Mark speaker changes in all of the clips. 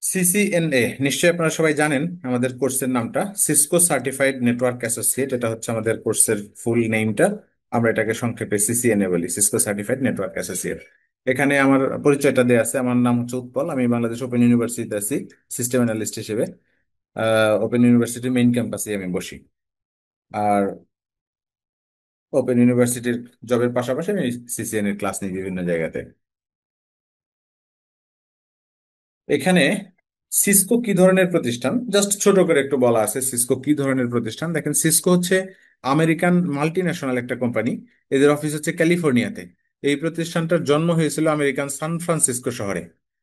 Speaker 1: CCNA নিশ্চয়ই আপনারা সবাই জানেন আমাদের কোর্সের নামটা সিসকো সার্টিফাইড নেটওয়ার্ক অ্যাসোসিয়েট। এটা হচ্ছে আমাদের কোর্সের ফুল নেমটা। আমরা এটাকে সংক্ষেপে সিসিএনএ বলি, সিসকো সার্টিফাইড নেটওয়ার্ক অ্যাসোসিয়েট। এখানে আমার পরিচয়টা দেওয়া আছে। আমার নাম হচ্ছে উৎপল, আমি বাংলাদেশ ওপেন ইউনিভার্সিটিতে আছি সিস্টেম অ্যানালিস্ট হিসেবে। ওপেন ইউনিভার্সিটির মেইন ক্যাম্পাসে আমি বসি। আর ওপেন ইউনিভার্সিটির জবের পাশাপাশি আমি সিসিএন এর ক্লাস নিই বিভিন্ন জায়গাতে। এখানে সিসকো কি ধরনের প্রতিষ্ঠান জাস্ট ছোট করে একটু বলা আছে। সিসকো কি ধরনের প্রতিষ্ঠান দেখেন, সিসকো হচ্ছে আমেরিকান মাল্টি ন্যাশনাল একটা কোম্পানি। এদের অফিস হচ্ছে ক্যালিফোর্নিয়াতে। এই প্রতিষ্ঠানটার জন্ম হয়েছিল আমেরিকান সান ফ্রান্সিসকো শহরে।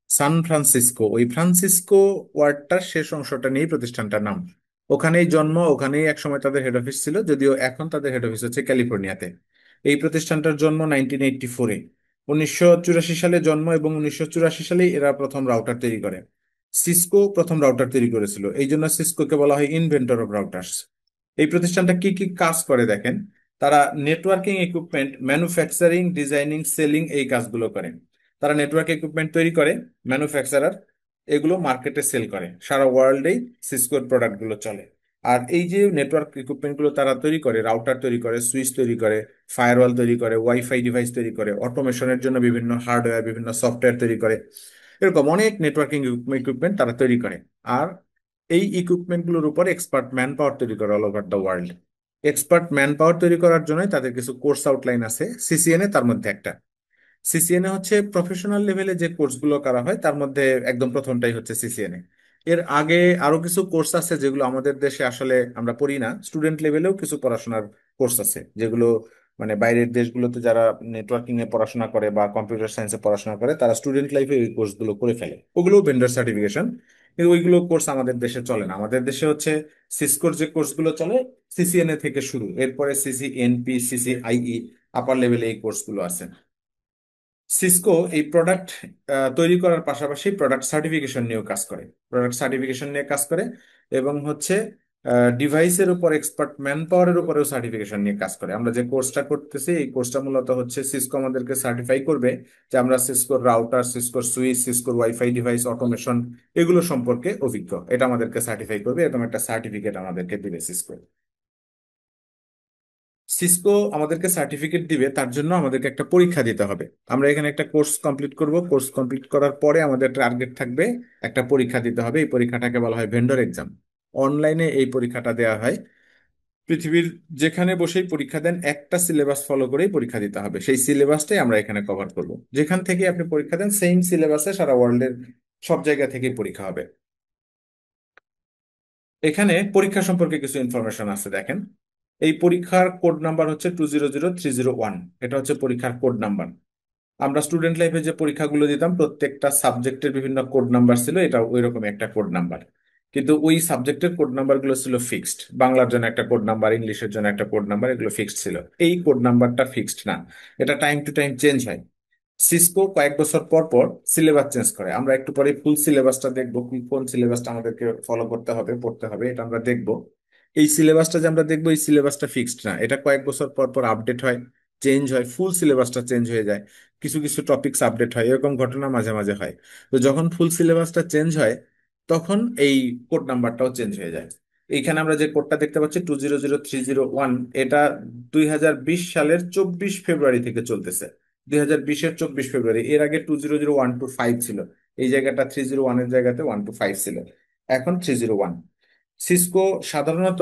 Speaker 1: সান ফ্রান্সিসকো, ওই ফ্রান্সিসকো ওয়ার্ডটার শেষ অংশটা নিয়েই প্রতিষ্ঠানটার নাম। ওখানেই জন্ম, ওখানেই একসময় তাদের হেড অফিস ছিল, যদিও এখন তাদের হেড অফিস হচ্ছে ক্যালিফোর্নিয়াতে। এই প্রতিষ্ঠানটার জন্ম 1984-এ। 1984 সালে জন্ম, এবং 1984 সালেই এরা প্রথম রাউটার তৈরি করে। সিসকো প্রথম রাউটার তৈরি করেছিল, এই জন্য সিসকোকে বলা হয় ইনভেন্টর অফ রাউটার্স। এই প্রতিষ্ঠানটা কি কি কাজ করে দেখেন। তারা networking equipment manufacturing, designing, selling এই কাজগুলো করে। তারা নেটওয়ার্ক ইকুইপমেন্ট তৈরি করে, ম্যানুফ্যাকচারার, এগুলো মার্কেটে সেল করে। সারা ওয়ার্ল্ডেই সিসকোর প্রোডাক্টগুলো চলে। আর এই যে নেটওয়ার্ক ইকুইপমেন্ট গুলো তারা তৈরি করে, রাউটার তৈরি করে, সুইচ তৈরি করে, ফায়ারওয়াল তৈরি করে, ওয়াইফাই ডিভাইস তৈরি করে, অটোমেশনের জন্য বিভিন্ন হার্ডওয়্যার, বিভিন্ন সফটওয়্যার তৈরি করে, এরকম অনেক নেটওয়ার্কিং ইকুইপমেন্ট তারা তৈরি করে। আর এই ইকুইপমেন্ট গুলোর উপর এক্সপার্ট ম্যান পাওয়ার তৈরি করে all over the world. Expert man power তৈরি করার জন্যই তাদের কিছু কোর্স আউটলাইন আছে, সিসিএনএ তার মধ্যে একটা। সিসিএনএ হচ্ছে প্রফেশনাল লেভেলে যে কোর্সগুলো করা হয় তার মধ্যে একদম প্রথমটাই হচ্ছে সিসিএনএ। এর আগে আরো কিছু কোর্স আছে যেগুলো আমাদের দেশে আসলে আমরা পড়ি না। স্টুডেন্ট লেভেলেও কিছু পড়াশোনার কোর্স আছে যেগুলো মানে বাইরের দেশগুলোতে যারা নেটওয়ার্কিং এ পড়াশোনা করে বা কম্পিউটার সায়েন্সে পড়াশোনা করে তারা স্টুডেন্ট লাইফে ওই কোর্সগুলো করে ফেলে, ওগুলো ভেন্ডর সার্টিফিকেশন। কিন্তু ওইগুলো কোর্স আমাদের দেশে চলে না। আমাদের দেশে হচ্ছে সিসকোর যে কোর্সগুলো চলে সিসিএনএ থেকে শুরু, এরপরে সিসিএনপি, সিসিআইই, আপার লেভেলে এই কোর্সগুলো আছে। সিসকো এই প্রোডাক্ট তৈরি করার পাশাপাশি প্রোডাক্ট সার্টিফিকেশন নিয়েও কাজ করে। প্রোডাক্ট সার্টিফিকেশন নিয়ে কাজ করে এবং হচ্ছে ডিভাইসের উপর এক্সপার্ট ম্যান পাওয়ারের উপরেও সার্টিফিকেশন নিয়ে কাজ করে। আমরা যে কোর্সটা করতেছি এই কোর্সটা মূলত হচ্ছে সিসকো আমাদেরকে সার্টিফাই করবে যে আমরা সিসকোর রাউটার, সিসকোর সুইচ, সিসকোর ওয়াইফাই ডিভাইস, অটোমেশন এগুলো সম্পর্কে অভিজ্ঞ। এটা আমাদেরকে সার্টিফাই করবে, এরকম একটা সার্টিফিকেট আমাদেরকে দিবে সিসকো। সিসকো আমাদেরকে সার্টিফিকেট দিবে, তার জন্য আমাদেরকে একটা পরীক্ষা দিতে হবে। আমরা এখানে একটা কোর্স কমপ্লিট করব, কোর্স কমপ্লিট করার পরে আমাদের টার্গেট থাকবে একটা পরীক্ষা দিতে হবে। এই পরীক্ষাটাকে বলা হয় ভেন্ডর এক্সাম। অনলাইনে এই পরীক্ষাটা দেওয়া হয়। পৃথিবীর যেখানে বসেই পরীক্ষা দেন একটা সিলেবাস ফলো করেই পরীক্ষা দিতে হবে, সেই সিলেবাসটাই আমরা এখানে কভার করব। যেখান থেকে আপনি পরীক্ষা দেন সেম সিলেবাসে সারা ওয়ার্ল্ডের সব জায়গা থেকেই পরীক্ষা হবে। এখানে পরীক্ষা সম্পর্কে কিছু ইনফরমেশন আছে দেখেন। এই পরীক্ষার কোড নাম্বার হচ্ছে 200301। এটা হচ্ছে পরীক্ষার কোড নাম্বার। আমরা স্টুডেন্ট লাইফে যে পরীক্ষাগুলো দিতাম প্রত্যেকটা সাবজেক্টের বিভিন্ন কোড নাম্বার ছিল, এটা ওই রকম একটা কোড নাম্বার। কিন্তু ওই সাবজেক্টের কোড নাম্বার গুলো ছিল ফিক্সড। বাংলার জন্য একটা কোড নাম্বার, ইংলিশের জন্য একটা কোড নাম্বার, এগুলো ফিক্সড ছিল। এই কোড নাম্বারটা ফিক্সড না, এটা টাইম টু টাইম চেঞ্জ হয়। সিসকো কয়েক বছর পর পর সিলেবাস চেঞ্জ করে। আমরা একটু পরে ফুল সিলেবাসটা দেখবো, কোন সিলেবাসটা আমাদেরকে ফলো করতে হবে, পড়তে হবে, এটা আমরা দেখবো। এই সিলেবাসটা যে আমরা দেখবো এই সিলেবাসটা ফিক্সড না, এটা কয়েক বছর পর পর আপডেট হয়, চেঞ্জ হয়, ফুল সিলেবাসটা চেঞ্জ হয়ে যায়। কিছু কিছু টপিকস আপডেট হয়, এরকম ঘটনা মাঝে মাঝে হয়। তো যখন ফুল সিলেবাসটা চেঞ্জ হয় তখন এই কোড নাম্বারটাও চেঞ্জ হয়ে যায়। এইখানে আমরা যে কোডটা দেখতে পাচ্ছি 200301, এটা 2020 সালের 24 ফেব্রুয়ারি থেকে চলতেছে। 2020-এর 24 ফেব্রুয়ারি। এর আগে 200125 ছিল। এই জায়গাটা 301-এর জায়গাতে 125 ছিল, এখন 301। সিসকো সাধারণত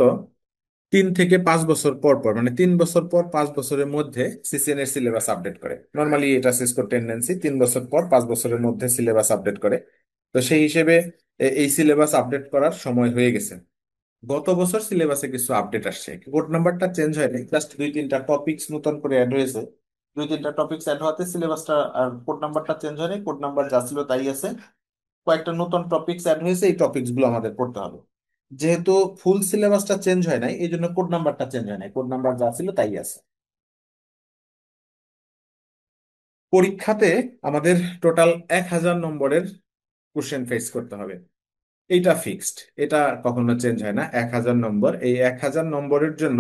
Speaker 1: 3 থেকে 5 বছর পর পর, মানে 3 বছর পর 5 বছরের মধ্যে সিসিএন এর সিলেবাস আপডেট করে। নর্মালি এটা সিসকোর টেন্ডেন্সি, 3 বছর পর 5 বছরের মধ্যে সিলেবাস আপডেট করে। তো সেই হিসেবে এই সিলেবাস আপডেট করার সময় হয়ে গেছে। গত বছর সিলেবাসে কিছু আপডেট আসছে, কোড নাম্বারটা চেঞ্জ হয়নি, জাস্ট 2-3টা টপিকস নতুন করে অ্যাড হয়েছে। 2-3টা টপিকস অ্যাড হওয়াতে সিলেবাসটা আর কোড নাম্বারটা চেঞ্জ হয়নি, কোড নাম্বার যা ছিল তাই আছে। কয়েকটা নতুন টপিকস অ্যাড হয়েছে, এই টপিকস গুলো আমাদের পড়তে হবে। যেহেতু ফুল সিলেবাসটা চেঞ্জ হয় নাই এই জন্য কোড নাম্বারটা চেঞ্জ হয় নাই, কোড নাম্বার যা ছিল তাই আছে। পরীক্ষাতে আমাদের টোটাল 1000 নম্বরের কোশ্চেন ফেস করতে হবে। এইটা ফিক্সড, এটা কখনো চেঞ্জ হয় না। 1000 নম্বর, এই 1000 নম্বরের জন্য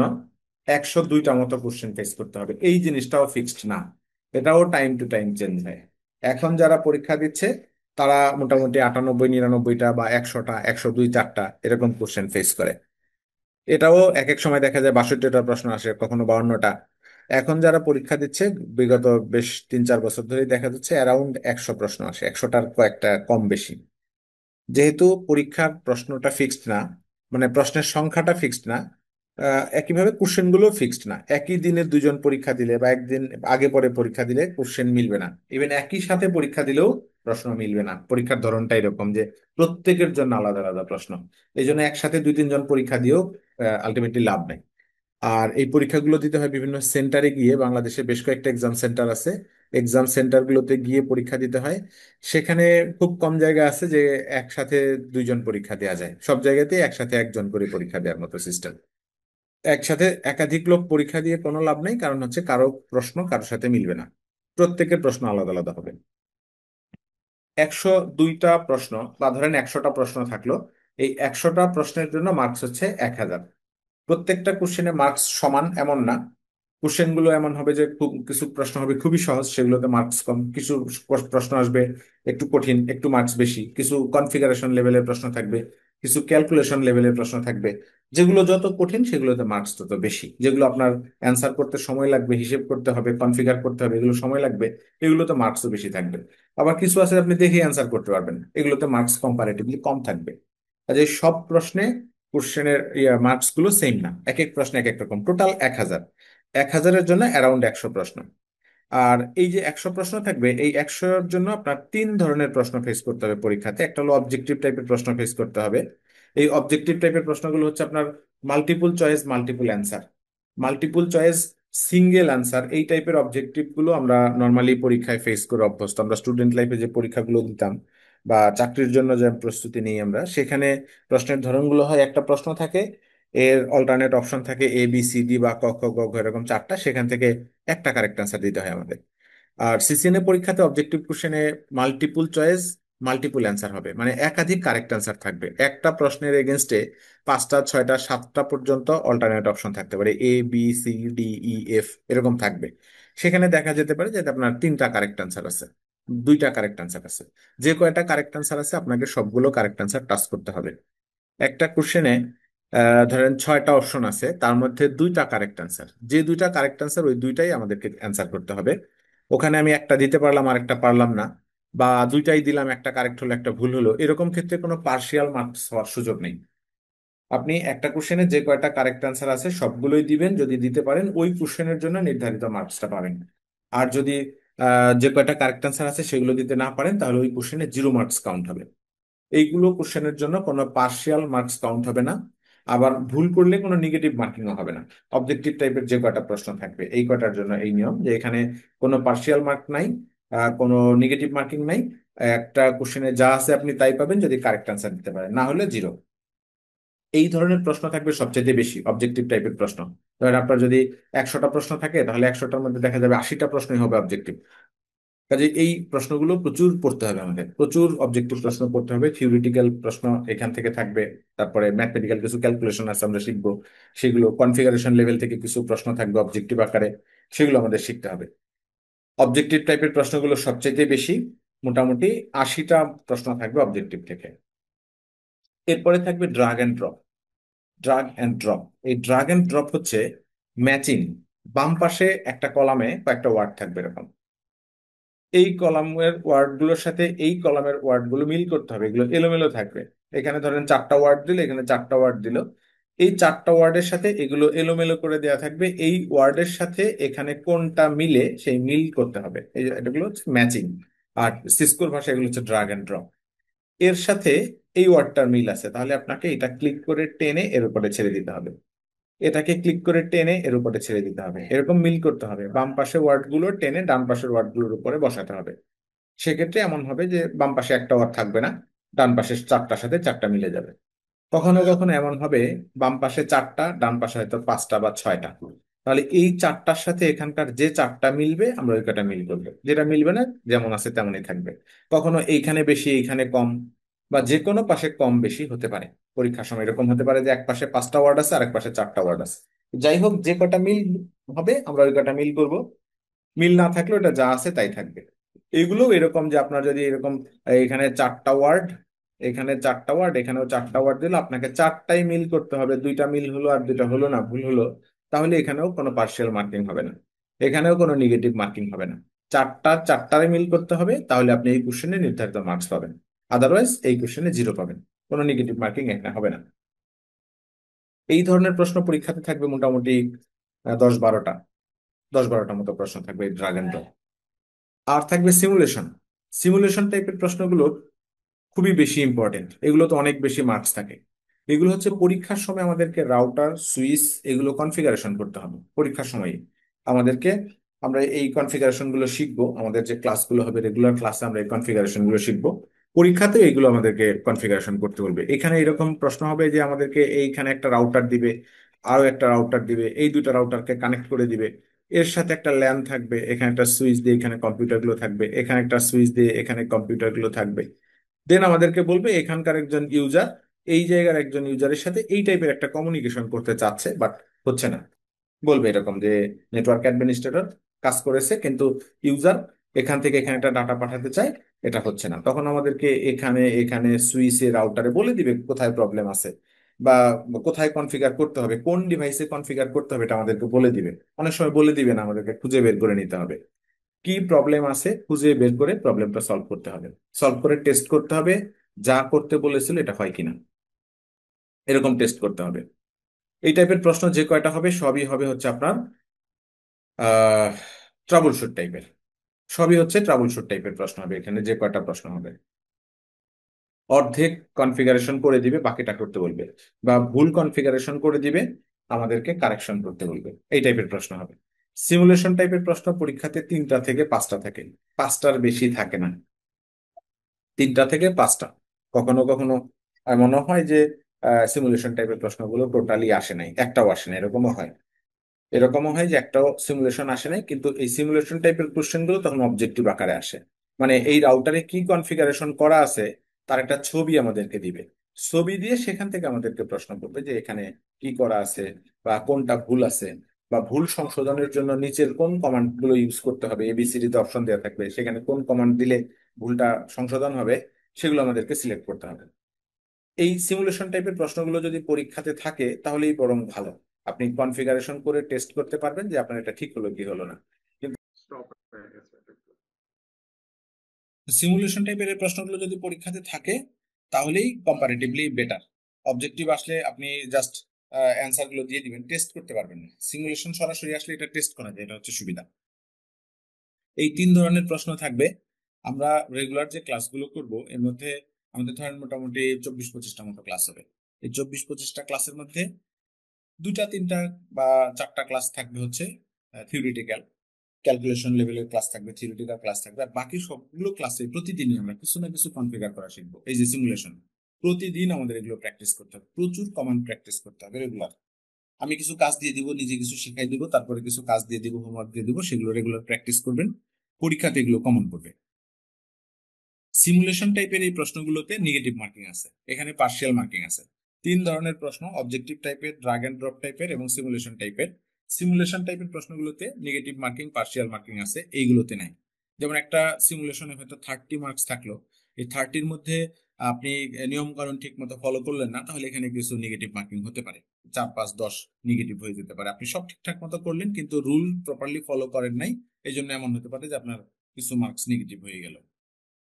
Speaker 1: 102টা মতো কোশ্চেন ফেস করতে হবে, এই জিনিসটাও ফিক্সড না, এটাও টাইম টু টাইম চেঞ্জ হয়। এখন যারা পরীক্ষা দিচ্ছে তারা মোটামুটি 98 99টা বা 100টা 102 4টা এরকম কোশ্চেন ফেস করে। এটাও এক এক সময় দেখা যায় 62টা প্রশ্ন আসে, কখনো 52টা। এখন যারা পরীক্ষা দিচ্ছে বিগত বেশ 3 4 বছর ধরে দেখা যাচ্ছে অ্যারাউন্ড 100 প্রশ্ন আসে, 100টার কয়েকটা কম বেশি। যেহেতু পরীক্ষার প্রশ্নটা ফিক্সড না, মানে প্রশ্নের সংখ্যাটা ফিক্সড না, একইভাবে কোশ্চেন গুলো ফিক্সড না। একই দিনে দুজন পরীক্ষা দিলে বা একদিন আগে পরে পরীক্ষা দিলে কোশ্চেন মিলবে না। ইভেন একই সাথে পরীক্ষা দিলেও প্রশ্ন মিলবে না। পরীক্ষার ধরনটা এরকম যে প্রত্যেকের জন্য আলাদা আলাদা প্রশ্ন। এই জন্য একসাথে 2 3 জন পরীক্ষা দিয়েও আলটিমেটলি লাভ নেই। আর এই পরীক্ষাগুলো দিতে হয় বিভিন্ন সেন্টারে গিয়ে। বাংলাদেশে বেশ কয়েকটা এক্সাম সেন্টার আছে, এক্সাম সেন্টারগুলোতে গিয়ে পরীক্ষা দিতে হয়। সেখানে খুব কম জায়গা আছে যে একসাথে 2 জন পরীক্ষা দেওয়া যায়, সব জায়গাতেই একসাথে একজন করে পরীক্ষা দেওয়ার মতো সিস্টেম। একসাথে একাধিক লোক পরীক্ষা দিয়ে কোনো লাভ নেই, কারণ হচ্ছে কারো প্রশ্ন কারোর সাথে মিলবে না, প্রত্যেকের প্রশ্ন আলাদা আলাদা হবে। 102টা প্রশ্ন বা ধরেন 100টা প্রশ্ন থাকলো, এই 100টা প্রশ্নের জন্য মার্কস হচ্ছে 1000। প্রত্যেকটা কোশ্চেনে মার্কস সমান এমন না। কোশ্চেন গুলো এমন হবে যে খুব কিছু প্রশ্ন হবে খুবই সহজ, সেগুলোতে মার্কস কম। কিছু প্রশ্ন আসবে একটু কঠিন, একটু মার্কস বেশি। কিছু কনফিগারেশন লেভেলের প্রশ্ন থাকবে, কিছু ক্যালকুলেশন লেভেলের প্রশ্ন থাকবে। যেগুলো যত কঠিন সেগুলোতে মার্কস তত বেশি। যেগুলো আপনার অ্যান্সার করতে সময় লাগবে, হিসেব করতে হবে, কনফিগার করতে হবে, এগুলো সময় লাগবে, এগুলোতে মার্কসও বেশি থাকবে। আবার কিছু আছে আপনি দেখে অ্যান্সার করতে পারবেন, এগুলোতে মার্কস কম্পারেটিভলি কম থাকবে। কাজে সব প্রশ্নে কোশ্চেনের মার্কস গুলো সেম না, এক এক প্রশ্ন এক এক রকম। টোটাল 1000, 1000-এর জন্য অ্যারাউন্ড 100 প্রশ্ন। আর এই যে 100 প্রশ্ন থাকবে, এই 100-এর জন্য আপনার 3 ধরনের প্রশ্ন ফেস করতে হবে পরীক্ষাতে। একটা হলো অবজেক্টিভ টাইপের প্রশ্ন ফেস করতে হবে। এই অবজেক্টিভ টাইপের প্রশ্নগুলো হচ্ছে আপনার multiple choice, multiple answer. Multiple choice, single answer, এই টাইপের অবজেক্টিভ গুলো আমরা নর্মালি পরীক্ষায় ফেস করে অভ্যস্ত। আমরা স্টুডেন্ট লাইফে যে পরীক্ষাগুলো দিতাম বা চাকরির জন্য যে প্রস্তুতি নিই আমরা, সেখানে প্রশ্নের ধরনগুলো হয়, একটা প্রশ্ন থাকে, এর অল্টারনেট অপশন থাকে এ বি সি ডি বা ক খ গ ঘ এরকম 4টা, সেখান থেকে একটা কারেক্ট অ্যান্সার দিতে হয় আমাদের। আর সিসিএনএ পরীক্ষাতে অবজেক্টিভ কোশ্চেনে মাল্টিপল চয়েস, মাল্টিপল অ্যান্সার হবে, মানে একাধিক কারেক্ট অ্যান্সার থাকবে। একটা প্রশ্নের এগেনস্টে 5টা 6টা 7টা পর্যন্ত অল্টারনেট অপশন থাকতে পারে, A B C D E F এরকম থাকবে। সেখানে দেখা যেতে পারে যে আপনার 3টা কারেক্ট অ্যান্সার আছে, 2টা কারেক্ট অ্যান্সার আছে। যে কয়টা কারেক্ট অ্যান্সার আছে আপনাকে সবগুলো কারেক্ট অ্যান্সার টাচ করতে হবে। একটা কোশ্চেনে ধরেন 6টা অপশন আছে, তার মধ্যে 2টা কারেক্ট অ্যান্সার। যে 2টা কারেক্ট অ্যান্সার ওই 2টাই আমাদেরকে অ্যান্সার করতে হবে। ওখানে আমি একটা দিতে পারলাম আর একটা পারলাম না, বা 2টাই দিলাম, একটা কারেক্ট হলো একটা ভুল হলো, এরকম ক্ষেত্রে কোনো পার্শিয়াল মার্কস হওয়ার সুযোগ নেই। আপনি একটা কোশ্চেনে যে কয়টা কারেক্ট অ্যান্সার আছে সবগুলোই দিবেন, যদি দিতে পারেন ওই কোশ্চেনের জন্য নির্ধারিত মার্কসটা পাবেন। আর যদি যে কয়টা কারেক্ট অ্যান্সার আছে সেগুলো দিতে না পারেন, তাহলে ওই কোশ্চেনে 0 মার্কস কাউন্ট হবে। এইগুলো কোশ্চেনের জন্য কোনো পার্শিয়াল মার্কস কাউন্ট হবে না। আবার ভুল করলে কোনো নেগেটিভ মার্কিংও হবে না। অবজেক্টিভ টাইপের যে কয়টা প্রশ্ন থাকবে এই কয়টার জন্য এই নিয়ম যে এখানে কোনো পার্শিয়াল মার্ক নাই, কোনো নেগেটিভ মার্কিং নাই। একটা কোশ্চেনে যা আছে আপনি তাই পাবেন যদি কারেক্ট অ্যান্সার দিতে পারেন, না হলে 0। এই ধরনের প্রশ্ন থাকবে সবচেয়ে বেশি অবজেক্টিভ টাইপের প্রশ্ন। ধরেন আপনার যদি 100টা প্রশ্ন থাকে, তাহলে 100টার মধ্যে দেখা যাবে 80টা প্রশ্নই হবে অবজেক্টিভ। কাজে এই প্রশ্নগুলো প্রচুর পড়তে হবে, আমাদের প্রচুর অবজেক্টিভ প্রশ্ন পড়তে হবে। থিওরিটিক্যাল প্রশ্ন এখান থেকে থাকবে, তারপরে ম্যাথমেটিক্যাল কিছু ক্যালকুলেশন আছে আমরা শিখবো, সেগুলো কনফিগারেশন লেভেল থেকে কিছু প্রশ্ন থাকবে অবজেক্টিভ আকারে, সেগুলো আমাদের শিখতে হবে। অবজেক্টিভ টাইপের প্রশ্নগুলো সবচেয়ে বেশি, মোটামুটি 80টা প্রশ্ন থাকবে অবজেক্টিভ থেকে। এরপরে থাকবে drug and drop. Drug and drop, এই ড্রাগ অ্যান্ড ড্রপ হচ্ছে ম্যাচিং। বাম পাশে একটা কলামে কয়েকটা ওয়ার্ড থাকবে এরকম, এই কলামের ওয়ার্ড গুলোর সাথে এই কলামের ওয়ার্ড গুলো মিল করতে হবে, এগুলো এলোমেলো থাকবে। এখানে ধরেন 4টা ওয়ার্ড দিল, এখানে 4টা ওয়ার্ড দিল, এই 4টা ওয়ার্ডের সাথে এগুলো এলোমেলো করে দেওয়া থাকবে। এই ওয়ার্ডের সাথে এখানে কোনটা মিলে সেই মিল করতে হবে, এই যে এগুলো হচ্ছে ম্যাচিং। আর সিসকোর ভাষায় এগুলো হচ্ছে ড্রাগ অ্যান্ড ড্রপ। এর সাথে এই ওয়ার্ডটার মিল আছে, তাহলে আপনাকে এটা ক্লিক করে টেনে এর উপরে ছেড়ে দিতে হবে। এটাকে ক্লিক করে টেনে এর উপরে ছেড়ে দিতে হবে, এরকম মিল করতে হবে। বাম পাশে ওয়ার্ড গুলো টেনে ডান পাশের ওয়ার্ড গুলোর উপরে বসাতে হবে। সেক্ষেত্রে এমন হবে যে বাম পাশে একটা ওয়ার্ড থাকবে না, ডান পাশে 4টার সাথে 4টা মিলে যাবে। কখনো কখনো এমন হবে বাম পাশে 4টা, ডান পাশে হয়তো 5টা বা 6টা। তাহলে এই 4টার সাথে এখানকার যে 4টা মিলবে আমরা ওই কটা মিল করবো, যেটা মিলবে না যেমন আছে তেমনই থাকবে। কখনো এইখানে বেশি এইখানে কম, বা যে কোনো পাশে কম বেশি হতে পারে। পরীক্ষার সময় এরকম হতে পারে যে এক পাশে 5টা ওয়ার্ড আছে আর এক পাশে 4টা ওয়ার্ড আছে। যাই হোক, যে কটা মিল হবে আমরা ওই কটা মিল করব। মিল না থাকলে ওটা যা আছে তাই থাকবে। এগুলো এরকম যে আপনার যদি এরকম এখানে চারটা ওয়ার্ড, এখানে চারটা ওয়ার্ড, এখানেও চারটা ওয়ার্ড দিলে আপনাকে চারটাই মিল করতে হবে, দুইটা মিল হলো আর দুইটা হলো না, ভুল হলো, তাহলে এখানেও কোনো পার্শিয়াল মার্কিং হবে না, এখানেও কোনো নেগেটিভ মার্কিং হবে না। চারটারে মিল করতে হবে, তাহলে আপনি এই কোশ্চেনে নির্ধারিত মার্কস পাবেন। আদারওয়াইজ এই কোশ্চেনে 0 পাবেন, কোনো নেগেটিভ মার্কিং এখানে হবে না। এই ধরনের প্রশ্ন পরীক্ষাতে থাকবে মোটামুটি 10-12টা, 10-12টা মতো প্রশ্ন থাকবে এই ড্রাগ এন্ড ড্রপ। আর থাকবে সিমুলেশন। সিমুলেশন টাইপের প্রশ্নগুলো খুবই বেশি ইম্পর্টেন্ট, এগুলো তো অনেক বেশি মার্কস থাকে। এগুলো হচ্ছে পরীক্ষার সময় আমাদেরকে রাউটার সুইচ এগুলো কনফিগারেশন করতে হবে পরীক্ষার সময় আমাদেরকে। আমরা এই কনফিগারেশন গুলো শিখবো, আমাদের যে ক্লাসগুলো হবে রেগুলার ক্লাসে আমরা এই কনফিগারেশন গুলো শিখবো। পরীক্ষাতে এগুলো আমাদেরকে কনফিগারেশন করতে বলবে। এখানে এরকম প্রশ্ন হবে যে আমাদেরকে এইখানে একটা রাউটার দিবে, আরো একটা রাউটার দিবে, এই দুইটা রাউটারকে কানেক্ট করে দিবে, এর সাথে একটা ল্যান থাকবে, এখানে একটা সুইচ দিয়ে এখানে কম্পিউটার গুলো থাকবে, এখানে একটা সুইচ দিয়ে এখানে কম্পিউটার গুলো থাকবে। দেন আমাদেরকে বলবে এখানকার একজন ইউজার এই জায়গার একজন ইউজারের সাথে এই টাইপের একটা কমিউনিকেশন করতে চাচ্ছে, বাট হচ্ছে না। বলবে এরকম যে নেটওয়ার্ক অ্যাডমিনিস্ট্রেটর কাজ করেছে, কিন্তু ইউজার এখান থেকে এখানে একটা ডাটা পাঠাতে চায়, এটা হচ্ছে না। তখন আমাদেরকে এখানে এখানে সুইচে রাউটারে বলে দিবে কোথায় প্রবলেম আছে, বা কোথায় কনফিগার করতে হবে, কোন ডিভাইসে কনফিগার করতে হবে, এটা আমাদেরকে বলে দিবে। অনেক সময় বলে দিবে না, আমাদেরকে খুঁজে বের করে নিতে হবে কি প্রবলেম আছে, খুঁজে বের করে প্রবলেমটা সলভ করতে হবে, সলভ করে টেস্ট করতে হবে যা করতে বলেছিল এটা হয় কিনা, এরকম টেস্ট করতে হবে। এই টাইপের প্রশ্ন যে কয়টা হবে সবই হবে হচ্ছে আপনার আহ ট্রাবল শুট টাইপের, সবই হচ্ছে ট্রাবল শুট টাইপের প্রশ্ন হবে এখানে যে কয়টা প্রশ্ন হবে। অর্ধেক কনফিগারেশন করে দিবে, বাকিটা করতে বলবে, বা ভুল কনফিগারেশন করে দিবে, আমাদেরকে কারেকশন করতে বলবে, এই টাইপের প্রশ্ন হবে। সিমুলেশন টাইপের প্রশ্ন পরীক্ষাতে 3টা থেকে 5টা থাকে, 5টার বেশি থাকে না, 3টা থেকে 5টা। কখনো কখনো এমনও হয় যে সিমুলেশন টাইপের প্রশ্নগুলো টোটালি আসে নাই, একটাও আসে না, এরকমও হয়। এরকমও হয় যে একটাও সিমুলেশন আসে নাই, কিন্তু এই সিমুলেশন টাইপের কোশ্চেন গুলো তখন অবজেক্টিভ আকারে আসে। মানে এই রাউটারে কি কনফিগারেশন করা আছে তার একটা ছবি আমাদেরকে দিবে, ছবি দিয়ে সেখান থেকে আমাদেরকে প্রশ্ন করবে যে এখানে কি করা আছে, বা কোনটা ভুল আছে, বা ভুল সংশোধনের জন্য নিচের কোন কমান্ড গুলো ইউজ করতে হবে, এবিসিডি তে অপশন দেওয়া থাকবে, সেখানে কোন কমান্ড দিলে ভুলটা সংশোধন হবে, সেগুলো আমাদেরকে সিলেক্ট করতে হবে। এই সিমুলেশন টাইপের প্রশ্নগুলো যদি পরীক্ষাতে থাকে তাহলেই বরং ভালো, আপনি কনফিগারেশন করে টেস্ট করতে পারবেন যে আপনার এটা ঠিক হলো কি হলো না। কিন্তু সিমুলেশন টাইপের এই প্রশ্নগুলো যদি পরীক্ষাতে থাকে তাহলেই কম্পারেটিভলি বেটার। অবজেক্টিভ আসলে আপনি জাস্ট অ্যান্সার গুলো দিয়ে দিবেন, টেস্ট করতে পারবেন না। সিমুলেশন সরাসরি আসলে এটা টেস্ট করা যায়, এটা হচ্ছে সুবিধা। এই 3 ধরনের প্রশ্ন থাকবে। আমরা রেগুলার যে ক্লাসগুলো করব এর মধ্যে আমাদের ধরেন মোটামুটি 24-25টা মতো ক্লাস হবে। এই 24-25টা ক্লাসের মধ্যে 2টা 3টা বা 4টা ক্লাস থাকবে হচ্ছে থিওরিটিক্যাল, ক্যালকুলেশন লেভেলের ক্লাস থাকবে, থিওরিটিক্যাল ক্লাস থাকবে, আর বাকি সবগুলো ক্লাসে প্রতিদিনই আমরা কিছু না কিছু কনফিগার করা শিখবো। এই যে সিমুলেশন, প্রতিদিন আমাদের এগুলো প্র্যাকটিস করতে হবে, প্রচুর কমান্ড প্র্যাকটিস করতে হবে রেগুলার। আমি কিছু কাজ দিয়ে দিব, নিজে কিছু শিখাই দিব, তারপরে কিছু কাজ দিয়ে দিব, হোমওয়ার্ক দিয়ে দিব, সেগুলো রেগুলার প্র্যাকটিস করবেন, পরীক্ষাতে এগুলো কমন করবে। সিমুলেশন টাইপের এই প্রশ্নগুলোতে নেগেটিভ মার্কিং আছে, এখানে পার্শিয়াল মার্কিং আছে। 3 ধরনের প্রশ্ন, অবজেক্টিভ টাইপের, ড্রাগ এন্ড ড্রপ টাইপের এবং সিমুলেশন টাইপের। সিমুলেশন টাইপের প্রশ্নগুলোতে নেগেটিভ মার্কিং পার্শিয়াল মার্কিং আছে, এইগুলোতে নাই। যেমন একটা সিমুলেশনে হয়তো 30 মার্কস থাকলো, এই 30-র মধ্যে আপনি নিয়ম কানুন ঠিক মতো ফলো করলেন না, তাহলে এখানে কিছু নেগেটিভ মার্কিং হতে পারে, 4 5 10 নেগেটিভ হয়ে যেতে পারে। আপনি সব ঠিকঠাক মতো করলেন কিন্তু রুল প্রপারলি ফলো করেন নাই, এই জন্য এমন হতে পারে যে আপনার কিছু মার্কস নেগেটিভ হয়ে গেল।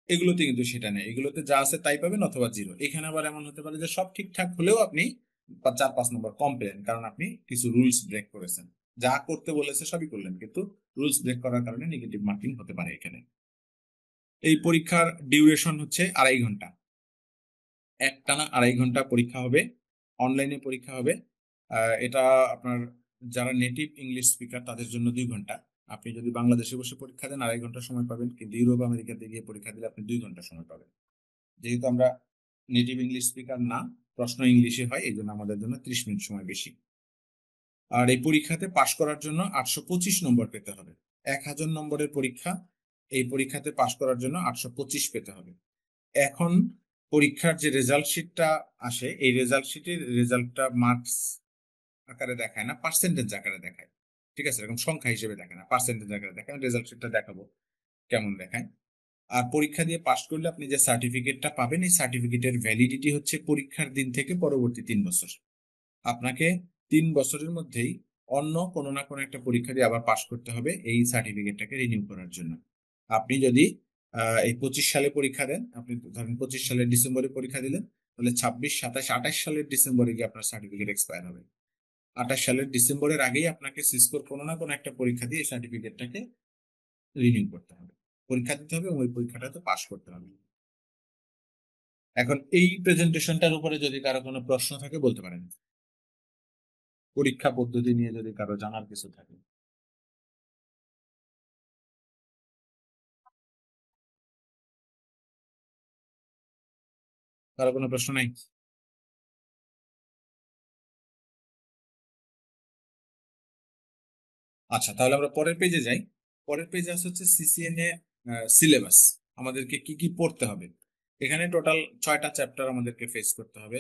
Speaker 1: এগুলোতে কিন্তু সেটা নেই, এগুলোতে যা আছে তাই পাবেন অথবা 0। এখানে আবার এমন হতে পারে যে সব ঠিকঠাক হলেও আপনি 4 5 নম্বর কম পেলেন, কারণ আপনি কিছু রুলস ব্রেক করেছেন, যা করতে বলেছে সবই করলেন কিন্তু রুলস ব্রেক করার কারণে নেগেটিভ মার্কিং হতে পারে এখানে। এই পরীক্ষার ডিউরেশন হচ্ছে 2.5 ঘন্টা, একটানা 2.5 ঘন্টা পরীক্ষা হবে, অনলাইনে পরীক্ষা হবে। এটা আপনার যারা নেটিভ ইংলিশ স্পিকার তাদের জন্য 2 ঘন্টা। আপনি যদি বাংলাদেশে বসে পরীক্ষা দেন 2.5 ঘন্টা সময় পাবেন, কিন্তু ইউরোপ আমেরিকাতে গিয়ে পরীক্ষা দিলে আপনি 2 ঘন্টা সময় পাবেন। যেহেতু আমরা নেটিভ ইংলিশ স্পিকার না, প্রশ্ন ইংলিশে হয়, এই জন্য আমাদের জন্য 30 মিনিট সময় বেশি। আর এই পরীক্ষাতে পাশ করার জন্য 825 নম্বর পেতে হবে। 1000 নম্বরের পরীক্ষা, এই পরীক্ষাতে পাশ করার জন্য 825 পেতে হবে। এখন পরীক্ষার যে রেজাল্ট শিটটা আসে, এই রেজাল্ট শিটের রেজাল্টটা মার্কস আকারে দেখায় না, পার্সেন্টেজ আকারে দেখায়। ঠিক আছে, এরকম সংখ্যা হিসেবে দেখায় না, পার্সেন্টেজ আকারে দেখায়। রেজাল্ট শিটটা দেখাবো কেমন দেখায়। আর পরীক্ষা দিয়ে পাশ করলে আপনি যে সার্টিফিকেটটা পাবেন, এই সার্টিফিকেটের ভ্যালিডিটি হচ্ছে পরীক্ষার দিন থেকে পরবর্তী 3 বছর। আপনাকে 3 বছরের মধ্যেই অন্য কোনো না কোনো একটা পরীক্ষা দিয়ে আবার পাশ করতে হবে এই সার্টিফিকেটটাকে রিনিউ করার জন্য। আপনি যদি এই 25 সালে পরীক্ষা দেন, আপনি ধরেন 25 সালের ডিসেম্বরে পরীক্ষা দিলেন, তাহলে 26, 27, 28 সালের ডিসেম্বরে গিয়ে আপনার সার্টিফিকেট এক্সপায়ার হবে। 28 সালের ডিসেম্বরের আগেই আপনাকে সিসকোর কোনো না কোনো একটা পরীক্ষা দিয়ে সার্টিফিকেটটাকে রিনিউ করতে হবে, পরীক্ষা দিতে হবে এবং ওই পরীক্ষাটাতে পাশ করতে হবে। এখন এই প্রেজেন্টেশনটার উপরে যদি কারো কোনো প্রশ্ন থাকে বলতে পারেন, পরীক্ষা পদ্ধতি নিয়ে যদি কারো জানার কিছু থাকে। কারো কোনো প্রশ্ন নাই? আচ্ছা, তাহলে আমরা পরের পেজে যাই। পরের পেজে আছে হচ্ছে সিসিএনএ সিলেবাস, আমাদেরকে কি কি পড়তে হবে। এখানে টোটাল 6টা চ্যাপ্টার আমাদেরকে ফেস করতে হবে।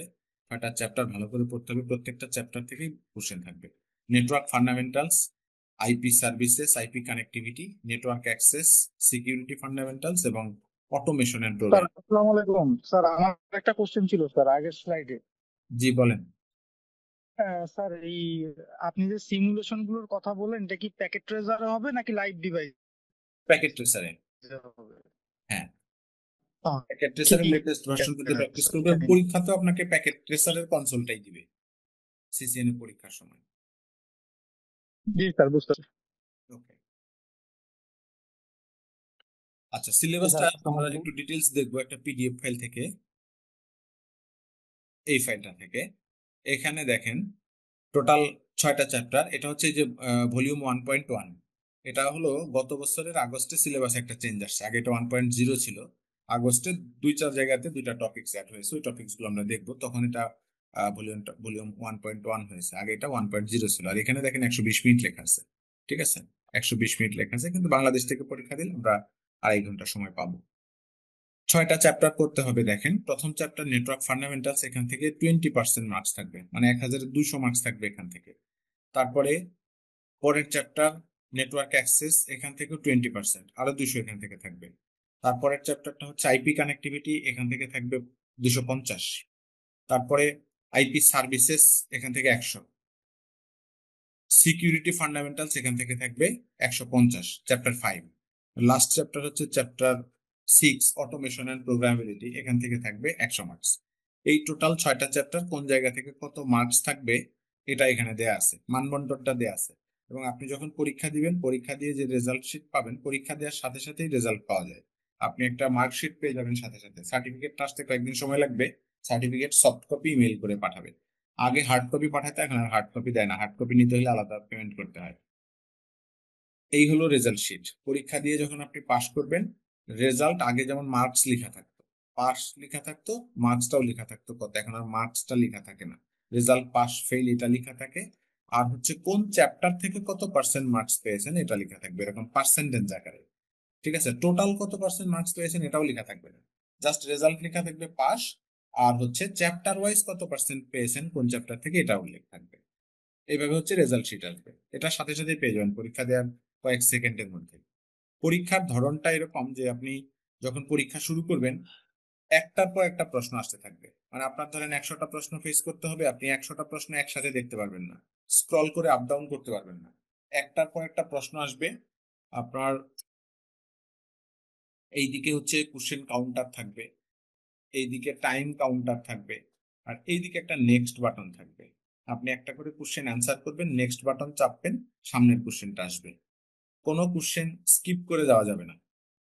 Speaker 1: 6টা চ্যাপ্টার ভালো করে পড়তে হবে, প্রত্যেকটা চ্যাপ্টার থেকেই কোশ্চেন থাকবে। Network fundamentals, IP services, IP connectivity, network access, security fundamentals এবং অটোমেশন এন্ড
Speaker 2: স্যার
Speaker 1: প্রোগ্রাম।
Speaker 2: আসসালামু আলাইকুম স্যার, আমার একটা কোশ্চেন ছিল স্যার আগের স্লাইডে।
Speaker 1: জি বলেন।
Speaker 2: স্যার এই আপনি যে সিমুলেশন গুলোর কথা বলেন, এটা কি প্যাকেট ট্রেজারে হবে নাকি লাইভ ডিভাইস
Speaker 1: প্যাকেট ট্রেসারে।
Speaker 2: হবে?
Speaker 1: হ্যাঁ,
Speaker 2: আহ,
Speaker 1: প্যাকেট ট্রেসারের
Speaker 2: ঠিক
Speaker 1: লেটেস্ট ভার্সন
Speaker 2: আছে
Speaker 1: কিন্তু প্র্যাকটিস
Speaker 2: স্যার,
Speaker 1: করবে, এবং
Speaker 2: thank
Speaker 1: পরীক্ষাতেও আপনাকে প্যাকেট ট্রেসারের কনসোলটাই দিবে সিসিএনএ পরীক্ষার সময়।
Speaker 2: you. জি স্যার, বুঝতে পারছি।
Speaker 1: ওকে। আচ্ছা,
Speaker 2: জি
Speaker 1: সিলেবাসটা
Speaker 2: স্যার, আসসালামু
Speaker 1: আমরা
Speaker 2: আলাইকুম।
Speaker 1: একটু ডিটেলস দেখবো একটা পিডিএফ ফাইল থেকে, এই ফাইলটা থেকে। এখানে দেখেন টোটাল 6টা চ্যাপ্টার। এটা হচ্ছে যে ভলিউম 1.1। এটা হলো গত বছরের আগস্টে সিলেবাস একটা চেঞ্জ আসছে, আগে এটা 1.0 ছিল। আগস্টে 2-4 জায়গাতে 2টা টপিকস অ্যাড হয়েছে, ওই টপিকস গুলো আমরা দেখবো। তখন এটা ভলিউম 1.1 হয়েছে, আগে এটা 1.0 ছিল। আর এখানে দেখেন 120 মিনিট লেখা আছে। ঠিক আছে, 120 মিনিট লেখা আছে, কিন্তু বাংলাদেশ থেকে পরীক্ষা দিলে আমরা 2.5 ঘন্টা সময় পাবো। 6টা চ্যাপ্টার করতে হবে। দেখেন প্রথম চ্যাপ্টার নেটওয়ার্ক ফান্ডামেন্টালস, এখান থেকে 20% মার্কস থাকবে, মানে 1200 মার্কস থাকবে এখান থেকে। তারপরে পরের চ্যাপ্টার নেটওয়ার্ক অ্যাক্সেস, এখান থেকে 20%, আরো 200 এখান থেকে থাকবে। তারপরের চ্যাপ্টারটা হচ্ছে আইপি কানেক্টিভিটি, এখান থেকে থাকবে 250। তারপরে আইপি সার্ভিসেস, এখান থেকে 100। সিকিউরিটি ফান্ডামেন্টালস, এখান থেকে থাকবে 150, চ্যাপ্টার 5। লাস্ট চ্যাপ্টার হচ্ছে চ্যাপ্টার 6, অটোমেশন এন্ড প্রোগ্রামেবিলিটি, এখান থেকে থাকবে 100 মার্কস। এই টোটাল 6টা চ্যাপ্টার কোন জায়গা থেকে কত মার্কস থাকবে এটা এখানে দেয়া আছে, মানবন্টনটা দেয়া আছে। এবং আপনি যখন পরীক্ষা দিবেন, পরীক্ষা দিয়ে যে রেজাল্ট শিট পাবেন, পরীক্ষা দেওয়ার সাথে সাথেই রেজাল্ট পাওয়া যায়। আপনি একটা মার্কশিট পেয়ে যাবেন সাথে সাথে, সার্টিফিকেটটা আসতে কয়েকদিন সময় লাগবে। সার্টিফিকেট সফট কপি ইমেল করে পাঠাবে। আগে হার্ড কপি পাঠাতে, এখন আর হার্ড কপি দেয় না, হার্ড কপি নিতে হলে আলাদা পেমেন্ট করতে হয়। এই হলো রেজাল্ট শিট। পরীক্ষা দিয়ে যখন আপনি পাশ করবেন, রেজাল্ট আগে যেমন মার্কস লেখা থাকতো, পাস লেখা থাকতো, মার্কসটাও লেখা থাকতো কত, এখন আর মার্কসটা লেখা থাকে না, রেজাল্ট পাস ফেল এটা লেখা থাকে। আর হচ্ছে কোন চ্যাপ্টার থেকে কত পার্সেন্ট মার্কস পেয়েছেন এটা লেখা থাকবে, এরকম পার্সেন্টেজ আকারে। ঠিক আছে, টোটাল কত পার্সেন্ট মার্কস পেয়েছেন এটাও লেখা থাকবে না, জাস্ট রেজাল্ট লেখা থাকবে পাস। আর হচ্ছে চ্যাপ্টার ওয়াইজ কত পার্সেন্ট পেয়েছেন কোন চ্যাপ্টার থেকে এটা উল্লেখ থাকবে। এইভাবে হচ্ছে রেজাল্ট শিট আসবে, এটা সাথে সাথে পেয়ে যাবেন পরীক্ষা দেওয়ার কয়েক সেকেন্ডের মধ্যে। পরীক্ষার ধরনটা এরকম যে আপনি যখন পরীক্ষা শুরু করবেন, একটার পর একটা প্রশ্ন আসতে থাকবে। মানে আপনার ধরেন 100টা প্রশ্ন ফেস করতে হবে, আপনি 100টা প্রশ্ন একসাথে দেখতে পারবেন না, স্ক্রল করে আপ ডাউন করতে পারবেন না। একটার পর একটা প্রশ্ন আসবে। আপনার এইদিকে হচ্ছে কোশ্চেন কাউন্টার থাকবে, এইদিকে টাইম কাউন্টার থাকবে, আর এইদিকে একটা নেক্সট বাটন থাকবে। আপনি একটা করে কোশ্চেন অ্যান্সার করবেন, নেক্সট বাটন চাপবেন, সামনের কোশ্চেনটা আসবে। কোনো কোশ্চেন স্কিপ করে যাওয়া যাবে না,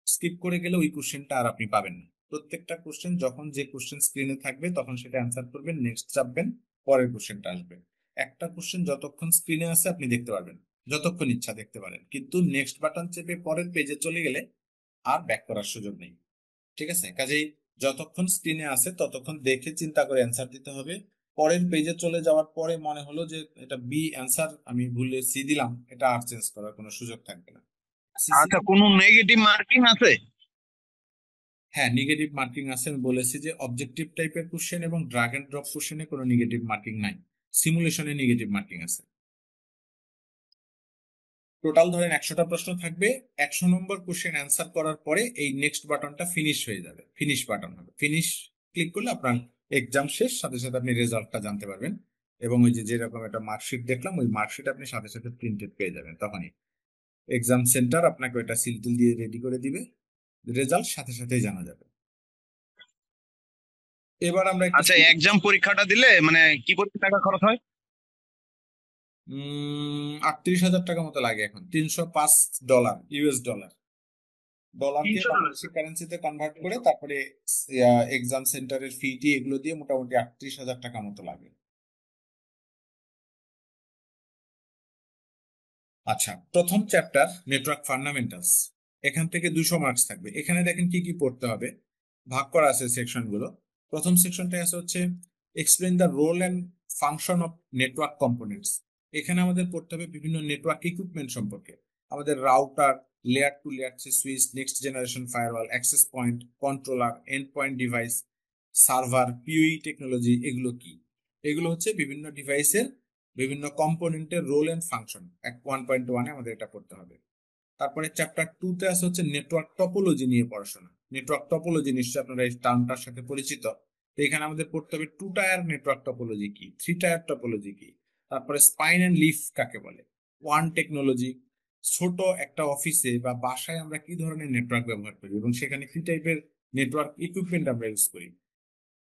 Speaker 1: স্কিপ করে গেলে ওই কোশ্চেনটা আর আপনি পাবেন না। প্রত্যেকটা কোশ্চেন যখন যে কোশ্চেন স্ক্রিনে থাকবে তখন সেটা অ্যান্সার করবেন, নেক্সট চাপবেন, পরের কোশ্চেনটা আসবে। একটা কোশ্চেন যতক্ষণ স্ক্রিনে আছে আপনি দেখতে পারবেন, যতক্ষণ ইচ্ছা দেখতে পারেন, কিন্তু নেক্সট বাটন চেপে পরের পেজে চলে গেলে আর ব্যাক করার সুযোগ নেই। ঠিক আছে, কাজেই যতক্ষণ স্ক্রিনে আছে ততক্ষণ দেখে চিন্তা করে অ্যান্সার দিতে হবে। পরের পেজে চলে যাওয়ার পরে মনে হলো যে এটা বি অ্যান্সার, আমি ভুলে সি দিলাম, এটা আর চেঞ্জ করার কোনো সুযোগ থাকবে না। সিসি।
Speaker 3: আচ্ছা, কোনো নেগেটিভ মার্কিং আছে?
Speaker 1: হ্যাঁ, নেগেটিভ মার্কিং আছে, আমি বলেছি যে অবজেক্টিভ টাইপের কোশ্চেন এবং ড্রাগ এন্ড ড্রপ কোশ্চেনে কোনো নেগেটিভ মার্কিং নাই, সিমুলেশনে নেগেটিভ মার্কিং আছে। টোটাল ধরেন 100টা প্রশ্ন থাকবে, 100 নম্বর কোশ্চেন অ্যান্সার করার পরে এই নেক্সট বাটনটা ফিনিশ হয়ে যাবে, ফিনিশ বাটন হবে। ফিনিশ ক্লিক করলে আপনার এক্সাম শেষ, সাথে সাথে আপনি রেজাল্টটা জানতে পারবেন। এবং ওই যে যেরকম একটা মার্কশিট দেখলাম, ওই মার্কশিট আপনি সাথে সাথে প্রিন্টেড পেয়ে যাবেন। তখনই এক্সাম সেন্টার আপনাকে ওইটা সিল টিল দিয়ে রেডি করে দিবে, রেজাল্ট সাথে সাথেই জানা যাবে। এবার আমরা একটু
Speaker 3: আচ্ছা, এক্সাম পরীক্ষাটা দিলে মানে কি পরিমাণ টাকা খরচ হয়?
Speaker 2: 3,000
Speaker 1: 38,000 টাকা মতো লাগে এখন, $305, ইউএস ডলার। ডলারকে
Speaker 2: $300।
Speaker 1: বাংলাদেশি কারেন্সিতে কনভার্ট করে তারপরে এক্সাম সেন্টারের ফি টি এগুলো দিয়ে মোটামুটি 38,000 টাকা মতো লাগে। আচ্ছা, প্রথম চ্যাপ্টার নেটওয়ার্ক ফান্ডামেন্টালস, এখান থেকে 200 মার্কস থাকবে। এখানে দেখেন কি কি পড়তে হবে, ভাগ করা আছে সেকশন গুলো। প্রথম সেকশনটা আছে হচ্ছে explain the role and function of network components. এখানে আমাদের পড়তে হবে বিভিন্ন নেটওয়ার্ক ইকুইপমেন্ট সম্পর্কে, আমাদের router, layer two layer switch, next generation firewall, access point, controller, end point device, server, PoE technology, এগুলো কি? এগুলো হচ্ছে বিভিন্ন ডিভাইসের বিভিন্ন কম্পোনেন্টের রোল এন্ড ফাংশন। 1.1-এ আমাদের এটা পড়তে হবে। তারপরে চ্যাপ্টার 2-তে আছে হচ্ছে নেটওয়ার্ক টপোলজি নিয়ে পড়াশোনা। নেটওয়ার্ক টপোলজি নিশ্চয়ই আপনারা এই টার্মটার সাথে পরিচিত। তো এখানে আমাদের পড়তে হবে 2 টায়ার নেটওয়ার্ক টপোলজি কি, 3 টায়ার টপোলজি কি, তারপরে স্পাইন এন্ড লিফ কাকে বলে, ওয়ান টেকনোলজি, ছোট একটা অফিসে বা বাসায় আমরা কি ধরনের নেটওয়ার্ক ব্যবহার করি এবং সেখানে কি টাইপের নেটওয়ার্ক ইকুইপমেন্ট আমরা ইউজ করি,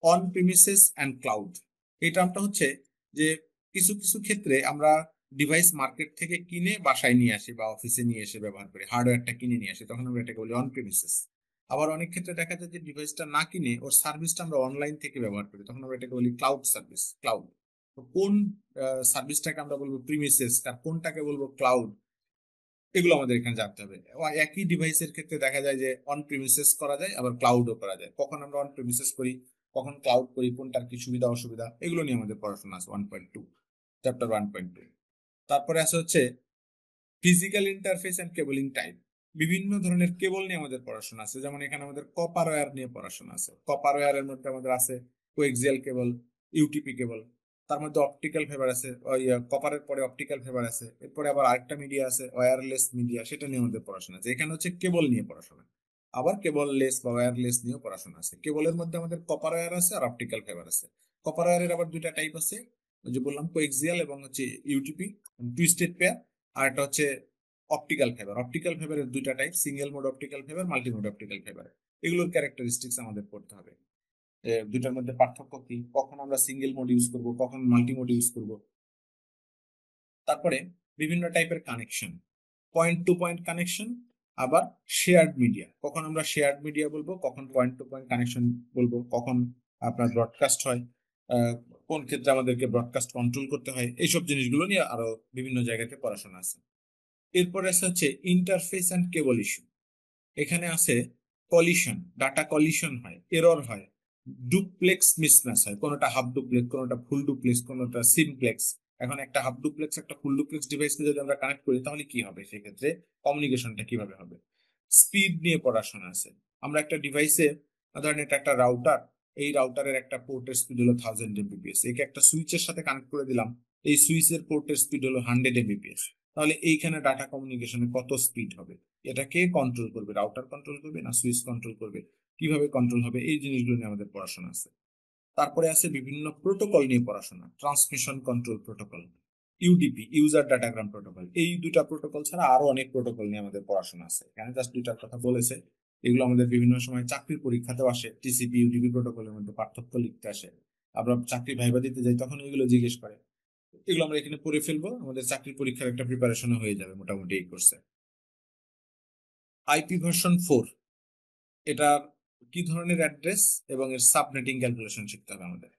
Speaker 1: অন প্রিমিসেস অ্যান্ড ক্লাউড। এই টার্মটা হচ্ছে যে কিছু কিছু ক্ষেত্রে আমরা ডিভাইস মার্কেট থেকে কিনে বাসায় নিয়ে আসি বা অফিসে নিয়ে এসে ব্যবহার করি, হার্ডওয়্যারটা কিনে নিয়ে আসি, তখন আমরা এটাকে বলি অন প্রিমিসেস। আবার অনেক ক্ষেত্রে দেখা যায় যে ডিভাইসটা না কিনে ওর সার্ভিসটা আমরা অনলাইন থেকে ব্যবহার করি, তখন আমরা এটাকে বলি ক্লাউড সার্ভিস, ক্লাউড। কোন সার্ভিসটাকে আমরা বলবো প্রিমিসেস আর কোনটাকে বলবো ক্লাউড, এগুলো আমাদের এখানে জানতে হবে। একই ডিভাইসের ক্ষেত্রে দেখা যায় যে অন প্রিমিসেস করা যায়, আবার ক্লাউডও করা যায়। কখন আমরা অন প্রিমিসেস করি, কখন ক্লাউড করি, কোনটার কি সুবিধা অসুবিধা, এগুলো নিয়ে আমাদের পড়াশোনা আছে 1.2, চ্যাপ্টার 1.2। তারপরে আছে হচ্ছে physical interface and cabling type. বিভিন্ন ধরনের কেবল নিয়ে আমাদের পড়াশোনা আছে, যেমন এখানে আমাদের কপার ওয়্যার নিয়ে পড়াশোনা আছে। কপার ওয়্যারের মধ্যে আমাদের আছে কোএক্সিয়াল কেবল, ইউটিপি কেবল, তার মধ্যে অপটিক্যাল ফাইবার আছে, ওই কপারের পরে অপটিক্যাল ফাইবার আছে, এরপরে আবার আরেকটা মিডিয়া আছে ওয়্যারলেস মিডিয়া, সেটা নিয়ে আমাদের পড়াশোনা আছে। এখানে হচ্ছে কেবল নিয়ে পড়াশোনা। আবার কেবল লেস বা ওয়্যারলেস নিয়েও পড়াশোনা আছে। কেবলের মধ্যে আমাদের কপার ওয়্যার আছে আর অপটিক্যাল ফাইবার আছে। কপার ওয়্যারের আবার 2টা টাইপ আছে, ওই যে বললাম কোএক্সিয়াল এবং হচ্ছে ইউটিপি, টুইস্টেড পেয়ার। আর একটা হচ্ছে অপটিক্যাল ফাইবার। অপটিক্যাল ফাইবারের 2টা type, single mode optical fibre, multi mode optical fibre. এগুলোর ক্যারেক্টারিস্টিক্স আমাদের পড়তে হবে। দুটার মধ্যে পার্থক্য কি, কখন আমরা সিঙ্গেল মোড ইউজ করব, কখন মাল্টি মোড ইউজ করব। তারপরে বিভিন্ন টাইপের connection, point to point connection, আবার শেয়ার্ড মিডিয়া, কখন আমরা শেয়ার্ড মিডিয়া বলবো, কখন পয়েন্ট টু পয়েন্ট কানেকশন বলবো, কখন আপনার ব্রডকাস্ট হয়, আহ, কোন ক্ষেত্রে আমাদেরকে ব্রডকাস্ট কন্ট্রোল করতে হয়, এইসব জিনিসগুলো নিয়ে আরো বিভিন্ন জায়গাতে পড়াশোনা আছে। এরপরে আছে হচ্ছে ইন্টারফেস অ্যান্ড কেবল ইস্যু। এখানে আছে কলিশন, ডাটা কলিশন হয়, এরর হয়, ডুপ্লেক্স মিসম্যাচ হয়, কোনোটা হাফ ডুপ্লেক্স, কোনোটা ফুল ডুপ্লেক্স, কোনোটা সিমপ্লেক্স। এখন একটা হাফ ডুপ্লেক্স একটা ফুল ডুপ্লেক্স ডিভাইসকে যদি আমরা কানেক্ট করি তাহলে কি হবে, সেক্ষেত্রে কমিউনিকেশনটা কিভাবে হবে। স্পিড নিয়ে পড়াশোনা আছে। আমরা একটা ডিভাইসে, ধরেন এটা একটা রাউটার, এই রাউটারের একটা পোর্টের স্পিড হলো 1000 Mbps, একে একটা সুইচের সাথে কানেক্ট করে দিলাম, এই সুইচের পোর্টের স্পিড হলো 100 Mbps। তাহলে এইখানে ডাটা কমিউনিকেশনে কত স্পিড হবে, এটা কে কন্ট্রোল করবে, রাউটার কন্ট্রোল করবে না সুইচ কন্ট্রোল করবে, কিভাবে কন্ট্রোল হবে, এই জিনিসগুলো নিয়ে আমাদের পড়াশোনা আছে। তারপরে আছে বিভিন্ন প্রোটোকল নিয়ে পড়াশোনা, transmission control protocol, UDP, user datagram protocol. এই 2টা প্রোটোকল ছাড়া আরো অনেক প্রোটোকল নিয়ে আমাদের পড়াশোনা আছে, এখানে জাস্ট 2টার কথা বলেছে। এগুলো আমাদের বিভিন্ন সময় চাকরির পরীক্ষাতেও আসে, টিসিপি ইউডিপি প্রোটোকলের মধ্যে পার্থক্য লিখতে আসে, আমরা চাকরি ভাইবা দিতে যাই তখন এগুলো জিজ্ঞেস করে। এগুলো আমরা এখানে পড়ে ফেলবো, আমাদের চাকরির পরীক্ষার একটা প্রিপারেশন হয়ে যাবে মোটামুটি এই কোর্সে। IP ভার্সন 4, এটার কি ধরনের অ্যাড্রেস এবং এর সাবনেটিং ক্যালকুলেশন শিখতে হবে আমাদের।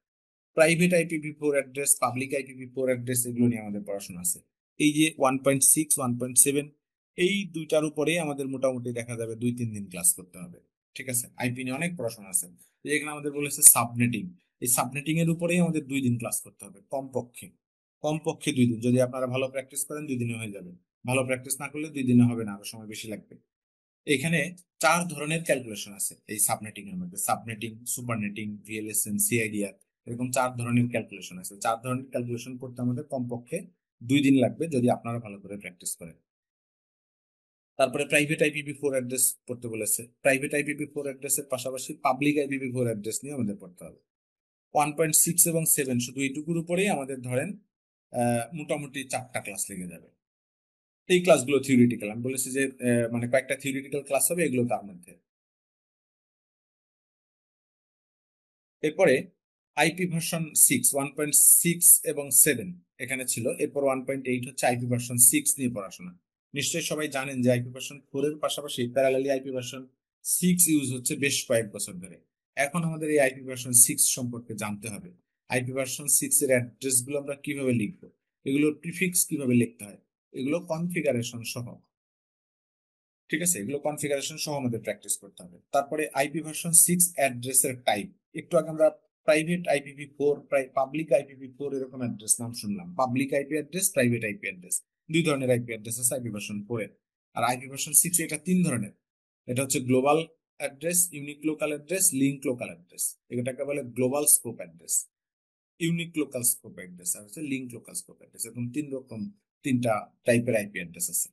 Speaker 1: Private IPv4 address, public IPv4 address, এগুলো নিয়ে আমাদের পড়াশোনা আছে। এই যে 1.6, 1.7, এই 2টার উপরে আমাদের মোটামুটি দেখা যাবে 2-3 দিন ক্লাস করতে হবে। ঠিক আছে, আইপি নিয়ে অনেক পড়াশোনা আছে। এখানে আমাদের বলেছে সাবনেটিং, এই সাবনেটিং এর উপরেই আমাদের 2 দিন ক্লাস করতে হবে কমপক্ষে। কমপক্ষে 2 দিন, যদি আপনারা ভালো প্র্যাকটিস করেন 2 দিনে হয়ে যাবে, ভালো প্র্যাকটিস না করলে 2 দিনে হবে না, আরো সময় বেশি লাগবে। এখানে 4 ধরনের ক্যালকুলেশন আছে এই সাবনেটিং এর মধ্যে, সাবনেটিং, সুপারনেটিং, ভিএলএসএন, সিআইডিআর, এরকম 4 ধরনের ক্যালকুলেশন আছে। 4 ধরনের ক্যালকুলেশন করতে আমাদের কমপক্ষে 2 দিন লাগবে যদি আপনারা ভালো করে প্র্যাকটিস করেন। তারপরে প্রাইভেট আইপিভি4 অ্যাড্রেস পড়তে বলেছে। প্রাইভেট আইপিভি4 অ্যাড্রেসের পাশাপাশি পাবলিক আইপিভি4 অ্যাড্রেস নিয়ে আমাদের পড়তে হবে। 1.6 এবং 7 শুধু এইটুকুর উপরেই আমাদের ধরেন মোটামুটি 4টা ক্লাস লেগে যাবে। এই ক্লাসগুলো থিওরিটিক্যাল, আমি বলেছি যে মানে কয়েকটা থিওরিটিক্যাল ক্লাস হবে, এগুলো তার মধ্যে। এরপরে আইপি ভার্সন 1.6 এবং 7 এখানে ছিল। এরপর 1.8 হচ্ছে আইপি ভার্সন 6 নিয়ে পড়াশোনা। নিশ্চয়ই সবাই জানেন যে আইপি ভার্সন 4 এর পাশাপাশি প্যারালালি আইপি ভার্সন 6 ইউজ হচ্ছে বেশ কয়েক বছর ধরে। এখন আমাদের এই আইপি ভার্সন 6 সম্পর্কে জানতে হবে। আইপি ভার্সন 6 এর অ্যাড্রেস গুলো আমরা কিভাবে লিখবো, এগুলোর প্রিফিক্স কিভাবে লিখতে হয়, এগুলো কনফিগারেশন সহ, ঠিক আছে, এগুলো কনফিগারেশন সহ আমাদের প্র্যাকটিস করতে হবে। তারপরে আইপি ভার্সন 6 অ্যাড্রেসের টাইপ। একটু আগে আমরা প্রাইভেট আইপিভি4, পাবলিক আইপিভি4 এরকম অ্যাড্রেস নাম শুনলাম। Public IP address, private IP address, দুই ধরনের আইপি অ্যাড্রেস আছে আইপি ভার্সন 4 এর। আর আইপি ভার্সন 6 এটা তিন ধরনের। এটা হচ্ছে global address, unique local address, link local address. এটাকে বলে global scope address, unique local scope address, আর হচ্ছে লিঙ্ক লোকাল স্কোপ অ্যাড্রেস। এরকম তিনটা টাইপের আইপি অ্যাড্রেস আছে।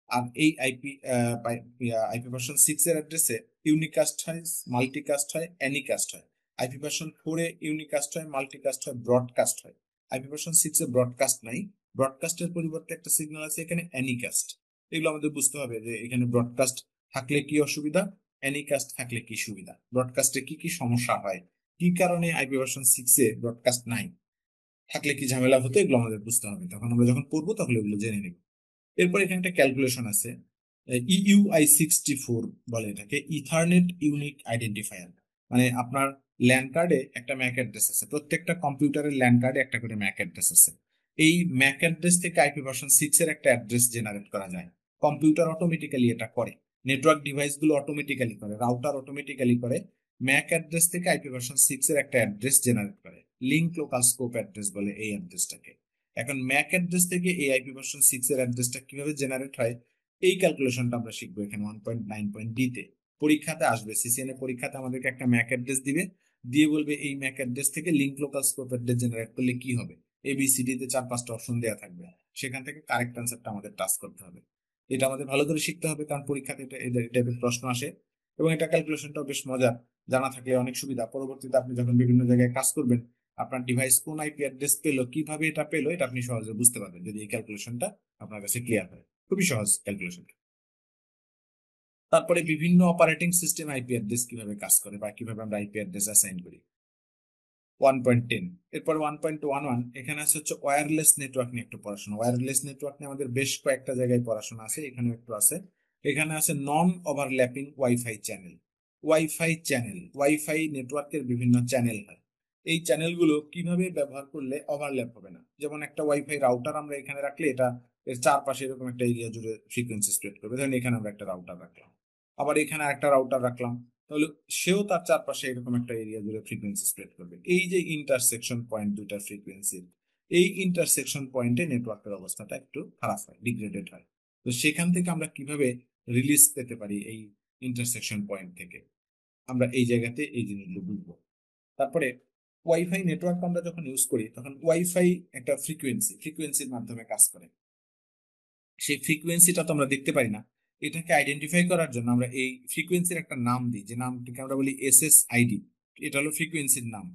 Speaker 1: আর এই আইপি ভার্সন 6 এর অ্যাড্রেসে ইউনিকাস্ট হয়, মাল্টিকাস্ট হয়, অ্যানিকাস্ট হয়। আইপি ভার্সন 4 এ ইউনিকাস্ট হয়, মাল্টিকাস্ট হয়, ব্রডকাস্ট হয়। আইপি ভার্সন 6 এ ব্রডকাস্ট নাই, ব্রডকাস্টের পরিবর্তে একটা সিগন্যাল আছে এখানে অ্যানিকাস্ট। এগুলো আমাদের বুঝতে হবে যে এখানে ব্রডকাস্ট থাকলে কি অসুবিধা, অ্যানিকাস্ট থাকলে কি সুবিধা, ব্রডকাস্টে কি কি সমস্যা হয়, কি কারণে আইপি ভার্সন 6 এ ব্রডকাস্ট নাই, থাকলে কি ঝামেলা হতো, এগুলো আমাদের বুঝতে হবে। তখন আমরা যখন পড়বো তখন এগুলো জেনে নেব। এরপর এখানে একটা ক্যালকুলেশন আছে, ইউআই64 বলে এটাকে, ইথারনেট ইউনিক আইডেন্টিফায়ার। মানে আপনার ল্যান কার্ডে একটা ম্যাক অ্যাড্রেস আছে, প্রত্যেকটা কম্পিউটারের ল্যান কার্ডে একটা করে ম্যাক অ্যাড্রেস আছে। এই ম্যাক অ্যাড্রেস থেকে আইপি ভার্সন 6 এর একটা অ্যাড্রেস জেনারেট করা যায়। কম্পিউটার অটোমেটিক্যালি এটা করে, নেটওয়ার্ক ডিভাইস গুলো অটোমেটিক্যালি করে, রাউটার অটোমেটিক্যালি করে। ম্যাক অ্যাড্রেস থেকে আইপি ভার্সন 6 এর একটা অ্যাড্রেস জেনারেট করে, লিঙ্ক লোকাল স্কোপ অ্যাড্রেস বলে এই অ্যাড্রেসটাকে। এখন ম্যাক অ্যাড্রেস থেকে এই আইপি ভার্সন 6 এর অ্যাড্রেসটা কিভাবে জেনারেট হয়, এই ক্যালকুলেশনটা আমরা শিখবো এখানে 1.9.d তে। পরীক্ষাতে আসবে, সিসিএন এর পরীক্ষাতে আমাদেরকে একটা ম্যাক অ্যাড্রেস দিবে, দিয়ে বলবে এই ম্যাক অ্যাড্রেস থেকে link local scope address generate করলে কি হবে। এবিসিডি তে 4-5টা অপশন দেওয়া থাকবে, সেখান থেকে কারেক্ট অ্যান্সারটা আমাদের টাচ করতে হবে। এটা আমাদের ভালো করে শিখতে হবে, কারণ পরীক্ষাতে এটা এই টাইপের প্রশ্ন আসে। এবং এটা ক্যালকুলেশনটাও বেশ মজার, জানা থাকলে অনেক সুবিধা। পরবর্তীতে আপনি যখন বিভিন্ন জায়গায় কাজ করবেন, আপনার ডিভাইস কোন আইপি অ্যাড্রেস পেলো, কিভাবে এটা পেলো, এটা আপনি সহজে বুঝতে পারবেন যদি এই ক্যালকুলেশনটা আপনার কাছে ক্লিয়ার হয়। খুবই সহজ ক্যালকুলেশন। তারপরে বিভিন্ন অপারেটিং সিস্টেম আইপি অ্যাড্রেস কিভাবে কাজ করে বা কিভাবে আমরা আইপি অ্যাড্রেস অ্যাসাইন করি। 1.10, এরপর 1.11 এখানে আছে হচ্ছে ওয়্যারলেস নেটওয়ার্ক নিয়ে একটু পড়াশোনা। ওয়্যারলেস নেটওয়ার্ক নিয়ে আমাদের বেশ কয়েকটা জায়গায় পড়াশোনা আছে, এখানে একটু আছে। এখানে আছে নন ওভারল্যাপিং ওয়াইফাই চ্যানেল। ওয়াইফাই নেটওয়ার্কের বিভিন্ন চ্যানেল হয়, এই চ্যানেলগুলো কিভাবে ব্যবহার করলে ওভারল্যাপ হবে না। যেমন একটা ওয়াইফাই রাউটার আমরা এখানে রাখলে এটা এর চারপাশে এরকম একটা এরিয়া জুড়ে ফ্রিকোয়েন্সি স্প্রেড করবে। ধরেন এখানে আমরা একটা রাউটার রাখলাম, আবার এখানে একটা রাউটার রাখলাম, তাহলে সেও তার চারপাশে এরকম একটা এরিয়া জুড়ে ফ্রিকোয়েন্সি স্প্রেড করবে। এই যে ইন্টারসেকশন পয়েন্ট দুইটার ফ্রিকোয়েন্সির, এই ইন্টারসেকশন পয়েন্টে নেটওয়ার্কের অবস্থাটা একটু খারাপ হয়, ডিগ্রেডেড হয়। তো সেখান থেকে আমরা কিভাবে রিলিজ পেতে পারি এই ইন্টারসেকশন পয়েন্ট থেকে, আমরা এই জায়গাতে এই জিনিসগুলো বুঝবো। তারপরে ওয়াইফাই নেটওয়ার্ক আমরা যখন ইউজ করি তখন ওয়াইফাই একটা ফ্রিকোয়েন্সির মাধ্যমে কাজ করে। সেই ফ্রিকোয়েন্সিটা তো আমরা দেখতে পারি না, এটাকে আইডেন্টিফাই করার জন্য আমরা এই ফ্রিকোয়েন্সির একটা নাম দিই, যে নামটিকে আমরা বলি SSID। এটা হলো ফ্রিকোয়েন্সির নাম।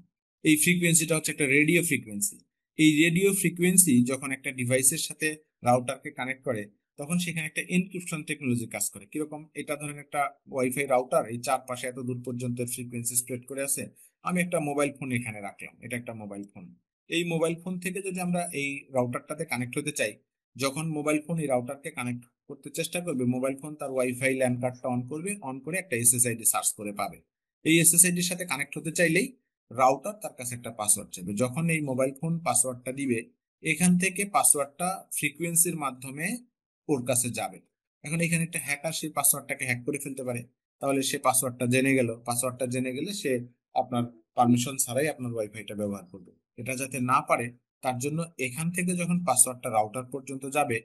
Speaker 1: এই ফ্রিকোয়েন্সিটা হচ্ছে একটা রেডিও ফ্রিকোয়েন্সি। এই রেডিও ফ্রিকোয়েন্সি যখন একটা ডিভাইসের সাথে রাউটারকে কানেক্ট করে, তখন সেখানে একটা এনক্রিপশন টেকনোলজি কাজ করে। কিরকম, এটা ধরেন একটা ওয়াইফাই রাউটার, এই চারপাশে এত দূর পর্যন্ত ফ্রিকোয়েন্সি স্প্রেড করে আছে। আমি একটা মোবাইল ফোন এখানে রাখলাম, এটা একটা মোবাইল ফোন। এই মোবাইল ফোন থেকে যদি আমরা এই রাউটারটাতে কানেক্ট হতে চাই, যখন মোবাইল ফোন এই রাউটারকে কানেক্ট করতে চেষ্টা করবে, মোবাইল ফোন তার ওয়াইফাই ল্যান কার্ডটা অন করবে, অন করে একটা SSID সার্চ করে পাবে। এই SSID-র সাথে কানেক্ট হতে চাইলেই রাউটার তার কাছে একটা পাসওয়ার্ড চাইবে। যখন এই মোবাইল ফোন পাসওয়ার্ডটা দিবে, এখান থেকে পাসওয়ার্ডটা ফ্রিকোয়েন্সির মাধ্যমে ওর কাছে যাবে। এখন এখানে একটা হ্যাকার সেই পাসওয়ার্ডটাকে হ্যাক করে ফেলতে পারে, তাহলে সে পাসওয়ার্ডটা জেনে গেলে সে আপনার পারমিশন ছাড়াই আপনার ওয়াইফাইটা ব্যবহার করবে। এটা যাতে না পারে, তার জন্য এখান থেকে যখন পাসওয়ার্ডটা রাউটার পর্যন্ত যাবে,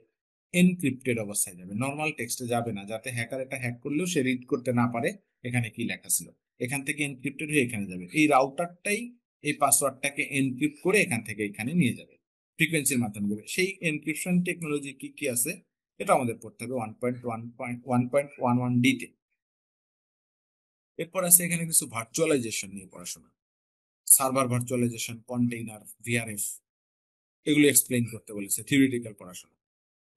Speaker 1: এনক্রিপ্টেড অবস্থায় যাবে, নর্মাল টেক্সটে যাবে না, যাতে হ্যাকার এটা হ্যাক করলেও সে রিড করতে না পারে এখানে কি লেখা ছিল। এখান থেকে এনক্রিপ্টেড হয়ে এখানে যাবে, এই রাউটারটাই এই পাসওয়ার্ডটাকে এনক্রিপ্ট করে এখান থেকে এখানে নিয়ে যাবে, ফ্রিকোয়েন্সির মাধ্যমে যাবে। সেই এনক্রিপশন টেকনোলজি কি কি আছে এটা আমাদের পড়তে হবে 1.1.1.11 তে। এরপর আছে এখানে কিছু ভার্চুয়ালাইজেশন নিয়ে পড়াশোনা, সার্ভার ভার্চুয়ালাইজেশন, কন্টেইনার, ভিআরএফ, এগুলো এক্সপ্লেইন করতে বলেছে, থিওরিটিক্যাল পড়াশোনা।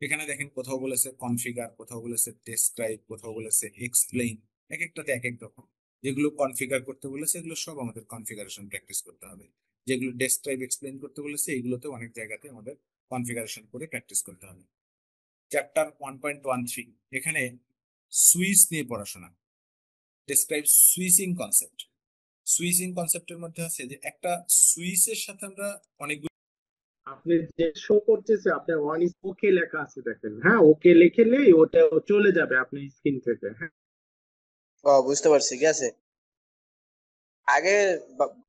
Speaker 1: এখানে দেখেন কোথাও বলেছে কনফিগার, কোথাও বলেছে ডেসক্রাইব, কোথাও বলেছে এক্সপ্লেইন, এক একটাতে এক এক রকম। যেগুলো কনফিগার করতে বলেছে এগুলো সব আমাদের কনফিগারেশন প্র্যাকটিস করতে হবে। যেগুলো ডেসক্রাইব এক্সপ্লেইন করতে বলেছে এগুলোতে অনেক জায়গাতে আমাদের কনফিগারেশন করে প্র্যাকটিস করতে হবে। চ্যাপ্টার 1.13, এখানে সুইচ নিয়ে পড়াশোনা, ডেসক্রাইব সুইচিং কনসেপ্ট। সুইচিং কনসেপ্টের মধ্যে আছে যে একটা সুইচের সাথে আমরা অনেকগুলো,
Speaker 4: আপনি যে শো করতেছে আপনার ওয়ান ইজ ওকে লেখা আছে দেখেন, হ্যাঁ ওকে লিখলেই ওটা চলে যাবে আপনার স্ক্রিন থেকে। হ্যাঁ
Speaker 5: ও বুঝতে পারছি, ঠিক আছে। আগে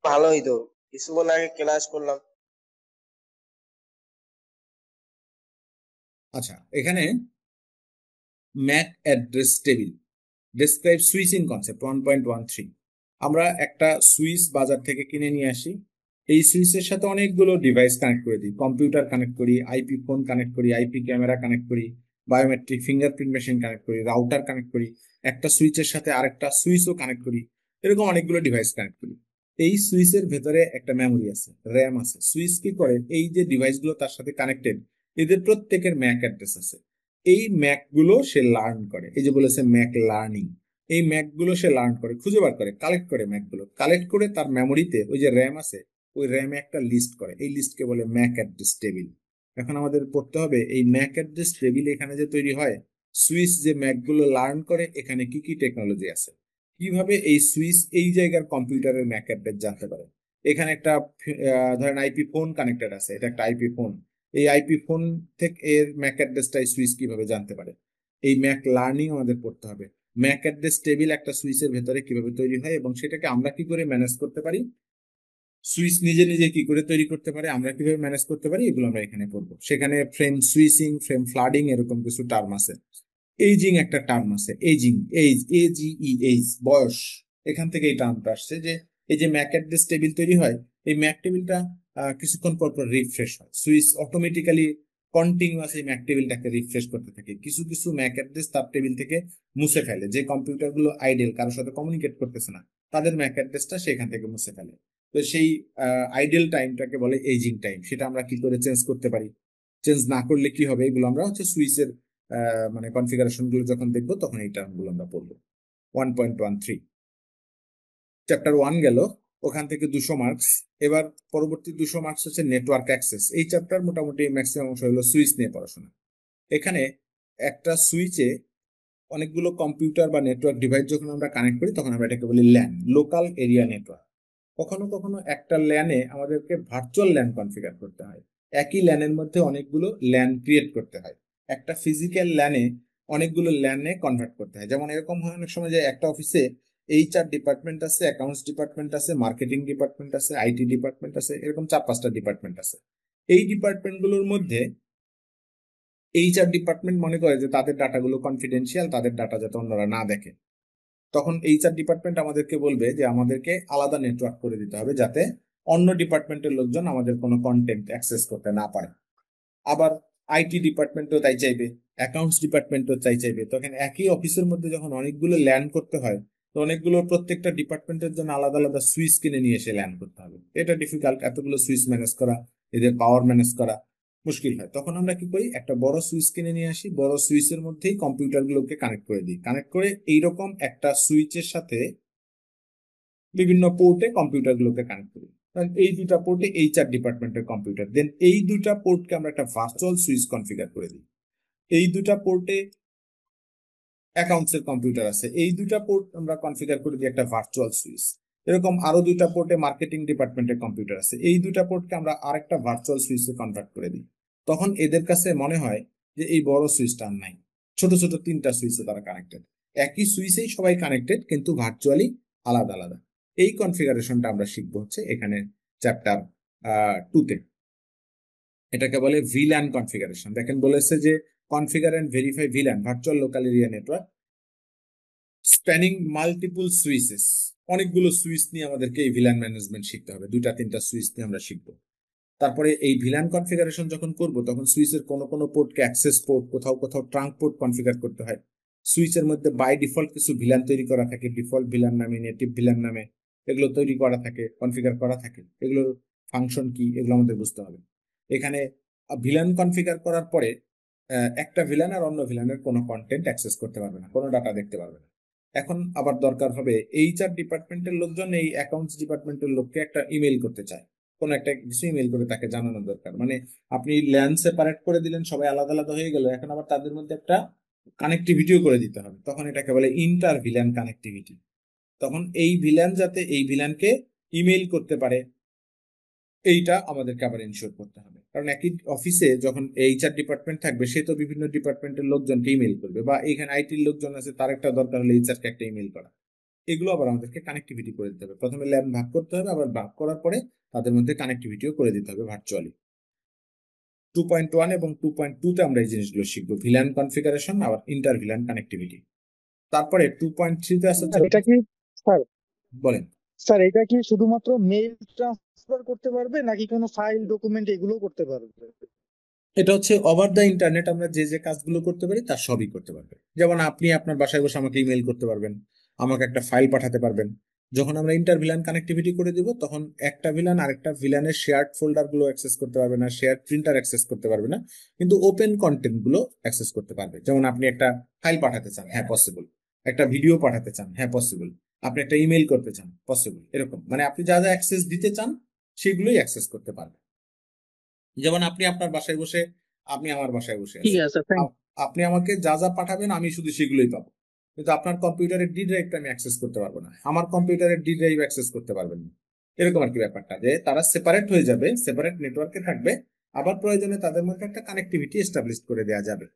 Speaker 5: ভালো হইতো, কিছুক্ষণ আগে ক্লাস করলাম।
Speaker 1: আচ্ছা এখানে Mac address table, describe switching concept 1.13। আমরা একটা সুইচ বাজার থেকে কিনে নিয়ে আসি, এই সুইচের সাথে অনেকগুলো ডিভাইস কানেক্ট করে দিই, কম্পিউটার কানেক্ট করি, আইপি ফোন কানেক্ট করি, আইপি ক্যামেরা কানেক্ট করি, বায়োমেট্রিক ফিঙ্গারপ্রিন্ট মেশিন কানেক্ট করি, রাউটার কানেক্ট করি, একটা সুইচের সাথে আরেকটা সুইচও কানেক্ট করি, এরকম অনেকগুলো ডিভাইস কানেক্ট করি। এই সুইচের ভেতরে একটা মেমোরি আছে, র্যাম আছে। সুইচ কি করে, এই যে ডিভাইসগুলো তার সাথে কানেক্টেড এদের প্রত্যেকের ম্যাক অ্যাড্রেস আছে। এই ম্যাক গুলো সে লার্ন করে, এই যে বলেছে ম্যাক লার্নিং, এই ম্যাক গুলো সে লার্ন করে, খুঁজে বার করে, কালেক্ট করে, ম্যাক গুলো কালেক্ট করে তার মেমোরিতে ওই যে র্যাম আছে ওই র্যামে একটা লিস্ট করে, এই লিস্টকে বলে ম্যাক অ্যাড্রেস টেবিল। এখন আমাদের পড়তে হবে এই ম্যাক অ্যাড্রেস টেবিল এখানে যে তৈরি হয়, সুইচ যে ম্যাক গুলো লার্ন করে এখানে কি কি টেকনোলজি আছে, কিভাবে এই সুইচ এই জায়গার কম্পিউটারের ম্যাক অ্যাড্রেস জানতে পারে। এখানে একটা ধরেন আইপি ফোন কানেক্টেড আছে, এটা একটা আইপি ফোন, এই আইপি ফোন থেকে এর ম্যাক অ্যাড্রেসটা সুইচ কিভাবে জানতে পারে, এই ম্যাক লার্নিং আমাদের পড়তে হবে। ম্যাক অ্যাড্রেস টেবিল একটা সুইচের ভেতরে কিভাবে তৈরি হয় এবং সেটাকে আমরা কি করে ম্যানেজ করতে পারি, সুইচ নিজে নিজে কি করে তৈরি করতে পারে, আমরা কিভাবে ম্যানেজ করতে পারি, এগুলো আমরা এখানে পড়বো। সেখানে ফ্রেম সুইচিং, ফ্রেম ফ্লাডিং, এরকম কিছু টার্ম আছে। এইজিং একটা টার্ম আছে, এইজিং, এইজ, এজিই, এইজ, বয়স, এখান থেকে এই টার্মটা আসছে যে এই যে ম্যাক অ্যাড্রেস টেবিল তৈরি হয়, এই ম্যাক টেবিলটা কিছুক্ষণ পর পর রিফ্রেশ হয়, সুইচ অটোমেটিক্যালি কন্টিনিউয়াস এই ম্যাক টেবিলটাকে রিফ্রেশ করতে থাকে। কিছু কিছু ম্যাক অ্যাড্রেস তার টেবিল থেকে মুছে ফেলে, যে কম্পিউটার গুলো আইডেল, কারোর সাথে কমিউনিকেট করতেছে না, তাদের ম্যাক অ্যাড্রেসটা সেখান থেকে মুছে ফেলে। তো সেই আইডেল টাইমটাকে বলে এজিং টাইম, সেটা আমরা কি করে চেঞ্জ করতে পারি, চেঞ্জ না করলে কি হবে, এগুলো আমরা হচ্ছে সুইচের মানে কনফিগারেশন গুলো যখন দেখবো তখন এই টার্ম গুলো আমরা পড়বো। 1.13 চ্যাপ্টার 1 গেল, ওখান থেকে 200 মার্কস। এবার পরবর্তী 200 মার্কস হচ্ছে নেটওয়ার্ক অ্যাক্সেস। এই চ্যাপ্টার মোটামুটি ম্যাক্সিমাম অংশ হলো সুইচ নিয়ে পড়াশোনা। এখানে একটা সুইচে অনেকগুলো কম্পিউটার বা নেটওয়ার্ক ডিভাইস যখন আমরা কানেক্ট করি তখন আমরা এটাকে বলি ল্যান, লোকাল এরিয়া নেটওয়ার্ক। কখনো কখনো একটা ল্যানে আমাদেরকে ভার্চুয়াল ল্যান কনফিগার করতে হয়, একই ল্যানের মধ্যে অনেকগুলো ল্যান ক্রিয়েট করতে হয়, একটা ফিজিক্যাল ল্যানে অনেকগুলো ল্যানে কনভার্ট করতে হয়। যেমন এরকম হয় অনেক সময় যে একটা অফিসে এইচআর ডিপার্টমেন্ট আছে, অ্যাকাউন্টস ডিপার্টমেন্ট আছে, মার্কেটিং ডিপার্টমেন্ট আছে, আইটি ডিপার্টমেন্ট আছে, এরকম 4-5টা ডিপার্টমেন্ট আছে। এই ডিপার্টমেন্টগুলোর মধ্যে এইচআর ডিপার্টমেন্ট মনে করে যে তাদের ডাটাগুলো কনফিডেন্সিয়াল, তাদের ডাটা যাতে অন্যরা না দেখে, তখন এইচআর ডিপার্টমেন্ট আমাদেরকে বলবে যে আমাদেরকে আলাদা নেটওয়ার্ক করে দিতে হবে যাতে অন্য ডিপার্টমেন্টের লোকজন আমাদের কোনো কন্টেন্ট অ্যাক্সেস করতে না পারে। আবার আইটি ডিপার্টমেন্টও তাই চাইবে, অ্যাকাউন্টস ডিপার্টমেন্টও তাই চাইবে। তখন একই অফিসের মধ্যে যখন অনেকগুলো ল্যান করতে হয়, তো অনেকগুলো প্রত্যেকটা ডিপার্টমেন্টের জন্য আলাদা আলাদা সুইচ কিনে নিয়ে এসে ল্যান করতে হবে, এটা ডিফিকাল্ট, এতগুলো সুইচ ম্যানেজ করা, এদের পাওয়ার ম্যানেজ করা মুশকিল হয়। তখন আমরা কি করি, একটা বড় সুইচ কিনে নিয়ে আসি, বড় সুইচের মধ্যেই কম্পিউটার গুলোকে কানেক্ট করে দিই, কানেক্ট করে এইরকম একটা সুইচের সাথে বিভিন্ন পোর্টে কম্পিউটার গুলোকে কানেক্ট করি। এই দুটা পোর্টে এইচআর ডিপার্টমেন্টের কম্পিউটার, দেন এই দুটা পোর্টকে আমরা একটা ভার্চুয়াল সুইচ কনফিগার করে দিই। এই দুটা পোর্টে অ্যাকাউন্টস এর কম্পিউটার আছে, এই দুটা পোর্ট আমরা কনফিগার করে দিই একটা ভার্চুয়াল সুইচ। এরকম আরো দুইটা পোর্টে মার্কেটিং ডিপার্টমেন্টের কম্পিউটার আছে, এই দুটা পোর্টকে আমরা আরেকটা ভার্চুয়াল সুইচে কনভার্ট করে দিই। তখন এদের কাছে মনে হয় যে এই বড় সুইচটা আর নাই, ছোট ছোট 3টা সুইচে তারা কানেক্টেড, একই সুইচেই সবাই কানেক্টেড কিন্তু ভার্চুয়ালি আলাদা আলাদা। এই কনফিগারেশনটা আমরা শিখবো হচ্ছে এখানে চ্যাপ্টার 2-তে। এটাকে বলে ভিল্যান কনফিগারেশন। দেখেন বলেছে যে configure and verify VLAN virtual local area network spanning multiple switches. অনেকগুলো সুইচ নিয়ে আমাদেরকে এই ভিল্যান ম্যানেজমেন্ট শিখতে হবে, 2-3টা সুইচ নিয়ে আমরা শিখবো। তারপরে এই ভিলান কনফিগারেশন যখন করব তখন সুইচের কোনো কোনো পোর্টকে অ্যাক্সেস পোর্ট, কোথাও কোথাও ট্রাঙ্ক পোর্ট কনফিগার করতে হয়। সুইচের মধ্যে বাই ডিফল্ট কিছু ভিলান তৈরি করা থাকে, ডিফল্ট ভিলান নামে, নেটিভ ভিলান নামে, এগুলো তৈরি করা থাকে, কনফিগার করা থাকে। এগুলোর ফাংশন কি এগুলো আমাদের বুঝতে হবে। এখানে ভিলান কনফিগার করার পরে একটা ভিলান আর অন্য ভিলানের কোনো কন্টেন্ট অ্যাক্সেস করতে পারবে না, কোনো ডাটা দেখতে পারবে না। এখন আবার দরকার হবে এইচআর ডিপার্টমেন্টের লোকজন এই অ্যাকাউন্টস ডিপার্টমেন্টের লোককে একটা ইমেল করতে চায়, কোনো একটা কিছু ইমেল করে তাকে জানানো দরকার। মানে আপনি ল্যান সেপারেট করে দিলেন, সবাই আলাদা আলাদা হয়ে গেল, এখন আবার তাদের মধ্যে একটা কানেক্টিভিটিও করে দিতে হবে। তখন এটাকে বলে ইন্টার ভিলান কানেক্টিভিটি। তখন এই ভিলান যাতে এই ভিলানকে ইমেল করতে পারে, এইটা আমাদেরকে আবার ইনশিওর করতে হবে। কারণ একই অফিসে যখন এইচআর ডিপার্টমেন্ট থাকবে, সে তো বিভিন্ন ডিপার্টমেন্টের লোকজনকে ইমেল করবে, বা এখানে আইটির লোকজন আছে, তার একটা দরকার হলে এইচআর কে একটা ইমেল করা। এগুলো আবার আমাদেরকে কানেক্টিভিটি করে দিতে হবে। প্রথমে ল্যান ভাগ করতে হবে, আবার ভাগ করার পরে তাদের মধ্যে কানেক্টিভিটিও করে দিতে হবে ভার্চুয়ালি। 2.1 এবং 2.2-তে আমরা এই জিনিসগুলো শিখবো, ভিলান কনফিগারেশন আবার ইন্টার ভিলান কানেক্টিভিটি। তারপরে 2.3-তে আছে হচ্ছে,
Speaker 2: স্যার এটা কি স্যার
Speaker 1: বলেন।
Speaker 2: স্যার এটা কি শুধুমাত্র মেইল ট্রান্সফার করতে পারবে নাকি কোনো ফাইল ডকুমেন্ট এগুলো করতে পারবে?
Speaker 1: এটা হচ্ছে ওভার দ্য ইন্টারনেট আমরা যে যে কাজগুলো করতে পারি তার সবই করতে পারবে। যেমন আপনি আপনার বাসায় বসে আমাকে ইমেল করতে পারবেন, আমাকে একটা ফাইল পাঠাতে পারবেন। যখন আমরা ইন্টার ভিলান কানেক্টিভিটি করে দিব, তখন একটা ভিলান আরেকটা ভিলানের শেয়ার্ড ফোল্ডার গুলো অ্যাক্সেস করতে পারবে না, শেয়ার্ড প্রিন্টার অ্যাক্সেস করতে পারবে না, কিন্তু ওপেন কন্টেন্ট গুলো অ্যাক্সেস করতে পারবে। যেমন আপনি একটা ফাইল পাঠাতে চান, হ্যাঁ পসিবল। একটা ভিডিও পাঠাতে চান, হ্যাঁ পসিবল। আপনি একটা ইমেল করতে চান, পসিবল। এরকম মানে আপনি যা যা অ্যাক্সেস দিতে চান সেগুলোই অ্যাক্সেস করতে পারবেন। যেমন আপনি আপনার বাসায় বসে, আমি আমার বাসায় বসে
Speaker 2: ঠিক
Speaker 1: আছি,
Speaker 2: আছে, থ্যাংক
Speaker 1: আপনি আমাকে যা যা পাঠাবেন আমি শুধু সেগুলোই পাবো, কিন্তু আপনার কম্পিউটারের ডি ড্রাইভটা আমি অ্যাক্সেস করতে পারবো না, আমার কম্পিউটারের ডি ড্রাইভ অ্যাক্সেস করতে পারবেন না। এরকম আর কি ব্যাপারটা, যে তারা সেপারেট হয়ে যাবে, সেপারেট নেটওয়ার্কে থাকবে, আবার প্রয়োজনে তাদের মধ্যে একটা কানেক্টিভিটি এস্টাবলিশ করে দেওয়া যাবে।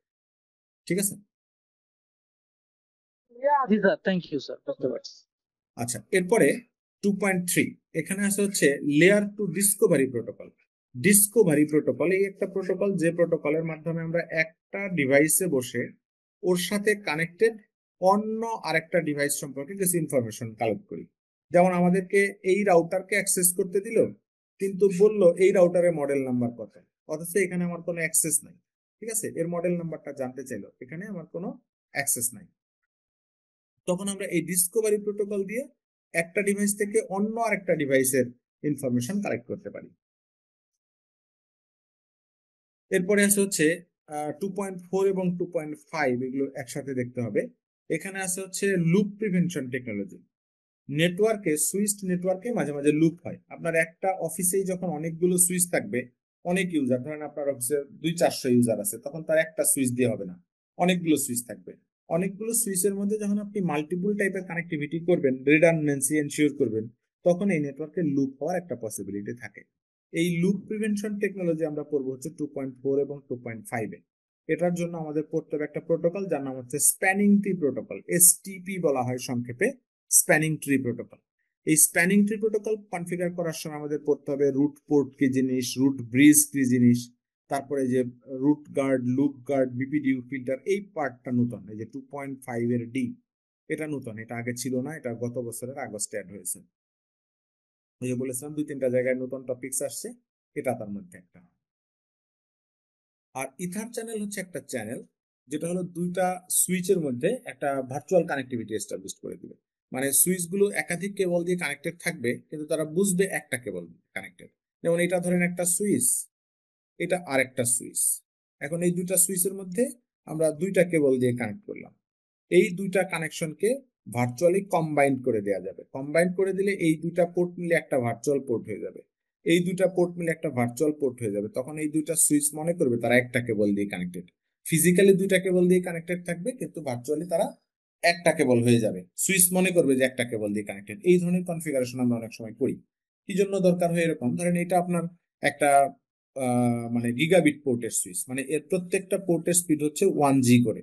Speaker 1: ঠিক আছে।
Speaker 2: জি স্যার, থ্যাংক ইউ স্যার, বুঝতে পারছি।
Speaker 1: আচ্ছা, এরপরে 2.3, এখানে আছে হচ্ছে layer two discovery protocol. Discovery protocol এই একটা প্রোটোকল, যে প্রোটোকলের মাধ্যমে আমরা একটা ডিভাইসে বসে ওর সাথে কানেক্টেড অন্য আরেকটা ডিভাইস সম্পর্কে কিছু ইনফরমেশন কালেক্ট করি। যেমন আমাদেরকে এই রাউটারকে অ্যাক্সেস করতে দিল, কিন্তু বলল এই রাউটারের মডেল নাম্বার কত, অথচ এখানে আমার কোনো অ্যাক্সেস নাই। ঠিক আছে, এর মডেল নাম্বারটা জানতে চাইলো, এখানে আমার কোনো অ্যাক্সেস নাই। তখন আমরা এই ডিসকভারি প্রোটোকল দিয়ে একটা ডিভাইস থেকে অন্য আরেকটা ডিভাইসের ইনফরমেশন কালেক্ট করতে পারি। এরপরে আছে হচ্ছে 2.4 এবং 2.5, এগুলো একসাথে দেখতে হবে। এখানে আছে হচ্ছে লুপ প্রিভেনশন টেকনোলজি। নেটওয়ার্কে, সুইচড নেটওয়ার্কে মাঝে মাঝে লুপ হয়। আপনার একটা অফিসেই যখন অনেকগুলো সুইচ থাকবে, অনেক ইউজার, ধরেন আপনার অফিসে 200-400 ইউজার আছে, তখন তার একটা সুইচ দিয়ে হবে না, অনেকগুলো সুইচ থাকবে। অনেকগুলো সুইচের মধ্যে যখন আপনি মাল্টিপল টাইপের কানেক্টিভিটি করবেন, রিডান্ডেন্সি এনশিওর করবেন, তখন এই নেটওয়ার্কে লুপ হওয়ার একটা পসিবিলিটি থাকে। এই লুপ প্রিভেনশন টেকনোলজি আমরা পড়বো হচ্ছে 2.4 এবং 2.5-এ। এটার জন্য আমাদের পড়তে হবে একটা প্রোটোকল যার নাম হচ্ছে স্প্যানিং ট্রি প্রোটোকল, এসটিপি বলা হয় সংক্ষেপে, স্প্যানিং ট্রি প্রোটোকল। এই স্প্যানিং ট্রি প্রোটোকল কনফিগার করার সময় আমাদের পড়তে হবে রুট পোর্ট কি জিনিস, রুট ব্রিজ কি জিনিস, তারপরে যে root guard, loop guard, BPDU filter, এই পার্টটা নতুন। এই যে 2.5-এর ডি, এটা নতুন, এটা আগে ছিল না, এটা গত বছরের আগস্টে অ্যাড হয়েছে। ওই যে বলেছিলাম 2-3টা জায়গায় নতুন টপিকস আসছে, এটা তার মধ্যে একটা। আর ইথার চ্যানেল হচ্ছে একটা চ্যানেল, যেটা হলো দুইটা সুইচের মধ্যে একটা ভার্চুয়াল কানেক্টিভিটি এস্টাবলিশ করে দিবে। মানে সুইচগুলো একাধিক কেবল দিয়ে কানেক্টেড থাকবে, কিন্তু তারা বুঝবে একটা কেবল কানেক্টেড। যেমন এটা ধরেন একটা সুইচ, এটা আরেকটা সুইচ। এখন এই দুইটা সুইচের মধ্যে আমরা দুইটা কেবল দিয়ে কানেক্ট করলাম, এই দুইটা কানেকশনকে ভার্চুয়ালি কম্বাইন্ড করে দেওয়া যাবে। কম্বাইন্ড করে দিলে এই দুইটা পোর্ট মিলে একটা ভার্চুয়াল পোর্ট হয়ে যাবে, এই দুইটা পোর্ট মিলে একটা ভার্চুয়াল পোর্ট হয়ে যাবে। তখন এই দুইটা সুইচ মনে করবে তারা একটা কেবল দিয়ে কানেক্টেড। ফিজিক্যালি দুইটা কেবল দিয়ে কানেক্টেড থাকবে, কিন্তু ভার্চুয়ালি তারা একটা কেবল হয়ে যাবে। সুইচ মনে করবে যে একটা কেবল দিয়ে কানেক্টেড। এই ধরনের কনফিগারেশন আমরা অনেক সময় করি। কি জন্য দরকার হয় এরকম? ধরেন এটা আপনার একটা মানে গিগাবিট পোর্টের সুইচ, মানে এর প্রত্যেকটা পোর্টের স্পিড হচ্ছে 1G করে,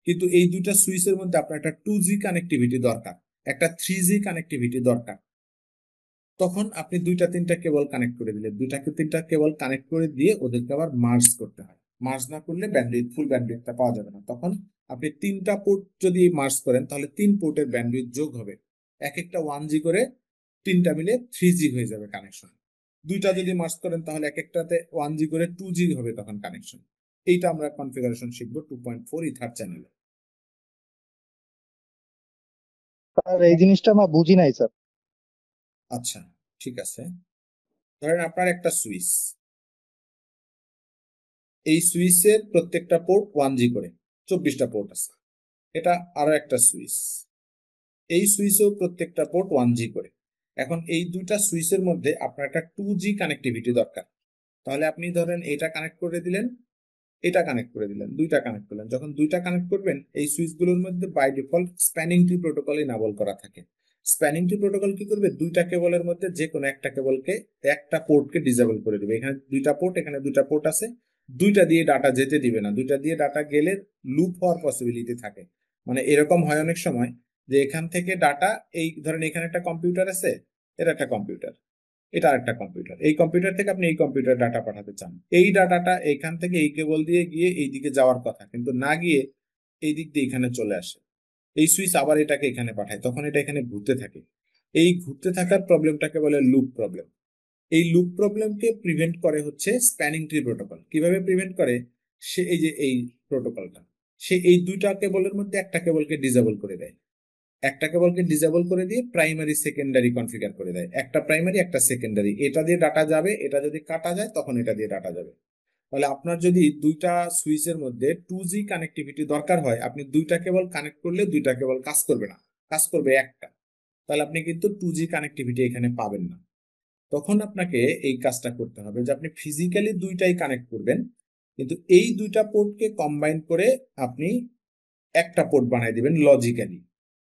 Speaker 1: কিন্তু এই দুইটা সুইচের মধ্যে আপনার একটা 2G কানেক্টিভিটি দরকার, একটা 3G কানেক্টিভিটি দরকার। তখন আপনি 2-3টা কেবল কানেক্ট করে দিলে, 2-3টা কেবল কানেক্ট করে দিয়ে ওদেরকে আবার মার্জ করতে হয়। মার্জ না করলে ব্যান্ডউইথ, ফুল ব্যান্ডউইথটা পাওয়া যাবে না। তখন আপনি 3টা পোর্ট যদি মার্জ করেন, তাহলে 3 পোর্টের ব্যান্ডউইথ যোগ হবে, এক একটা 1G করে, 3টা মিলে 3G হয়ে যাবে কানেকশন। দুইটা যদি মার্জ করেন তাহলে এক একটাতে 1G করে 2G হবে তখন কানেকশন। এইটা আমরা কনফিগারেশন শিখবো 2.4 ইথার চ্যানেলে।
Speaker 2: স্যার এই জিনিসটা আমরা বুঝি নাই স্যার।
Speaker 1: আচ্ছা, ঠিক আছে। ধরেন আপনার একটা সুইচ, এই সুইচের প্রত্যেকটা পোর্ট 1G করে, 24টা পোর্ট আছে। এটা আরো একটা সুইচ, এই সুইচেও প্রত্যেকটা পোর্ট 1G করে। এখন এই দুইটা সুইচের মধ্যে আপনার একটা 2G কানেক্টিভিটি দরকার। তাহলে আপনি ধরেন এটা কানেক্ট করে দিলেন, এটা কানেক্ট করে দিলেন, দুইটা কানেক্ট করলেন। যখন দুইটা কানেক্ট করবেন, এই সুইচগুলোর মধ্যে by default spanning tree protocol enable করা থাকে। স্প্যানিং ট্রি প্রোটোকল কি করবে, দুইটা কেবলের মধ্যে যে কোনো একটা কেবলকে, একটা পোর্টকে ডিসেবল করে দিবে। এখানে দুইটা পোর্ট, এখানে দুইটা পোর্ট আছে, দুইটা দিয়ে ডাটা যেতে দিবে না। দুইটা দিয়ে ডাটা গেলে লুপ হওয়ার পসিবিলিটি থাকে। মানে এরকম হয় অনেক সময় যে এখান থেকে ডাটা, এই ধরেন এখানে একটা কম্পিউটার আছে, এটা একটা কম্পিউটার, এটা আরেকটা কম্পিউটার, এই কম্পিউটার থেকে আপনি এই কম্পিউটার ডাটা পাঠাতে চান। এই ডাটাটা এখান থেকে এই কেবল দিয়ে গিয়ে এই দিকে যাওয়ার কথা, কিন্তু না গিয়ে এই দিক দিয়ে এখানে চলে আসে। এই সুইচ আবার এটাকে এখানে পাঠায়, তখন এটা এখানে ঘুরতে থাকে। এই ঘুরতে থাকার প্রবলেমটাকে বলে লুপ প্রবলেম। এই লুপ প্রবলেমকে প্রিভেন্ট করে হচ্ছে স্প্যানিং ট্রি প্রোটোকল। কিভাবে প্রিভেন্ট করে, সে এই যে এই প্রোটোকলটা, সে এই দুইটা কেবলের মধ্যে একটা কেবলকে ডিসেবল করে দেয়। একটা কেবলকে ডিসেবল করে দিয়ে প্রাইমারি সেকেন্ডারি কনফিগার করে দেয়। একটা প্রাইমারি একটা সেকেন্ডারি, এটা দিয়ে ডাটা যাবে, এটা যদি কাটা যায় তখন এটা দিয়ে ডাটা যাবে। তাহলে আপনার যদি দুইটা সুইচের মধ্যে 2G কানেক্টিভিটি দরকার হয়, আপনি দুইটা কেবল কানেক্ট করলে দুইটা কেবল কাজ করবে না, কাজ করবে একটা। তাহলে আপনি কিন্তু 2G কানেক্টিভিটি এখানে পাবেন না। তখন আপনাকে এই কাজটা করতে হবে যে আপনি ফিজিক্যালি দুইটাই কানেক্ট করবেন, কিন্তু এই দুইটা পোর্টকে কম্বাইন করে আপনি একটা পোর্ট বানিয়ে দিবেন লজিক্যালি।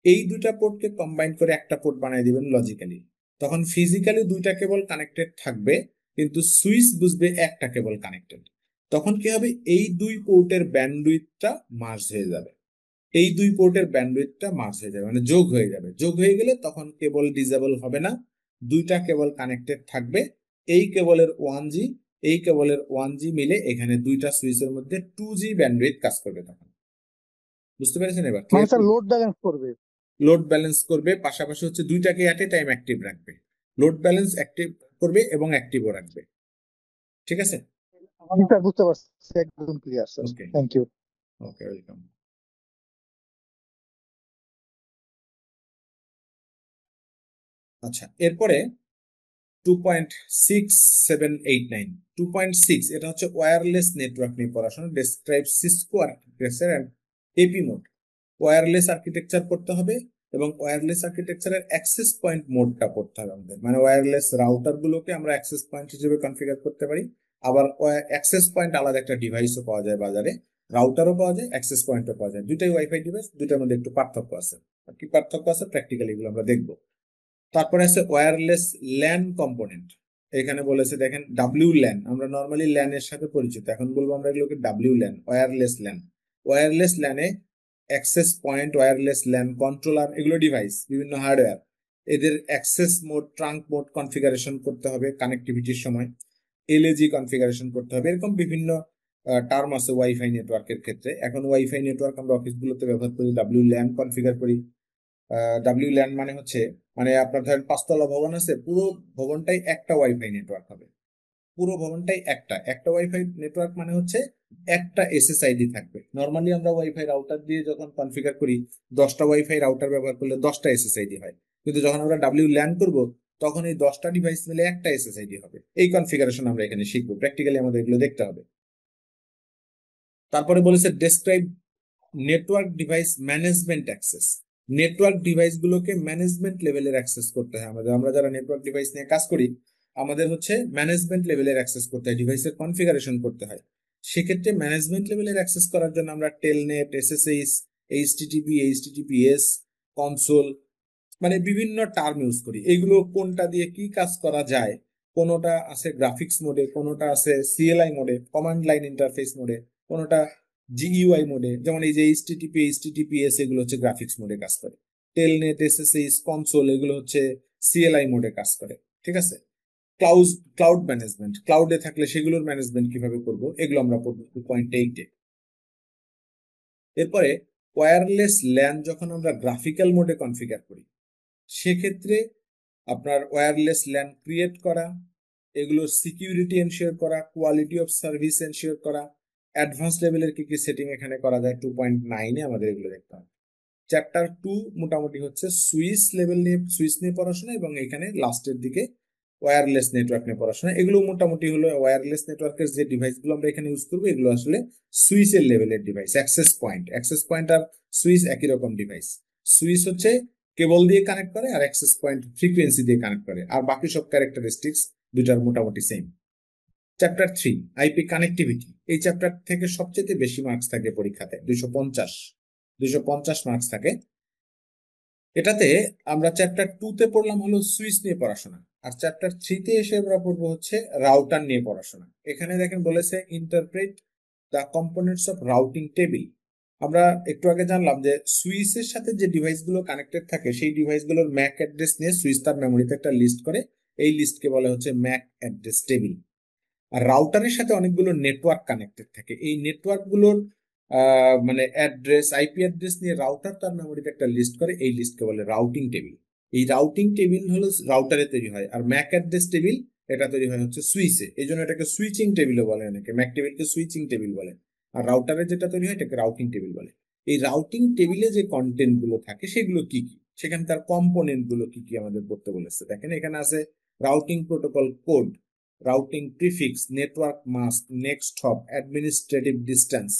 Speaker 1: এই দুইটা পোর্টকে কম্বাইন করে একটা পোর্ট বানিয়ে দিবেন লজিক্যালি। তখন ফিজিক্যালি দুইটা কেবল কানেক্টেড থাকবে, কিন্তু সুইচ বুঝবে একটা কেবল কানেক্টেড। তখন কি হবে, এই দুই পোর্টের ব্যান্ডউইথটা মার্জ হয়ে যাবে। এই দুই পোর্টের ব্যান্ডউইথটা মার্জ হয়ে যাবে, মানে যোগ হয়ে যাবে। যোগ হয়ে গেলে তখন কেবল ডিসেবল হবে না, দুইটা কেবল কানেক্টেড থাকবে। এই কেবলের 1G, এই কেবলের 1G মিলে এখানে দুইটা সুইচের মধ্যে 2G ব্যান্ডউইথ কাজ করবে তখন। বুঝতে পেরেছেন? এবার
Speaker 2: মানে
Speaker 1: ক্লিয়ার?
Speaker 2: স্যার লোড ব্যালেন্স করবে।
Speaker 1: লোড ব্যালেন্স করবে, পাশাপাশি হচ্ছে দুইটাকে এট এ টাইম অ্যাক্টিভ রাখবে। লোড ব্যালেন্স অ্যাক্টিভ করবে এবং অ্যাক্টিভও রাখবে। ঠিক আছে?
Speaker 2: আমি স্যার বুঝতে পারছি, একদম clear sir.
Speaker 1: Okay,
Speaker 2: thank you.
Speaker 1: Okay, welcome. আচ্ছা, এরপরে 2.6789, 2.6, এটা হচ্ছে ওয়্যারলেস নেটওয়ার্ক নিয়ে পড়াশোনা। Describe Cisco architecture and AP mode. Wireless architecture পড়তে হবে এবং ওয়্যারলেস আর্কিটেকচারের অ্যাক্সেস পয়েন্ট মোডটা পড়তে হবে আমাদের। মানে ওয়্যারলেস রাউটার গুলোকে আমরা অ্যাক্সেস পয়েন্ট হিসেবে কনফিগার করতে পারি। আবার অ্যাক্সেস পয়েন্ট আলাদা একটা ডিভাইসও পাওয়া যায় বাজারে, রাউটারও পাওয়া যায়, অ্যাক্সেস পয়েন্টও পাওয়া যায়। দুইটাই ওয়াইফাই ডিভাইস, দুইটার মধ্যে একটু পার্থক্য আছে। কি পার্থক্য আছে প্র্যাকটিক্যালি এগুলো আমরা দেখবো। তারপরে আছে ওয়্যারলেস ল্যান কম্পোনেন্ট। এখানে বলেছে দেখেন ডাব্লিউ ল্যান, আমরা নর্মালি ল্যান এর সাথে পরিচিত, এখন বলবো আমরা এগুলোকে W LAN, wireless LAN. Wireless ল্যানে access point, wireless LAN controller, এগুলো ডিভাইস, বিভিন্ন হার্ডওয়্যার, এদের access mode, trunk mode configuration করতে হবে কানেক্টিভিটির সময়, এলএজি কনফিগারেশন করতে হবে। এরকম বিভিন্ন টার্ম আছে ওয়াইফাই নেটওয়ার্কের ক্ষেত্রে। এখন ওয়াইফাই নেটওয়ার্ক আমরা অফিসগুলোতে ব্যবহার করি, ডাব্লিউ ল্যান কনফিগার করি। ডাব্লিউ ল্যান মানে হচ্ছে, মানে আপনার ধরেন 5 তলা ভবন আছে, পুরো ভবনটাই একটা ওয়াইফাই নেটওয়ার্ক হবে। পুরো ভবনটাই একটা একটা ওয়াইফাই নেটওয়ার্ক, মানে হচ্ছে একটা এসএসআইডি থাকবে। নর্মালি আমরা ওয়াইফাই রাউটার দিয়ে যখন কনফিগার করি, 10টা ওয়াইফাই রাউটার ব্যবহার করলে 10টা এসএসআইডি হয়। কিন্তু যখন আমরা ডাব্লিউ ল্যান করব, তখন এই 10টা ডিভাইস মিলে একটা এসএসআইডি হবে। এই কনফিগারেশন আমরা এখানে শিখবো, প্র্যাকটিক্যালি আমাদের এগুলো দেখতে হবে। তারপরে বলেছে describe network device management access. Network device গুলোকে ম্যানেজমেন্ট লেভেলের অ্যাক্সেস করতে হয় আমাদের। আমরা যারা নেটওয়ার্ক ডিভাইস নিয়ে কাজ করি, আমাদের হচ্ছে ম্যানেজমেন্ট লেভেলের অ্যাক্সেস করতে হয়, ডিভাইসের কনফিগারেশন করতে হয়। সেক্ষেত্রে ম্যানেজমেন্ট লেভেলের অ্যাক্সেস করার জন্য আমরা Telnet, SSH, HTTP, HTTPS, console, মানে বিভিন্ন টার্ম ইউজ করি। এগুলো কোনটা দিয়ে কি কাজ করা যায়, কোনোটা আছে গ্রাফিক্স মোডে, কোনোটা আছে সিএলআই মোডে, কমান্ড লাইন ইন্টারফেস মোডে, কোনোটা জিইউআই মোডে। যেমন এই যে এইচটিটিপি, এইচটিটিপিএস, এগুলো হচ্ছে গ্রাফিক্স মোডে কাজ করে। টেলনেট, এসএসএইচ, কনসোল, এগুলো হচ্ছে সিএলআই মোডে কাজ করে। ঠিক আছে? ক্লাউড ক্লাউড ম্যানেজমেন্ট, ক্লাউডে থাকলে সেগুলোর ম্যানেজমেন্ট কিভাবে করব, এগুলো আমরা পড়বো 2.8-এ। এরপরে ওয়্যারলেস ল্যান যখন আমরা গ্রাফিক্যাল মোডে কনফিগার করি, সেক্ষেত্রে আপনার ওয়্যারলেস ল্যান ক্রিয়েট করা, এগুলোর সিকিউরিটি এনশিওর করা, কোয়ালিটি অফ সার্ভিস এনশিওর করা, অ্যাডভান্স লেভেলের কি কি সেটিং এখানে করা যায় 2.9-এ আমাদের এগুলো দেখতে হবে। চ্যাপ্টার 2 মোটামুটি হচ্ছে সুইচ লেভেল নিয়ে, সুইচ নিয়ে পড়াশোনা, এবং এখানে লাস্টের দিকে ওয়্যারলেস নেটওয়ার্ক নিয়ে পড়াশোনা। এগুলো মোটামুটি হলো ওয়্যারলেস নেটওয়ার্কের যে ডিভাইসগুলো আমরা এখানে ইউজ করবো, এগুলো আসলে সুইচের লেভেলের ডিভাইস। অ্যাক্সেস পয়েন্ট আর সুইচ একই রকম ডিভাইস। সুইচ হচ্ছে কেবল দিয়ে কানেক্ট করে, আর অ্যাক্সেস পয়েন্ট ফ্রিকোয়েন্সি দিয়ে কানেক্ট করে, আর বাকি সব ক্যারেক্টারিস্টিক্স দুটার মোটামুটি সেম। Chapter 3 IP connectivity. এই চ্যাপ্টার থেকে সবচেয়ে বেশি মার্কস থাকে পরীক্ষাতে, 250 মার্কস থাকে এটাতে। আমরা চ্যাপ্টার 2-তে পড়লাম হলো সুইচ নিয়ে পড়াশোনা, আর চ্যাপ্টার 3-তে এসে আমরা পড়বো হচ্ছে রাউটার নিয়ে পড়াশোনা। এখানে দেখেন বলেছে interpret the components of routing table. আমরা একটু আগে জানলাম যে সুইচের সাথে যে ডিভাইসগুলো কানেক্টেড থাকে সেই ডিভাইসগুলোর ম্যাক অ্যাড্রেস নিয়ে সুইচ তার মেমোরিতে একটা লিস্ট করে, এই লিস্টকে বলা হচ্ছে ম্যাক অ্যাড্রেস টেবিল। আর রাউটারের সাথে অনেকগুলো নেটওয়ার্ক কানেক্টেড থাকে, এই নেটওয়ার্ক গুলোর মানে অ্যাড্রেস, আইপি অ্যাড্রেস নিয়ে রাউটার তার মেমোরিতে একটা লিস্ট করে, এই লিস্টকে বলে রাউটিং টেবিল। এই রাউটিং টেবিল হলো রাউটারে তৈরি হয়, আর ম্যাক অ্যাড্রেস টেবিল এটা তৈরি হয় হচ্ছে সুইচে, এই জন্য এটাকে সুইচিং টেবিলও বলে অনেকে, ম্যাক টেবিলকে সুইচিং টেবিল বলে। আর রাউটারে যেটা তৈরি হয় এটাকে রাউটিং টেবিল বলে। এই রাউটিং টেবিলে যে কন্টেন্ট গুলো থাকে সেগুলো কি কি, সেখানকার কম্পোনেন্ট গুলো কি কি আমাদের পড়তে বলেছে। দেখেন এখানে আছে routing protocol code, routing prefix, network mask, next hop, administrative distance,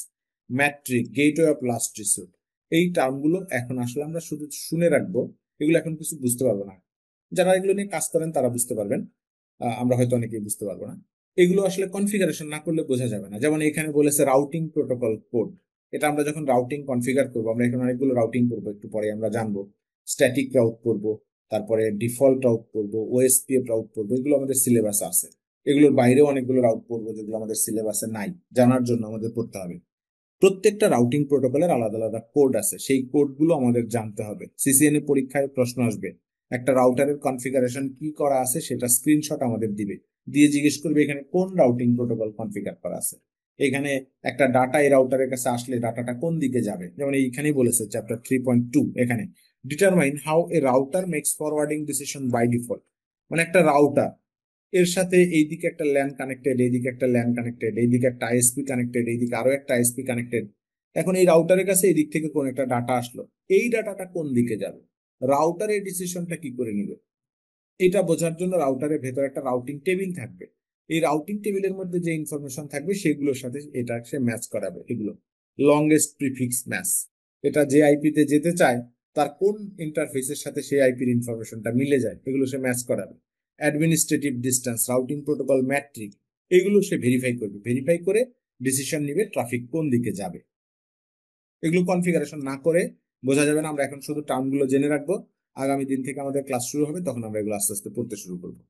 Speaker 1: matric, gateway of last resort. এই টার্মগুলো এখন আসলে আমরা শুধু শুনে রাখবো, এগুলো এখন কিছু বুঝতে পারবো না। যারা এগুলো নিয়ে কাজ করেন তারা বুঝতে পারবেন, আমরা হয়তো অনেকেই বুঝতে পারবো না। এগুলো আসলে কনফিগারেশন না করলে বোঝা যাবে না। যেমন এখানে বলেছে রাউটিং প্রোটোকল কোড, এটা আমরা যখন রাউটিং কনফিগার করবো, আমরা এখানে অনেকগুলো রাউটিং করবো, একটু পরে আমরা জানবো। স্ট্যাটিক রাউট করবো, তারপরে ডিফল্ট রাউট করবো, ওএসপিএফ রাউট করবো, এগুলো আমাদের সিলেবাসে আছে। এগুলোর বাইরেও অনেকগুলো রাউট করবো যেগুলো আমাদের সিলেবাসে নাই, জানার জন্য আমাদের পড়তে হবে। প্রত্যেকটা রাউটিং প্রোটোকলের আলাদা আলাদা কোড আছে, সেই কোডগুলো আমাদের জানতে হবে। সিসিএনএ পরীক্ষায় প্রশ্ন আসবে, একটা রাউটারের কনফিগারেশন কি করা আছে সেটা স্ক্রিনশট আমাদের দিবে, দিয়ে জিজ্ঞেস করবে এখানে কোন রাউটিং প্রোটোকল কনফিগার করা আছে। এখানে একটা ডাটা এই রাউটারের কাছে আসলে ডাটাটা কোন দিকে যাবে, যেমন এইখানেই বলেছে চ্যাপ্টার 3.2, এখানে determine how a router makes forwarding decision by default. মানে একটা রাউটার, এর সাথে এইদিকে একটা ল্যান কানেক্টেড, এইদিকে একটা ল্যান কানেক্টেড, এইদিকে একটা আইএসপি কানেক্টেড, এইদিকে আরো একটা আইএসপি কানেক্টেড। এখন এই রাউটারের কাছে এই দিক থেকে কোন একটা ডাটা আসলো, এই ডাটাটা কোন দিকে যাবে, রাউটারের ডিসিশনটা কি করে নিবে, এটা বোঝার জন্য রাউটারের ভেতরে একটা রাউটিং টেবিল থাকবে। এই রাউটিং টেবিলের মধ্যে যে ইনফরমেশন থাকবে সেগুলোর সাথে এটা সে ম্যাচ করাবে, এগুলো লংগেস্ট প্রিফিক্স ম্যাচ। এটা যে আইপিতে যেতে চায় তার কোন ইন্টারফেসের সাথে সেই আইপির ইনফরমেশনটা মিলে যায়, এগুলো সে ম্যাচ করাবে। Administrative distance, routing protocol matric, এগুলো সে ভেরিফাই করবে, ভেরিফাই করে ডিসিশন নিবে ট্রাফিক কোন দিকে যাবে। এগুলো কনফিগারেশন না করে বোঝা যাবে না, আমরা এখন শুধু টার্মগুলো জেনে রাখবো। আগামী দিন থেকে আমাদের ক্লাস শুরু হবে, তখন আমরা এগুলো আস্তে আস্তে পড়তে শুরু করবো।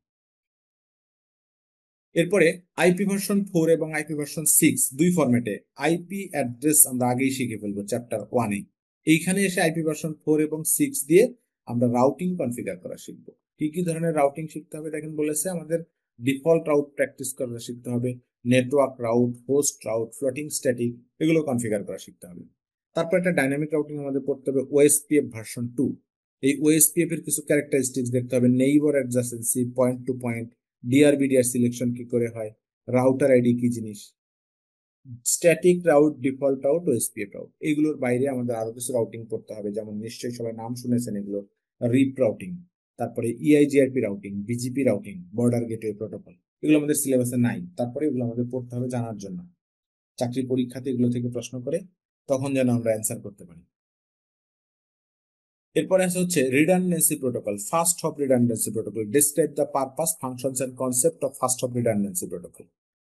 Speaker 1: এরপরে আইপি ভার্সন 4 এবং আইপি ভার্সন 6 দুই ফরম্যাটে আইপি অ্যাড্রেস আমরা আগেই শিখে ফেলবো চ্যাপ্টার 1-এ। এইখানে এসে আইপি ভার্সন 4 এবং 6 দিয়ে আমরা রাউটিং কনফিগার করা শিখবো। কি কি ধরনের রাউটিং শিখতে হবে দেখেন বলেছে, আমাদের ডিফল্ট রাউট প্র্যাকটিস করা শিখতে হবে, network route, host route, floating static, এগুলো কনফিগার করা শিখতে হবে। তারপর একটা ডাইনামিক রাউটিং আমাদের পড়তে হবে ওএসপিএফ ভার্সন 2। এই ওএসপিএফ এর কিছু ক্যারেক্টারিস্টিক্স দেখতে হবে, neighbour adjacency, point to point, DR BDR selection কি করে হয়, রাউটার আইডি কি জিনিস, static route, default route, OSPF route. এগুলোর বাইরে আমাদের আরো কিছু রাউটিং করতে হবে, যেমন নিশ্চয়ই সবাই নাম শুনেছেন এগুলো, রিপ রাউটিং, তারপরে EIGRP routing, BGP routing, border gateway protocol. এগুলো আমাদের সিলেবাসে নাই, তারপরে এগুলো আমাদের পড়তে হবে জানার জন্য। চাকরি পরীক্ষাতে এগুলো থেকে প্রশ্ন করে, তখন যেন আমরা অ্যান্সার করতে পারি। এরপরে আছে হচ্ছে redundancy protocol, first hop redundancy protocol, describe the purpose, functions and concept of first hop redundancy protocol.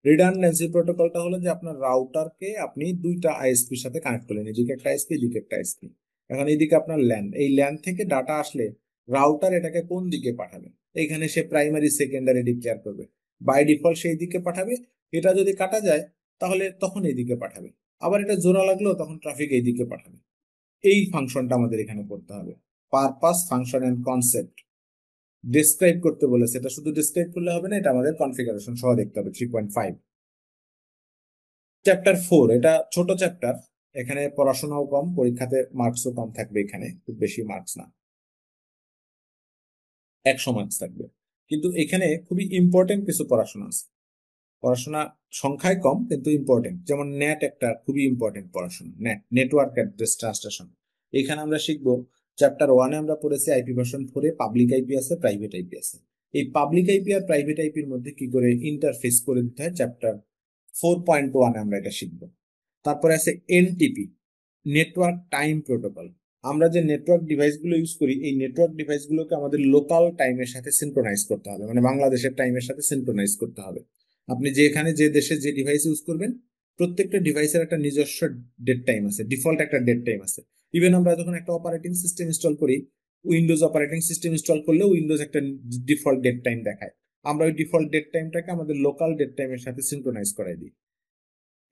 Speaker 1: Redundancy প্রোটোকলটা হলো যে আপনার রাউটারকে আপনি দুইটা আইএসপির সাথে কানেক্ট করলেন, এদিকে একটা আইএসপি, এদিকে একটা আইএসপি। এখন এইদিকে আপনার ল্যান, এই ল্যান থেকে ডাটা আসলে রাউটার এটাকে কোন দিকে পাঠাবে, এইখানে সে প্রাইমারি সেকেন্ডারি ডিক্লেয়ার করবে। বাই ডিফল্ট সেই দিকে পাঠাবে, এটা যদি কাটা যায় তাহলে তখন এইদিকে পাঠাবে, আবার এটা জোড়া লাগলো তখন ট্রাফিক এইদিকে পাঠাবে। এই ফাংশনটা আমাদের এখানে পড়তে হবে, purpose, function and concept. Describe করতে বলেছে, এটা শুধু ডিসক্রাইব করলে হবে না, এটা আমাদের কনফিগারেশন সহ দেখতে হবে। 3.5 চ্যাপ্টার 4, এটা ছোট চ্যাপ্টার, এখানে পড়াশোনাও কম, পরীক্ষাতে মার্কসও কম থাকবে, এখানে খুব বেশি মার্কস না, 100 মার্কস থাকবে। কিন্তু এখানে খুবই ইম্পর্টেন্ট কিছু পড়াশোনা আছে। পড়াশোনা সংখ্যায় কম কিন্তু ইম্পর্টেন্ট, যেমন নেট একটা খুবই ইম্পর্টেন্ট পড়াশোনা, নেট নেটওয়ার্ক অ্যাড্রেস ট্রান্সলেশন। এখানে আমরা শিখবো চ্যাপ্টার 1-এ আমরা পড়েছি আইপি ভার্সন 4-এ পাবলিক আইপি আছে, প্রাইভেট আইপি আছে। এই পাবলিক আইপি আর প্রাইভেট আইপির মধ্যে কি করে ইন্টারফেস করে দিতে হয় চ্যাপ্টার 4.1-এ আমরা এটা শিখবো। তারপরে আছে এনটিপি, নেটওয়ার্ক টাইম প্রোটোকল। আমরা যে নেটওয়ার্ক ডিভাইসগুলো ইউজ করি এই নেটওয়ার্ক ডিভাইসগুলোকে আমাদের লোকাল টাইমের সাথে সিনক্রোনাইজ করতে হবে, মানে বাংলাদেশের টাইমের সাথে সিনক্রোনাইজ করতে হবে। আপনি যেখানে যে দেশে যে ডিভাইস ইউজ করবেন প্রত্যেকটা ডিভাইসের একটা নিজস্ব ডেট টাইম আছে, ডিফল্ট একটা ডেট টাইম আছে। ইভেন আমরা যখন একটা অপারেটিং সিস্টেম ইনস্টল করি, উইন্ডোজ অপারেটিং সিস্টেম ইনস্টল করলে উইন্ডোজ একটা ডিফল্ট ডেট টাইম দেখায়। আমরা ওই ডিফল্ট ডেট টাইমটাকে আমাদের লোকাল ডেট টাইমের সাথে সিনক্রোনাইজ করাই দিই।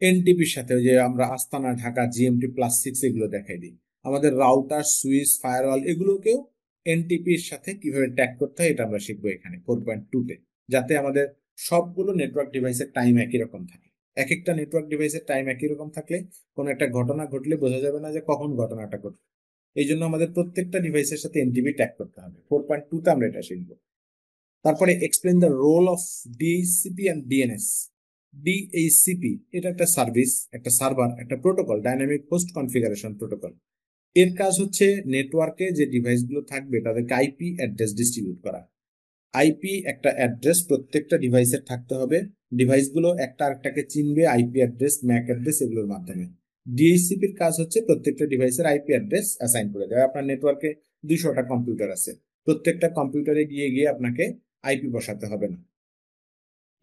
Speaker 1: এনটিপির সাথে ওই যে আমরা আস্তানা, ঢাকা, GMT+6 এগুলো দেখাই দিই। আমাদের রাউটার, সুইচ, ফায়ারওয়াল এগুলোকেও এনটিপির সাথে কিভাবে ট্যাগ করতে হয় এটা আমরা শিখবো এখানে 4.2-তে, যাতে আমাদের সবগুলো নেটওয়ার্ক ডিভাইসের টাইম একই রকম থাকে। এক একটা নেটওয়ার্ক ডিভাইসের টাইম একই রকম থাকলে কোনো একটা ঘটনা ঘটলে বোঝা যাবে না যে কখন ঘটনাটা ঘটবে। এই জন্য আমাদের প্রত্যেকটা ডিভাইসের সাথে এনটিপি ট্যাগ করতে হবে। 4.2-তে আমরা এটা শিখবো। তারপরে explain the role of DHCP and DNS. DHCP এটা একটা সার্ভিস, একটা সার্ভার, একটা protocol, dynamic host configuration protocol. এর কাজ হচ্ছে নেটওয়ার্কে যে ডিভাইসগুলো থাকবে তাদেরকে আইপি অ্যাড্রেস ডিস্ট্রিবিউট করা। আইপি একটা অ্যাড্রেস প্রত্যেকটা ডিভাইসের থাকতে হবে, ডিভাইসগুলো একটা আরেকটাকে চিনবে আইপি অ্যাড্রেস, ম্যাক অ্যাড্রেস এগুলোর মাধ্যমে। ডিএইচসিপির কাজ হচ্ছে প্রত্যেকটা ডিভাইসের আইপি অ্যাড্রেস অ্যাসাইন করে দেওয়া। আপনার নেটওয়ার্কে 200টা কম্পিউটার আছে, প্রত্যেকটা কম্পিউটারে গিয়ে গিয়ে আপনাকে আইপি বসাতে হবে না,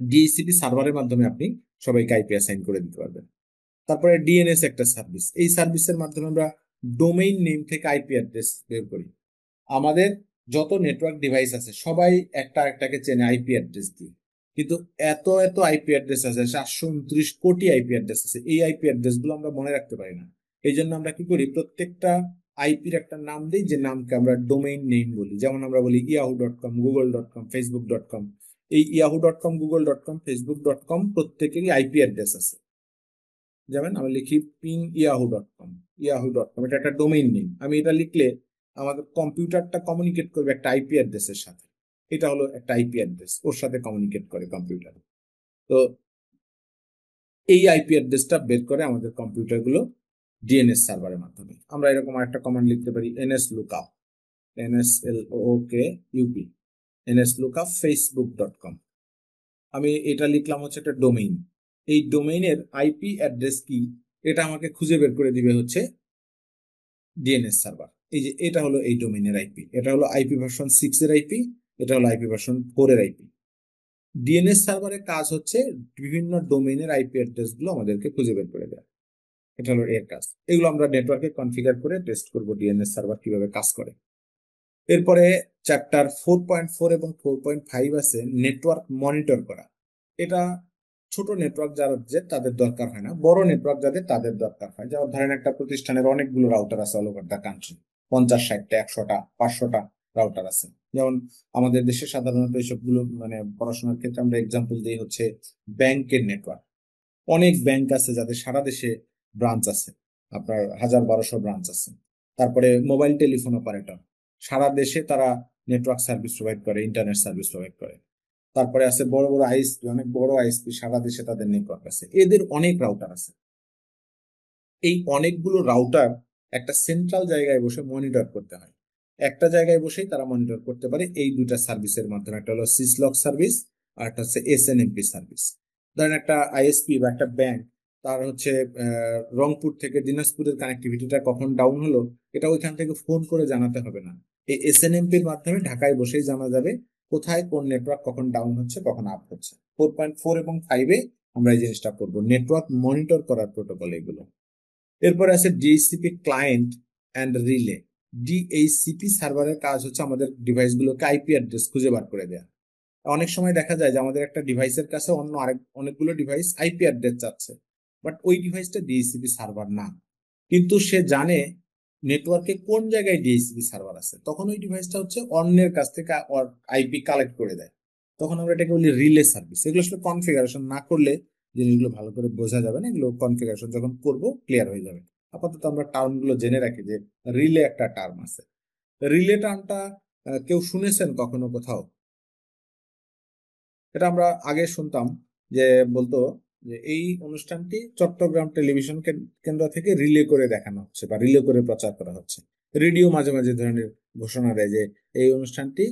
Speaker 1: ডিএইচসিপি সার্ভারের মাধ্যমে আপনি সবাইকে আইপি অ্যাসাইন করে দিতে পারবেন। তারপরে ডিএনএস একটা সার্ভিস, এই সার্ভিসের মাধ্যমে আমরা ডোমেইন নেম থেকে আইপি অ্যাড্রেস বের করি। আমাদের যত নেটওয়ার্ক ডিভাইস আছে সবাই একটা একটাকে চেনে আইপি অ্যাড্রেস দিয়ে, কিন্তু এত এত আইপি অ্যাড্রেস আছে, 729 কোটি আইপি অ্যাড্রেস আছে, এই আইপি অ্যাড্রেস গুলো আমরা মনে রাখতে পারি না। এই জন্য আমরা কি করি, প্রত্যেকটা আইপির একটা নাম দিই, যে নামকে আমরা ডোমেইন নেম বলি। যেমন আমরা বলি yahoo.com, google.com, facebook.com। এই yahoo.com, google.com, facebook.com প্রত্যেকেরই আইপি অ্যাড্রেস আছে। যেমন আমরা লিখি পিং ইয়াহু.কম, ইয়াহু.কম এটা একটা ডোমেইন নেম। আমি এটা লিখলে আমাদের কম্পিউটারটা কমিউনিকেট করবে একটা আইপি অ্যাড্রেসের সাথে, এটা হলো একটা আইপি অ্যাড্রেস, ওর সাথে কমিউনিকেট করে কম্পিউটার। তো এই আইপি অ্যাড্রেসটা বের করে আমাদের কম্পিউটারগুলো ডিএনএস সার্ভারের মাধ্যমে। আমরা এরকম একটা কমান্ড লিখতে পারি, nslookup, NSLOOKUP, nslookup facebook.com। আমি এটা লিখলাম হচ্ছে একটা ডোমেইন। এই ডোমেইনের আইপি অ্যাড্রেস কি এটা আমাকে খুঁজে বের করে দিবে হচ্ছে ডিএনএস সার্ভার। এই যে এটা হলো এই ডোমেইনের আইপি, এটা হলো আইপি ভার্সন 6 এর আইপি, এটা হলো আইপি ভার্সন 4 এর আইপি। ডিএনএস সার্ভারের কাজ হচ্ছে বিভিন্ন ডোমেইনের আইপি অ্যাড্রেস গুলো আমাদেরকে খুঁজে বের করে দেয়, এটা হলো এর কাজ। এগুলো আমরা নেটওয়ার্কে কনফিগার করে টেস্ট করব ডিএনএস সার্ভার কিভাবে কাজ করে। এরপরে চ্যাপ্টার 4.4 এবং 4.5 আছে নেটওয়ার্ক মনিটর করা। এটা ছোট নেটওয়ার্ক যাদের তাদের দরকার হয় না, বড় নেটওয়ার্ক যাদের তাদের দরকার হয়। যেমন ধরেন একটা প্রতিষ্ঠানের অনেকগুলো রাউটার আছে অল ওভার দ্য কান্ট্রি, 50, 60টা, 100টা, 500টা রাউটার আছে। যেমন আমাদের দেশে সাধারণত এইসবগুলো মানে পড়াশোনার ক্ষেত্রে আমরা এক্সাম্পল দিই হচ্ছে ব্যাংকের নেটওয়ার্ক। অনেক ব্যাংক আছে যাদের সারা দেশে ব্রাঞ্চ আছে, আপনার 1000-1200 ব্রাঞ্চ আছে। তারপরে মোবাইল টেলিফোন অপারেটর, সারা দেশে তারা নেটওয়ার্ক সার্ভিস প্রোভাইড করে, ইন্টারনেট সার্ভিস প্রোভাইড করে। তারপরে আছে বড় বড় আইএসপি, অনেক বড় আইএসপি, সারা দেশে তাদের নেটওয়ার্ক আছে, এদের অনেক রাউটার আছে। এই অনেকগুলো রাউটার একটা সেন্ট্রাল জায়গায় বসে মনিটর করতে হয়। একটা জায়গায় বসেই তারা মনিটর করতে পারে এই দুটা সার্ভিসের মাধ্যমে, একটা হলো সিসলক সার্ভিস আর একটা হচ্ছে এসএনএমপি সার্ভিস। ধরেন একটা আইএসপি বা একটা ব্যাংক, তার হচ্ছে রংপুর থেকে দিনাজপুরের কানেক্টিভিটিটা কখন ডাউন হলো এটা ওইখান থেকে ফোন করে জানাতে হবে না, এই এসএনএমপির মাধ্যমে ঢাকায় বসেই জানা যাবে কোথায় কোন নেটওয়ার্ক কখন ডাউন হচ্ছে কখন আপ হচ্ছে। 4.4 এবং 5-এ আমরা এই জিনিসটা করবো, নেটওয়ার্ক মনিটর করার প্রোটোকল এগুলো। এরপর আছে DHCP client and relay. DHCP সার্ভারের কাজ হচ্ছে আমাদের ডিভাইসগুলোকে আইপি অ্যাড্রেস খুঁজে বার করে দেয়া। অনেক সময় দেখা যায় যে আমাদের একটা ডিভাইসের কাছে অন্য অনেকগুলো ডিভাইস আইপি অ্যাড্রেস চাচ্ছে, বাট ওই ডিভাইসটা ডিএইচসিপি সার্ভার না, কিন্তু সে জানে নেটওয়ার্কে কোন জায়গায় ডিএইচসিপি সার্ভার আছে, তখন ওই ডিভাইসটা হচ্ছে অন্যের কাছ থেকে আইপি কালেক্ট করে দেয়। তখন আমরা এটাকে বলি রিলে সার্ভিস। এগুলো আসলে কনফিগারেশন না করলে জিনিসগুলো ভালো করে বোঝা যাবে না, এগুলো কনফিগারেশন যখন করব ক্লিয়ার হয়ে যাবে। আপাতত আমরা টার্ম গুলো জেনে রাখি যে রিলে একটা টার্ম আছে। রিলে টার্মটা কেউ শুনেছেন কখনো কোথাও? এটা আমরা আগে শুনতাম যে বলতো যে এই অনুষ্ঠানটি চট্টগ্রাম টেলিভিশন কেন্দ্র থেকে রিলে করে দেখানো হচ্ছে বা রিলে করে প্রচার করা হচ্ছে। রেডিও মাঝে মাঝে ধরনের ঘোষণা দেয় যে এই অনুষ্ঠানটি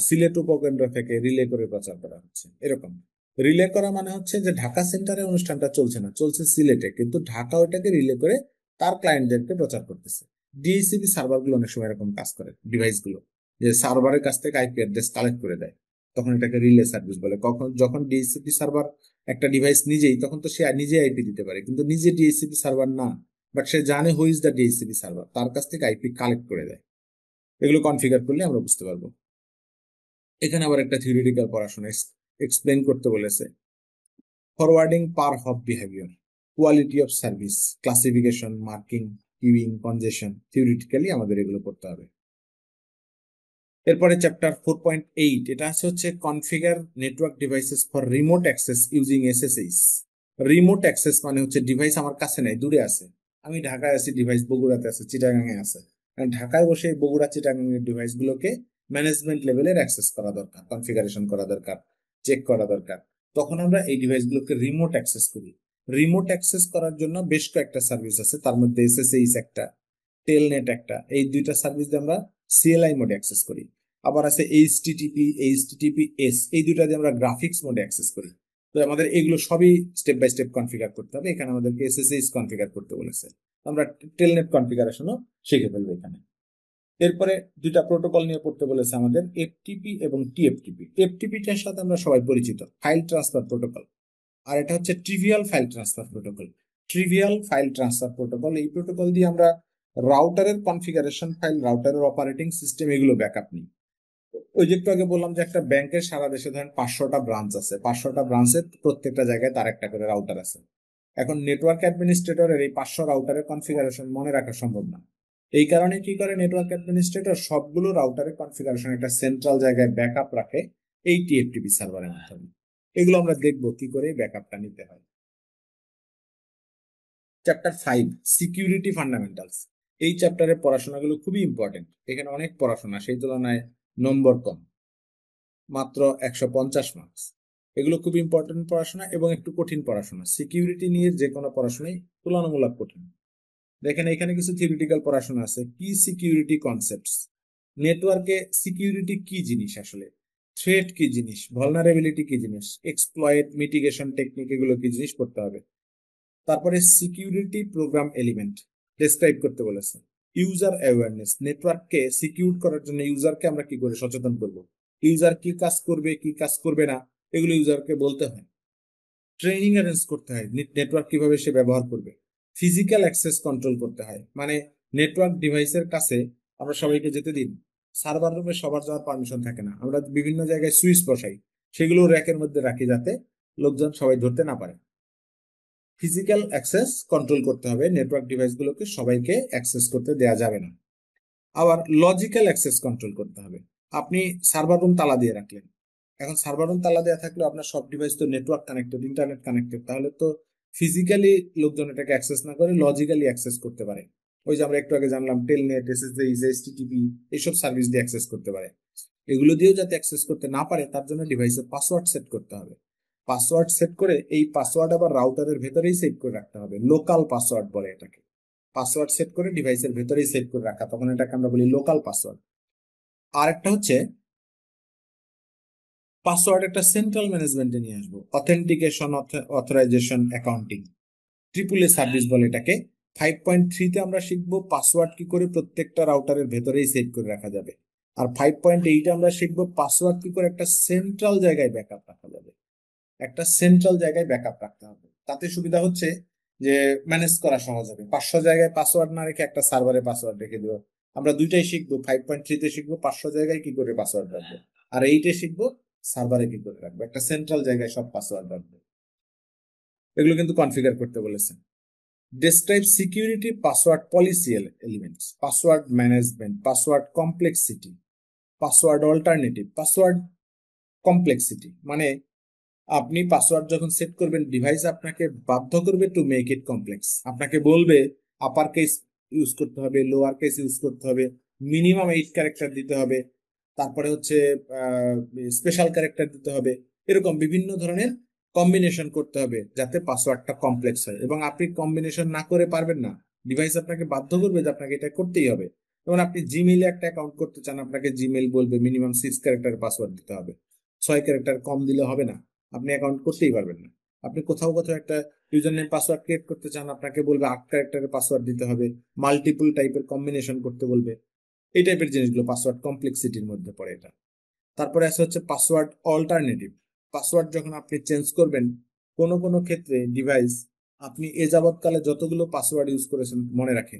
Speaker 1: সিলেট উপকেন্দ্র থেকে রিলে করে প্রচার করা হচ্ছে, এরকম। রিলে করা মানে হচ্ছে যে ঢাকা সেন্টারে অনুষ্ঠানটা চলছে না, চলছে সিলেটে, কিন্তু ঢাকা ওইটাকে রিলে করে তার ক্লায়েন্টদেরকে প্রচার করতেছে। ডিএসসিপি সার্ভার গুলো অনেক সময় এরকম কাজ করে, ডিভাইস গুলো যে সার্ভারের কাছ থেকে আইপি অ্যাড্রেস কালেক্ট করে দেয়, তখন এটাকে রিলে সার্ভিস বলে। কখন যখন ডিএসসিপি সার্ভার একটা ডিভাইস নিজেই, তখন তো সে নিজে আইপি দিতে পারে, কিন্তু নিজে ডিএসসিপি সার্ভার না, বাট সে জানে who is the DSCP server, তার কাছ থেকে আইপি কালেক্ট করে দেয়। এগুলো কনফিগার করলে আমরা বুঝতে পারবো। এখানে আবার একটা থিওরিটিক্যাল পড়াশোনা এক্সপ্লেন করতে বলেছে। Forwarding per hop behaviour, quality of service, classification, marking, queueing, কনজেশন, theoretically আমাদের এগুলো করতে হবে। এরপরে চ্যাপ্টার 4.8, এটা হচ্ছে configure network devices for remote access using SSH. Remote access মানে হচ্ছে ডিভাইস আমার কাছে নাই, দূরে আছে, আমি ঢাকায় আছি, ডিভাইস বগুড়াতে আছে, চিটাগাঙে আছে। ঢাকায় বসে বগুড়া চিটাগাঙের ডিভাইস গুলোকে ম্যানেজমেন্ট লেভেলের অ্যাক্সেস করা দরকার, কনফিগারেশন করা দরকার, চেক করা দরকার। তখন আমরা এই ডিভাইসগুলোকে রিমোট অ্যাক্সেস করি। রিমোট অ্যাক্সেস করার জন্য বেশ কয়েকটা সার্ভিস আছে, তার মধ্যে এসএসএইচ একটা, টেলনেট একটা, এই দুইটা সার্ভিস দিয়ে আমরা সিএলআই মোডে অ্যাক্সেস করি। আবার আছে এইচটিটিপিএস, এই দুইটা দিয়ে আমরা গ্রাফিক্স মোডে অ্যাক্সেস করি। তো আমাদের এগুলো সবই স্টেপ বাই স্টেপ কনফিগার করতে হবে। এখানে আমাদেরকে এসএসএইচ কনফিগার করতে বলেছে, আমরা টেলনেট কনফিগারেশনও শিখে ফেলবো এখানে। এরপরে দুইটা প্রোটোকল নিয়ে পড়তে বলেছে আমাদের, এফটিপি এবং টিএফটিপি। এফটিপিটার সাথে আমরা সবাই পরিচিত, ফাইল ট্রান্সফার প্রোটোকল। আর এটা হচ্ছে trivial file transfer protocol. Trivial file transfer protocol, এই প্রোটোকল দিয়ে আমরা রাউটারের কনফিগারেশন ফাইল, রাউটারের অপারেটিং সিস্টেম, এগুলো ব্যাকআপ নিই। ওই যে একটু আগে বললাম যে একটা ব্যাংকের সারা দেশে ধরেন 500টা ব্রাঞ্চ আছে, 500টা ব্রাঞ্চের প্রত্যেকটা জায়গায় তার একটা করে রাউটার আছে। এখন নেটওয়ার্ক অ্যাডমিনিস্ট্রেটরের এই 500 রাউটারের কনফিগারেশন মনে রাখা সম্ভব না। এই কারণে কি করে নেটওয়ার্ক অ্যাডমিনিস্ট্রেটর সবগুলো রাউটারের কনফিগারেশন একটা সেন্ট্রাল জায়গায় ব্যাকআপ রাখে এই টিএফটিপি সার্ভারের মাধ্যমে। এগুলো আমরা দেখবো কি করে ব্যাকআপটা নিতে হয়। Chapter 5, security fundamentals. এই চ্যাপ্টারের পড়াশোনাগুলো খুবই ইম্পর্টেন্ট, এখানে অনেক পড়াশোনা, সেই তুলনায় নম্বর কম, মাত্র 150 মার্কস। এগুলো খুব ইম্পর্টেন্ট পড়াশোনা এবং একটু কঠিন পড়াশোনা। সিকিউরিটি নিয়ে যে কোনো পড়াশোনাই তুলনামূলক কঠিন। দেখেন এখানে কিছু থিওরিটিক্যাল পড়াশোনা আছে, কি সিকিউরিটি কনসেপ্টস, নেটওয়ার্কে সিকিউরিটি কি জিনিস, আসলে থ্রেট কি জিনিস, ভালনারেবিলিটি কি জিনিস, এক্সপ্লয়েট মিটিগেশন টেকনিক, এগুলো কি জিনিস পড়তে হবে। তারপরে সিকিউরিটি প্রোগ্রাম এলিমেন্ট ডেসক্রাইব করতে বলেছে। ইউজার অ্যাওয়ারনেস, নেটওয়ার্ককে সিকিউর করার জন্য ইউজারকে আমরা কি করে সচেতন করব, ইউজার কি কাজ করবে কি কাজ করবে না, এগুলো ইউজারকে বলতে হয়। ট্রেনিং অ্যারেঞ্জ করতে হয়, নেটওয়ার্ক কিভাবে সে ব্যবহার করবে। ফিজিক্যাল অ্যাক্সেস কন্ট্রোল করতে হয়, মানে নেটওয়ার্ক ডিভাইসের কাছে আমরা সবাইকে যেতে দিন, সার্ভার রুমে সবার যাওয়ার পারমিশন থাকে না, আমরা বিভিন্ন জায়গায় সুইচ বসাই, সেগুলো র্যাকের মধ্যে রাখি যাতে লোকজন সবাই ধরতে না পারে। ফিজিক্যাল অ্যাক্সেস কন্ট্রোল করতে হবে, নেটওয়ার্ক ডিভাইসগুলোকে সবাইকে অ্যাক্সেস করতে দেওয়া যাবে না। আবার লজিক্যাল অ্যাক্সেস কন্ট্রোল করতে হবে। আপনি সার্ভার রুম তালা দিয়ে রাখলেন, এখন সার্ভার রুম তালা দেওয়া থাকলে আপনার সব ডিভাইস তো নেটওয়ার্ক কানেক্টেড, ইন্টারনেট কানেক্টেড, তাহলে তো ফিজিক্যালি লোকজন এটাকে অ্যাক্সেস না করে লজিক্যালি অ্যাক্সেস করতে পারে। ওই যে আমরা একটু আগে জানলাম টেলনেট, এসএসএইচ, এইচটিটিপি, এইসব সার্ভিস দিয়ে অ্যাক্সেস করতে পারে। এগুলো দিয়েও যাতে অ্যাক্সেস করতে না পারে তার জন্য ডিভাইসের পাসওয়ার্ড সেট করতে হবে। পাসওয়ার্ড সেট করে এই পাসওয়ার্ড আবার রাউটারের ভেতরেই সেভ করে রাখতে হবে, লোকাল পাসওয়ার্ড বলে এটাকে। পাসওয়ার্ড সেট করে ডিভাইসের ভেতরেই সেভ করে রাখা, তখন এটাকে আমরা বলি লোকাল পাসওয়ার্ড। আর একটা হচ্ছে পাসওয়ার্ড একটা সেন্ট্রাল ম্যানেজমেন্টে নিয়ে আসবো, authentication, authorisation, accounting, triple a service বলে এটাকে। 5.3-তে আমরা শিখবো পাসওয়ার্ড কি করে প্রত্যেকটা রাউটারের ভেতরেই সেভ করে রাখা যাবে। আর 5.8-এ আমরা শিখবো পাসওয়ার্ড কি করে একটা সেন্ট্রাল জায়গায় ব্যাকআপ রাখা যাবে, একটা সেন্ট্রাল জায়গায় ব্যাকআপ রাখতে হবে। তাতে সুবিধা হচ্ছে যে ম্যানেজ করা সহজ হবে, 500 জায়গায় পাসওয়ার্ড না রেখে একটা সার্ভারে পাসওয়ার্ড রেখে দেবো। আমরা দুইটাই শিখবো, 5.3-তে শিখবো 500 জায়গায় কি করে পাসওয়ার্ড রাখবো, আর 8-এ শিখবো সার্ভারে কি করে রাখবো, একটা সেন্ট্রাল জায়গায় সব পাসওয়ার্ড রাখবো। এগুলো কিন্তু কনফিগার করতে বলেছেন। Describe security password policy elements, password management, password complexity, password alternative, password complexity মানে আপনি পাসওয়ার্ড যখন সেট করবেন ডিভাইস আপনাকে বাধ্য করবে টু মেক ইট কমপ্লেক্স, আপনাকে বলবে আপার কেস ইউজ করতে হবে, লোয়ার কেস ইউজ করতে হবে, মিনিমাম 8 ক্যারেক্টার দিতে হবে, তারপরে হচ্ছে স্পেশাল ক্যারেক্টার দিতে হবে। এরকম বিভিন্ন ধরনের কম্বিনেশন করতে হবে যাতে পাসওয়ার্ডটা কমপ্লেক্স হয়, এবং আপনি কম্বিনেশন না করে পারবেন না, ডিভাইস আপনাকে বাধ্য করবে যে আপনাকে এটা করতেই হবে। যেমন আপনি জিমেইলে একটা অ্যাকাউন্ট করতে চান, আপনাকে জিমেইল বলবে মিনিমাম 6 ক্যারেক্টার পাসওয়ার্ড দিতে হবে, 6 ক্যারেক্টার কম দিলে হবে না, আপনি অ্যাকাউন্ট করতেই পারবেন না। আপনি কোথাও কোথাও একটা ইউজার নেম পাসওয়ার্ড ক্রিয়েট করতে চান, আপনাকে বলবে 8 ক্যারেক্টারের পাসওয়ার্ড দিতে হবে, মাল্টিপল টাইপের কম্বিনেশন করতে বলবে। এই টাইপের জিনিসগুলো পাসওয়ার্ড কমপ্লেক্সিটির মধ্যে পড়ে এটা। তারপরে আছে হচ্ছে পাসওয়ার্ড অল্টারনেটিভ। পাসওয়ার্ড যখন আপনি চেঞ্জ করবেন, কোনো কোনো ক্ষেত্রে ডিভাইস আপনি এ যাবৎকালে যতগুলো পাসওয়ার্ড ইউজ করেছেন মনে রাখে,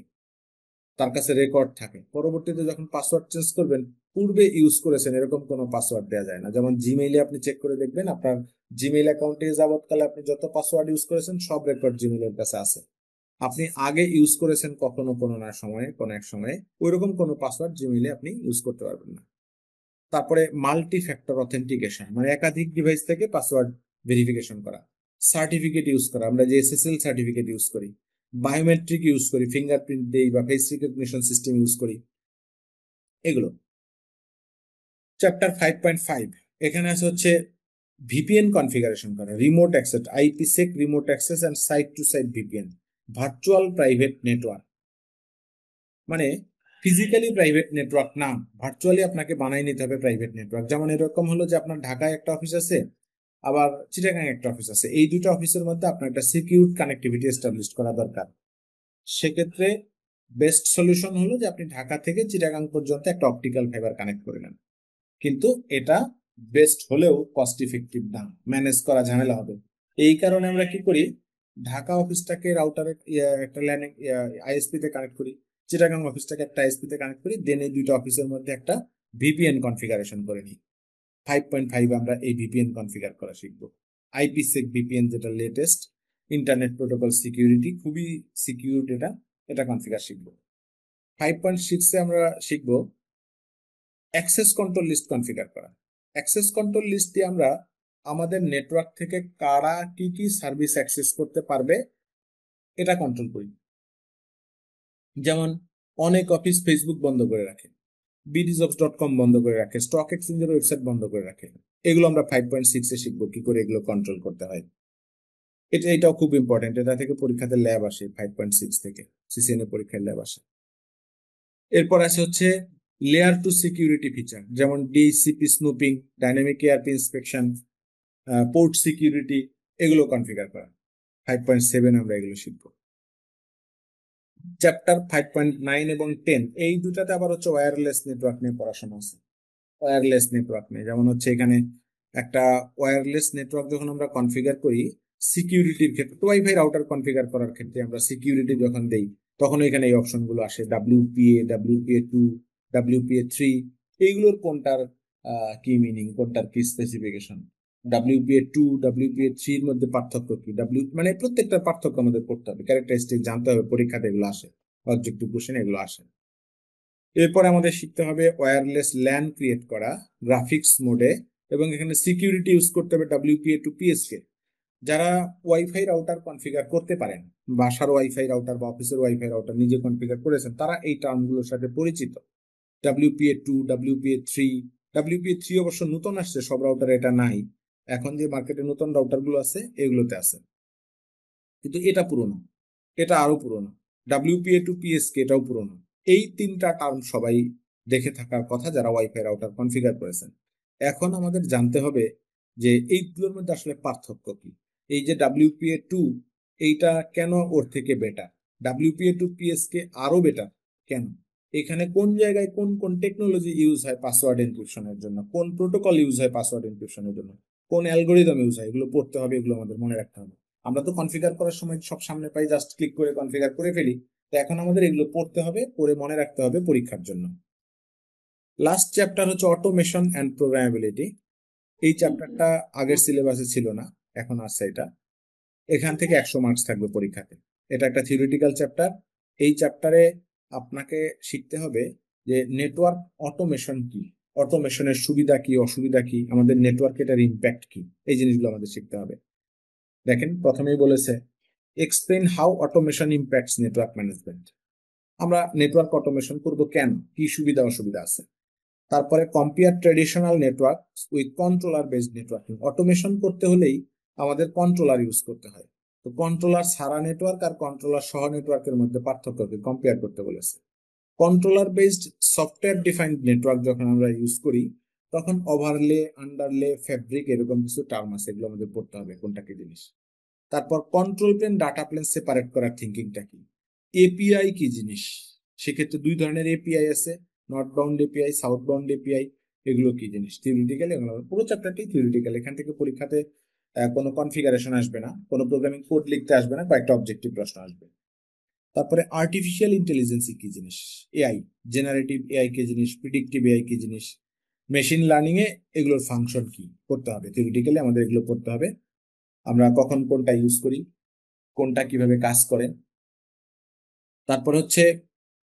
Speaker 1: তার কাছে রেকর্ড থাকে। পরবর্তীতে যখন পাসওয়ার্ড চেঞ্জ করবেন, পূর্বে ইউজ করেছেন এরকম কোনো পাসওয়ার্ড দেওয়া যায় না। যেমন জিমেইলে আপনি চেক করে দেখবেন, আপনার জিমেইল অ্যাকাউন্টে যাবৎকালে আপনি যত পাসওয়ার্ড ইউজ করেছেন সব রেকর্ড জিমেইলের কাছে আছে। আপনি আগে ইউজ করেছেন কখনো কোনো না সময়ে, কোনো এক সময়ে, ওইরকম কোনো পাসওয়ার্ড জিমেইলে আপনি ইউজ করতে পারবেন না। তারপরে মাল্টি ফ্যাক্টর অথেন্টিকেশন, মানে একাধিক ডিভাইস থেকে পাসওয়ার্ড ভেরিফিকেশন করা। সার্টিফিকেট ইউজ করা, আমরা যে এসএসএল সার্টিফিকেট ইউজ করি, বায়োমেট্রিক ইউজ করি, ফিঙ্গারপ্রিন্ট দেই বা ফেস রিকগনিশন সিস্টেম ইউজ করি, এগুলো। চ্যাপ্টার 5.5, এখানে আছে হচ্ছে ভিপিএন কনফিগারেশন করা, remote access, IPsec remote access and site to site VPN, virtual private network. মানে ফিজিক্যালি প্রাইভেট নেটওয়ার্ক না, ভার্চুয়ালি আপনাকে বানাই নিতে হবে প্রাইভেট নেটওয়ার্ক। যেমন এরকম হলো যে আপনার ঢাকায় একটা অফিস আছে, আবার চিটাগাং একটা অফিস আছে, এই দুটো অফিসের মধ্যে আপনার একটা সিকিউর কানেক্টিভিটি এস্টাবলিশ করা দরকার। সেক্ষেত্রে বেস্ট সলিউশন হলো যে আপনি ঢাকা থেকে চিটাগাং পর্যন্ত একটা অপটিক্যাল ফাইবার কানেক্ট করে নেন। কিন্তু এটা বেস্ট হলেও কস্ট ইফেক্টিভ না, ম্যানেজ করা ঝামেলা হবে। এই কারণে আমরা কি করি, ঢাকা অফিসটাকে রাউটারের একটা ল্যান আইএসপি তে কানেক্ট করি, চিটাগাং অফিসটাকে একটা আইএসপি তে কানেক্ট করি, দেন এই দুইটা অফিসের মধ্যে একটা ভিপিএন কনফিগারেশন করে নিই। 5.5 আমরা এই ভিপিএন কনফিগার করা শিখবো। আইপিসেক ভিপিএন, যেটা লেটেস্ট ইন্টারনেট প্রোটোকল সিকিউরিটি, খুবই সিকিউর ডেটা, এটা কনফিগার শিখবো। 5.6 আমরা শিখবো অ্যাক্সেস কন্ট্রোল লিস্ট কনফিগার করা। অ্যাক্সেস কন্ট্রোল লিস্ট দিয়ে আমরা আমাদের নেটওয়ার্ক থেকে কারা কি কি সার্ভিস অ্যাক্সেস করতে পারবে এটা কন্ট্রোল করি। যেমন অনেক অফিস ফেসবুক বন্ধ করে রাখে, bdjobs.com বন্ধ করে রাখে, স্টক এক্সচেঞ্জের ওয়েবসাইট বন্ধ করে রাখে। এগুলো আমরা 5.6 শিখবো কি করে এগুলো কন্ট্রোল করতে হয়। এটাও খুব ইম্পর্টেন্ট, এটা থেকে পরীক্ষাতে ল্যাব আসে, 5.6 থেকে সিসিএনএ পরীক্ষায় ল্যাব আসে। এরপর আছে হচ্ছে লেয়ার টু সিকিউরিটি ফিচার, যেমন DCP snooping, dynamic ARP inspection, port security, এগুলো কনফিগার করা। 5.7 আমরা এগুলো শিখবো। চ্যাপ্টার 5.9 এবং 10, এই দুটাতে আবার হচ্ছে ওয়্যারলেস নেটওয়ার্ক নিয়ে পড়াশোনা আছে। ওয়্যারলেস নেটওয়ার্ক নিয়ে, যেমন হচ্ছে এখানে একটা ওয়্যারলেস নেটওয়ার্ক যখন আমরা কনফিগার করি সিকিউরিটির ক্ষেত্রে, ওয়াইফাই রাউটার কনফিগার করার ক্ষেত্রে আমরা সিকিউরিটি যখন দেই তখন এখানে এই অপশনগুলো আসে, WPA 2, WPA 3, এইগুলোর কোনটার কি মিনিং, কোনটার কি স্পেসিফিকেশন, WPA 2, WPA 3 এর মধ্যে পার্থক্য কি, মানে প্রত্যেকটা পার্থক্য আমাদের পড়তে হবে, ক্যারেক্টারিস্টিক জানতে হবে, পরীক্ষাতে এগুলো আসে, অবজেক্টিভ কোশ্চেন এগুলো আসে। এরপর আমাদের শিখতে হবে ওয়্যারলেস ল্যান ক্রিয়েট করা গ্রাফিক্স মোডে, এবং এখানে সিকিউরিটি ইউজ করতে হবে WPA 2 PSK। যারা ওয়াইফাই রাউটার কনফিগার করতে পারেন, বাসার ওয়াইফাই রাউটার বা অফিসের ওয়াইফাই রাউটার নিজে কনফিগার করেছেন, তারা এই টার্মগুলোর সাথে পরিচিত। WPA 2, WPA 3, WPA 3 অবশ্য নতুন আসছে, সব রাউটারে এটা নাই। এখন যে মার্কেটে নতুন রাউটার গুলো আছে এগুলোতে আছে, কিন্তু এটা পুরনো, এটা আরো পুরনো। WPA 2 PSK এটাও পুরনো। এই তিনটা টার্ম সবাই দেখে থাকার কথা যারা ওয়াইফাই রাউটার কনফিগার করেছেন। এখন আমাদের জানতে হবে যে এইগুলোর মধ্যে আসলে পার্থক্য কি। এই যে WPA 2, এইটা কেন ওর থেকে বেটার, WPA 2 PSK আরো বেটার কেন, এখানে কোন জায়গায় কোন কোন টেকনোলজি ইউজ হয় পাসওয়ার্ড এনক্রিপশনের জন্য, কোন প্রোটোকল ইউজ হয় পাসওয়ার্ড এনক্রিপশনের জন্য, কোন অ্যালগোরিদম ইউজ হয়, এগুলো পড়তে হবে, এগুলো আমাদের মনে রাখতে হবে। আমরা তো কনফিগার করার সময় সব সামনে পাই, জাস্ট ক্লিক করে কনফিগার করে ফেলি। তো এখন আমাদের এগুলো পড়তে হবে, পড়ে মনে রাখতে হবে পরীক্ষার জন্য। লাস্ট চ্যাপ্টার হচ্ছে অটোমেশন অ্যান্ড প্রোগ্রামেবিলিটি। এই চ্যাপ্টারটা আগের সিলেবাসে ছিল না, এখন আসছে এটা। এখান থেকে 100 মার্কস থাকবে পরীক্ষাতে। এটা একটা থিওরিটিক্যাল চ্যাপ্টার। এই চ্যাপ্টারে আপনাকে শিখতে হবে যে নেটওয়ার্ক অটোমেশন কি, অটোমেশনের সুবিধা কি, অসুবিধা কি, আমাদের নেটওয়ার্ক এটার ইম্প্যাক্ট কি, এই জিনিসগুলো আমাদের শিখতে হবে। দেখেন প্রথমেই বলেছে explain how automation impacts network management. আমরা নেটওয়ার্ক অটোমেশন করব কেন, কি সুবিধা অসুবিধা আছে। তারপরে compare traditional network with controller based networking. Automation করতে হলেই আমাদের কন্ট্রোলার ইউজ করতে হয়। তো কন্ট্রোলার ছাড়া নেটওয়ার্ক আর কন্ট্রোলার সহ নেটওয়ার্কের মধ্যে পার্থক্য কি কম্পেয়ার করতে বলেছে। Controller based software defined network যখন আমরা ইউজ করি তখন ওভারলে, আন্ডারলে, ফ্যাব্রিক এরকম কিছু টার্ম আছে, এগুলো আমাদের পড়তে হবে কোনটা কি জিনিস। তারপর control plane, data plane separate করার থিঙ্কিংটা কি। এপিআই কি জিনিস, সেক্ষেত্রে দুই ধরনের এপিআই আছে, north bound API, south bound API. এগুলো কি জিনিস থিওরিটিক্যাল, এগুলো পুরো চ্যাপ্টারটি থিওরিটিক্যাল। এখান থেকে পরীক্ষাতে কোনো কনফিগারেশন আসবে না, কোনো প্রোগ্রামিং কোড লিখতে আসবে না, কয়েকটা অবজেক্টিভ প্রশ্ন আসবে। তারপরে আর্টিফিশিয়াল ইন্টেলিজেন্স কি জিনিস, এআই, জেনারেটিভ এআই কি জিনিস, প্রিডিক্টিভ এআই কি জিনিস, মেশিন লার্নিং এ এগুলোর ফাংশন কি করতে হবে। থিওরিটিক্যালি আমাদের এগুলো করতে হবে, আমরা কখন কোনটা ইউজ করি, কোনটা কিভাবে কাজ করে। তারপর হচ্ছে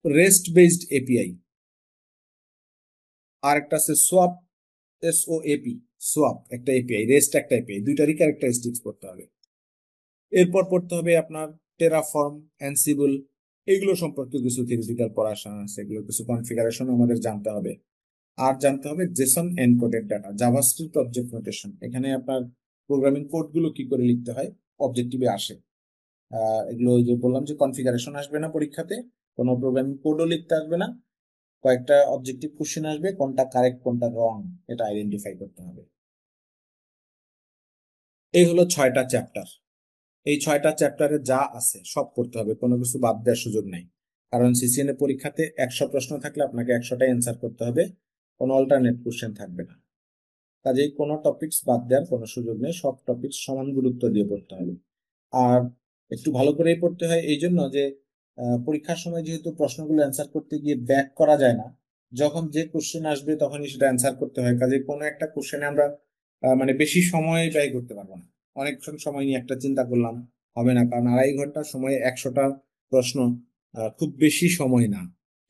Speaker 1: রেস্ট বেসড এপিআই, আর একটা আছে সোয়াপ, SOAP, সোয়াপ একটা এপিআই, রেস্ট একটা এপিআই, দুইটারই ক্যারেক্টারিস্টিক্স করতে হবে। এরপর পড়তে হবে আপনার টেরাফর্ম, অ্যানসিবল, এগুলো সম্পর্কে কিছু থিওরিটিক্যাল পড়াশোনা আছে, এগুলো কিছু কনফিগারেশন আমাদের জানতে হবে। আর জানতে হবে Jason encoded data, JavaScript object notation, এখানে আপনার প্রোগ্রামিং কোড গুলো কি করে লিখতে হয় অবজেক্টিভে আসে। এগুলো ওই যে বললাম যে কনফিগারেশন আসবে না পরীক্ষাতে, কোনো প্রোগ্রামিং কোডও লিখতে আসবে না, কয়েকটা অবজেক্টিভ কোশ্চেন আসবে, কোনটা কারেক্ট কোনটা রং এটা আইডেন্টিফাই করতে হবে। এই হলো 6টা চ্যাপ্টার। এই 6টা চ্যাপ্টারে যা আছে সব পড়তে হবে, কোনো কিছু বাদ দেওয়ার সুযোগ নাই। কারণ সিসিএন এর পরীক্ষাতে 100 প্রশ্ন থাকলে আপনাকে 100টাই অ্যান্সার করতে হবে, কোনো অল্টারনেট কোশ্চেন থাকবে না। কাজেই কোনো টপিকস বাদ দেওয়ার কোনো সুযোগ নেই, সব টপিকস সমান গুরুত্ব দিয়ে পড়তে হবে। আর একটু ভালো করেই পড়তে হয় এই জন্য যে পরীক্ষার সময় যেহেতু প্রশ্নগুলো অ্যান্সার করতে গিয়ে ব্যাক করা যায় না, যখন যে কোশ্চেন আসবে তখনই সেটা অ্যান্সার করতে হয়। কাজে কোনো একটা কোশ্চেনে আমরা মানে বেশি সময় ব্যয় করতে পারবো না। অনেকক্ষণ সময় নিয়ে একটা চিন্তা করলাম হবে না, কারণ 2.5 ঘন্টা সময়ে 100টা প্রশ্ন খুব বেশি সময় না।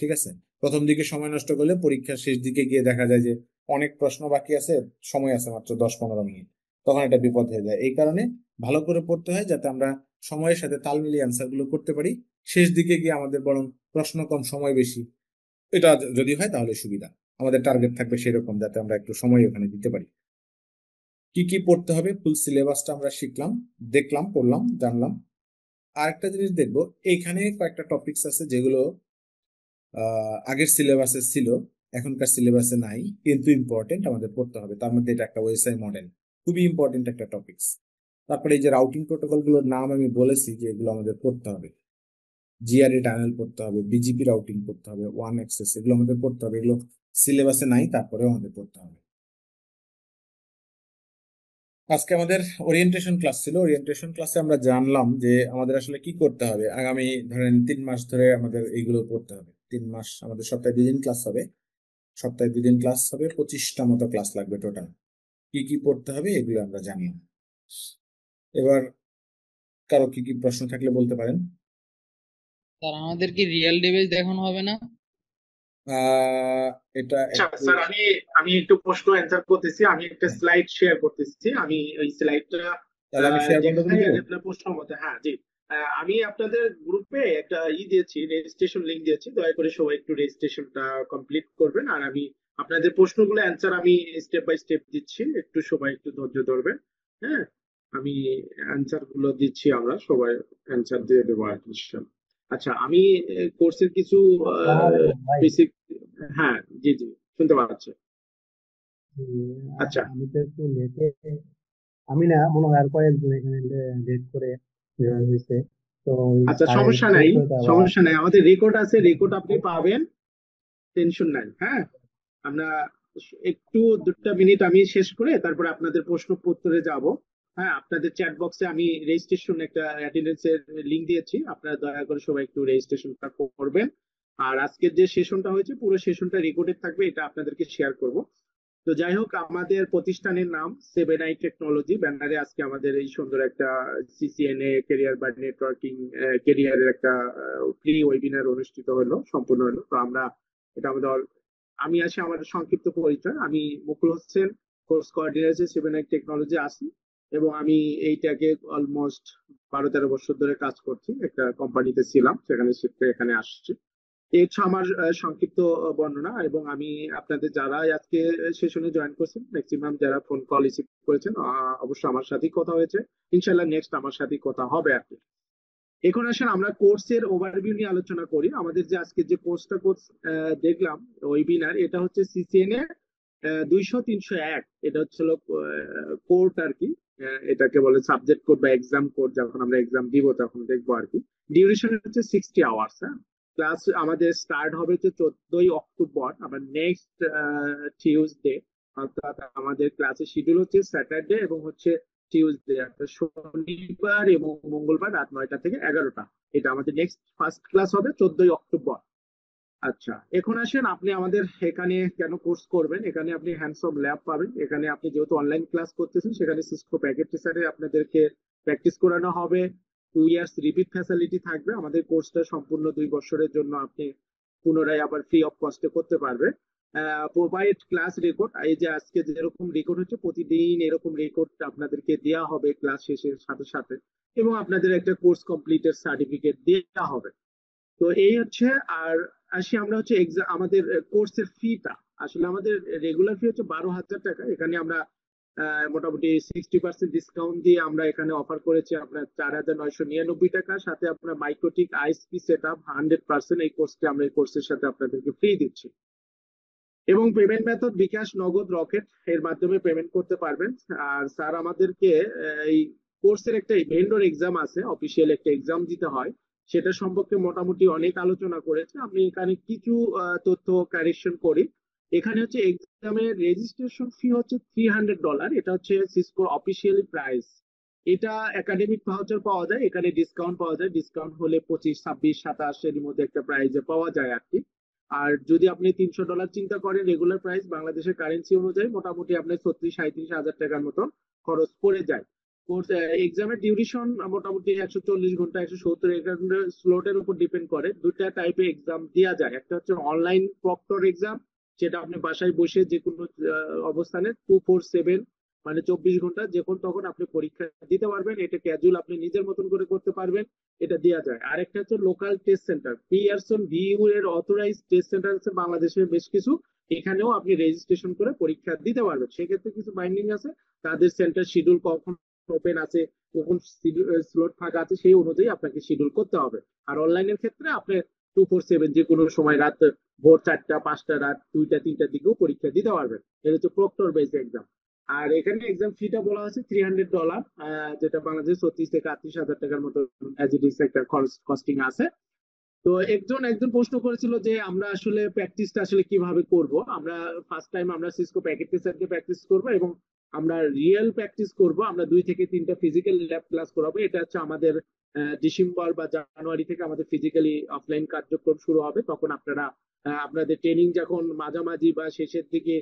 Speaker 1: ঠিক আছে, প্রথম দিকে সময় নষ্ট করলে পরীক্ষার শেষ দিকে গিয়ে দেখা যায় যে অনেক প্রশ্ন বাকি আছে, সময় আছে মাত্র 10-15 মিনিট, তখন এটা বিপদ হয়ে যায়। এই কারণে ভালো করে পড়তে হয় যাতে আমরা সময়ের সাথে তাল মিলিয়ে অ্যান্সার গুলো করতে পারি, শেষ দিকে গিয়ে আমাদের বরং প্রশ্ন কম সময় বেশি, এটা যদি হয় তাহলে সুবিধা। আমাদের টার্গেট থাকবে সেরকম, যাতে আমরা একটু সময় ওখানে দিতে পারি। কি কি পড়তে হবে ফুল সিলেবাসটা আমরা শিখলাম, দেখলাম, পড়লাম, জানলাম। আর একটা জিনিস দেখবো, এইখানে কয়েকটা টপিকস আছে যেগুলো আগের সিলেবাসে ছিল, এখনকার সিলেবাসে নাই, কিন্তু ইম্পর্টেন্ট, আমাদের পড়তে হবে। তার মধ্যে এটা একটা ওএসআই মডেল, খুবই ইম্পর্টেন্ট একটা টপিকস। তারপরে এই যে রাউটিং প্রোটোকল গুলোর নাম আমি বলেছি যে এগুলো আমাদের পড়তে হবে, জিআরই টানেল পড়তে হবে, বিজিপি রাউটিং পড়তে হবে, ওয়ান অ্যাক্সেস, এগুলো আমাদের পড়তে হবে। এগুলো সিলেবাসে নাই, তারপরেও আমাদের পড়তে হবে। আজকে আমাদের ওরিয়েন্টেশন ক্লাস ছিল। ওরিয়েন্টেশন ক্লাসে আমরা জানলাম যে আমাদের আসলে কি করতে হবে। আগামী ধরেন 3 মাস ধরে আমাদের এইগুলো পড়তে হবে। 3 মাস আমাদের সপ্তাহে 2 দিন ক্লাস হবে, সপ্তাহে 2 দিন ক্লাস হবে, 25টা মতো ক্লাস লাগবে টোটাল। কি কি পড়তে হবে এগুলো আমরা জানলাম। এবার কারো কি কি প্রশ্ন থাকলে বলতে পারেন।
Speaker 6: স্যার আমাদের কি রিয়েল ডিভাইস দেখানো হবে না?
Speaker 1: আহ এটা
Speaker 4: আচ্ছা
Speaker 1: একটু,
Speaker 4: স্যার, আমি আমি একটু প্রশ্ন অ্যান্সার করতেছি। আমি একটা
Speaker 1: হ্যাঁ,
Speaker 4: স্লাইড শেয়ার করতেছি, আমি ওই স্লাইডটা
Speaker 1: তাহলে আমি শেয়ার বন্ধ করে
Speaker 4: দেখাই
Speaker 1: দিব।
Speaker 4: আর আপনার প্রশ্ন মতে। হ্যাঁ জি। আমি আপনাদের গ্রুপে একটা দিয়েছি, রেজিস্ট্রেশন লিংক দিয়েছি, দয়া করে সবাই একটু রেজিস্ট্রেশনটা কমপ্লিট করবেন। আর আমি আপনাদের প্রশ্নগুলো অ্যান্সার আমি স্টেপ বাই স্টেপ দিচ্ছি, একটু সবাই একটু ধৈর্য ধরবেন। হ্যাঁ, আমি অ্যান্সার গুলো দিচ্ছি, আমরা সবাই অ্যান্সার দিয়ে দেবো আর কি, ইনশাল্লাহ। আচ্ছা, আমি কোর্সের কিছু
Speaker 7: আসসালামু আলাইকুম ভাই।
Speaker 4: বেসিক, হ্যাঁ জি জি, শুনতে পাচ্ছি।
Speaker 7: জি,
Speaker 4: আচ্ছা
Speaker 7: আমি তো একটু লেটে, আমি না মনে হয় আর কয়েকজন এখানে লেট করে জয়েন হয়েছে, তো ওই
Speaker 4: আচ্ছা,
Speaker 7: স্যারের
Speaker 4: সমস্যা নাই,
Speaker 7: পরিচয়টা বা
Speaker 4: সমস্যা নাই, আমাদের রেকর্ড আছে, রেকর্ড আপনি পাবেন, টেনশন নাই। হ্যাঁ, আমরা একটু 2টা মিনিট আমি শেষ করে তারপরে আপনাদের প্রশ্ন উত্তরে যাব। হ্যাঁ, আপনাদের চ্যাট বক্সে আমি রেজিস্ট্রেশন একটা অ্যাটেন্ডেন্সের লিংক দিয়েছি, আপনারা দয়া করে সবাই একটু রেজিস্ট্রেশনটা করবেন। আর আজকের যে সেশনটা হয়েছে পুরো সেশনটা রেকর্ডেড থাকবে, এটা আপনাদেরকে শেয়ার করব। তো যাই হোক, আমাদের প্রতিষ্ঠানের নাম 7i টেকনোলজি, ব্যানারে আজকে আমাদের এই সুন্দর একটা সিসিএনএ ক্যারিয়ার বা নেটওয়ার্কিং ক্যারিয়ারের একটা ফ্রি ওয়েবিনার অনুষ্ঠিত হলো, সম্পূর্ণ হলো। তো আমরা এটা আমাদের আমি আছি, আমাদের সংক্ষিপ্ত পরিচয়, আমি Mukul Hossain, course coordinator 7i technology আছি, এবং আমি এইটাকে অলমোস্ট 12-13 বছর ধরে কাজ করছি। একটা কোম্পানিতে ছিলাম, সেখানে শিফট এখানে আসছি। এই হচ্ছে আমার সংক্ষিপ্ত বর্ণনা। এবং আমি আপনাদের যারা আজকে সেশনে জয়েন করছেন, ম্যাক্সিমাম যারা ফোন কল রিসিভ করেছেন, অবশ্যই আমার সাথেই কথা হয়েছে। ইনশাল্লাহ নেক্সট আমার সাথেই কথা হবে আর কি। এখন আসেন আমরা কোর্সের ওভারভিউ নিয়ে আলোচনা করি। আমাদের যে আজকে যে কোর্স দেখলাম ওয়েবিনার, এটা হচ্ছে সিসিএনএ 200-301। এটা হচ্ছে কোর্ট আর কি। এটাকে বলে সাবজেক্ট কোড বা এক্সাম কোড। যখন আমরা এক্সাম দিব তখন দেখবো আর কি। ডিউরেশন হচ্ছে 60 আওয়ার্স। হ্যাঁ, ক্লাস আমাদের স্টার্ট হবে হচ্ছে 14ই অক্টোবর, আবার নেক্সট টিউসডে। অর্থাৎ আমাদের ক্লাসের শিডিউল হচ্ছে স্যাটারডে এবং হচ্ছে টিউসডে, অর্থাৎ শনিবার এবং মঙ্গলবার রাত 9টা থেকে 11টা। এটা আমাদের নেক্সট ফার্স্ট ক্লাস হবে 14ই অক্টোবর। আচ্ছা, এখন আসেন আপনি আমাদের এখানে কেন কোর্স করবেন। এখানে আপনি হ্যান্ডস অন ল্যাব পাবেন। এখানে আপনি যেহেতু অনলাইন ক্লাস করতেছেন, সেখানে সিসকো প্যাকেট টিচারে আপনাদেরকে প্র্যাকটিস করানো হবে। 2 ইয়ার্স রিপিট ফ্যাসিলিটি থাকবে। আমাদের কোর্সটা সম্পূর্ণ 2 বছরের জন্য আপনি পুনরায় আবার ফ্রি অফ কস্টে করতে পারবে। Provide class record. এই যে আজকে যেরকম রেকর্ড হচ্ছে, প্রতিদিন এরকম রেকর্ড আপনাদেরকে দেওয়া হবে ক্লাস শেষের সাথে সাথে, এবং আপনাদের একটা কোর্স কমপ্লিটের সার্টিফিকেট দেওয়া হবে। তো এই হচ্ছে। আর আসি আমরা হচ্ছে আমাদের কোর্সের ফিটা। আসলে আমাদের রেগুলার ফি হচ্ছে 12,000 টাকা। এখানে আমরা মোটামুটি 60% ডিসকাউন্ট দিয়ে আমরা এখানে অফার করেছি আপনার 4,999 টাকা। সাথে আপনার মাইক্রোটিক আইএসপি সেট আপ 100% এই কোর্সটা আমরা এই কোর্সের সাথে আপনাদেরকে ফ্রি দিচ্ছি। এবং পেমেন্ট মেথড বিকাশ, নগদ, রকেট এর মাধ্যমে পেমেন্ট করতে পারবেন। আর স্যার আমাদেরকে এই কোর্সের একটা ভেন্ডর এক্সাম আছে, অফিসিয়াল একটা এক্সাম দিতে হয়, সেটা সম্পর্কে মোটামুটি অনেক আলোচনা করেছে। আমি এখানে কিছু তথ্য কারেকশন করি। এখানে হচ্ছে এক্সামের রেজিস্ট্রেশন ফি হচ্ছে $300। এটা হচ্ছে সিসকোর অফিসিয়ালি প্রাইস। এটা একাডেমিক ভাউচার পাওয়া যায়, এখানে ডিসকাউন্ট পাওয়া যায়। ডিসকাউন্ট হলে 25, 26, 27 এর মধ্যে একটা প্রাইজে পাওয়া যায় আর কি। আর যদি আপনি $300 চিন্তা করেন, রেগুলার প্রাইস বাংলাদেশের কারেন্সি অনুযায়ী মোটামুটি আপনার 36-37 হাজার টাকার মতো খরচ পড়ে যায়। কোর্স এক্সামের ডিউরেশন মোটামুটি 140 ঘন্টা, 170 স্লটের উপর ডিপেন্ড করে। দুটা টাইপে এক্সাম দেওয়া যায়। একটা হচ্ছে অনলাইন প্রক্টর এক্সাম, যেটা আপনি বাসায় বসে যে কোনো অবস্থানে 247, মানে 24 ঘন্টা যখন তখন আপনি পরীক্ষা দিতে পারবেন। এটা ক্যাজুয়াল আপনি নিজের মতন করে করতে পারবেন, এটা দেওয়া যায়। আরেকটা হচ্ছে লোকাল টেস্ট সেন্টার, পিয়ারসন ভিইউ এর অথরাইজড টেস্ট সেন্টার আছে বাংলাদেশের বেশ কিছু। এখানেও আপনি রেজিস্ট্রেশন করে পরীক্ষা দিতে পারবেন। সেক্ষেত্রে কিছু বাইন্ডিং আছে, তাদের সেন্টার শিডিউল কখন ওপেন আছে, কখন স্লট ফাঁকা আছে, সেই অনুযায়ী আপনাকে শিডিউল করতে হবে। আর অনলাইনের ক্ষেত্রে আপনি 247 যে কোনো সময় রাত ভোর 4টা, 5টা, রাত 2টা, 3টার দিকেও পরীক্ষা দিতে পারবেন। এটা হচ্ছে প্রক্টর বেসড এক্সাম। আর এখানে এক্সাম ফিটা বলা আছে $300, যেটা বাংলাদেশ 36 থেকে 38 হাজার টাকার মতো অ্যাজ ইট ইজ একটা কস্টিং আছে। তো একজন একজন প্রশ্ন করেছিল যে আমরা আসলে প্র্যাকটিসটা আসলে কিভাবে করব। আমরা ফার্স্ট টাইম আমরা সিসকো প্যাকেট টেস্টারকে প্র্যাকটিস করব, এবং আমরা রিয়েল প্র্যাকটিস করব। আমরা 2 থেকে 3টা ফিজিক্যাল ল্যাব ক্লাস করাবো। এটা হচ্ছে আমাদের ডিসেম্বর বা জানুয়ারি থেকে আমাদের ফিজিক্যালি অফলাইন কার্যক্রম শুরু হবে। তখন আপনারা আপনাদের ট্রেনিং যখন মাঝামাঝি বা শেষের দিকে,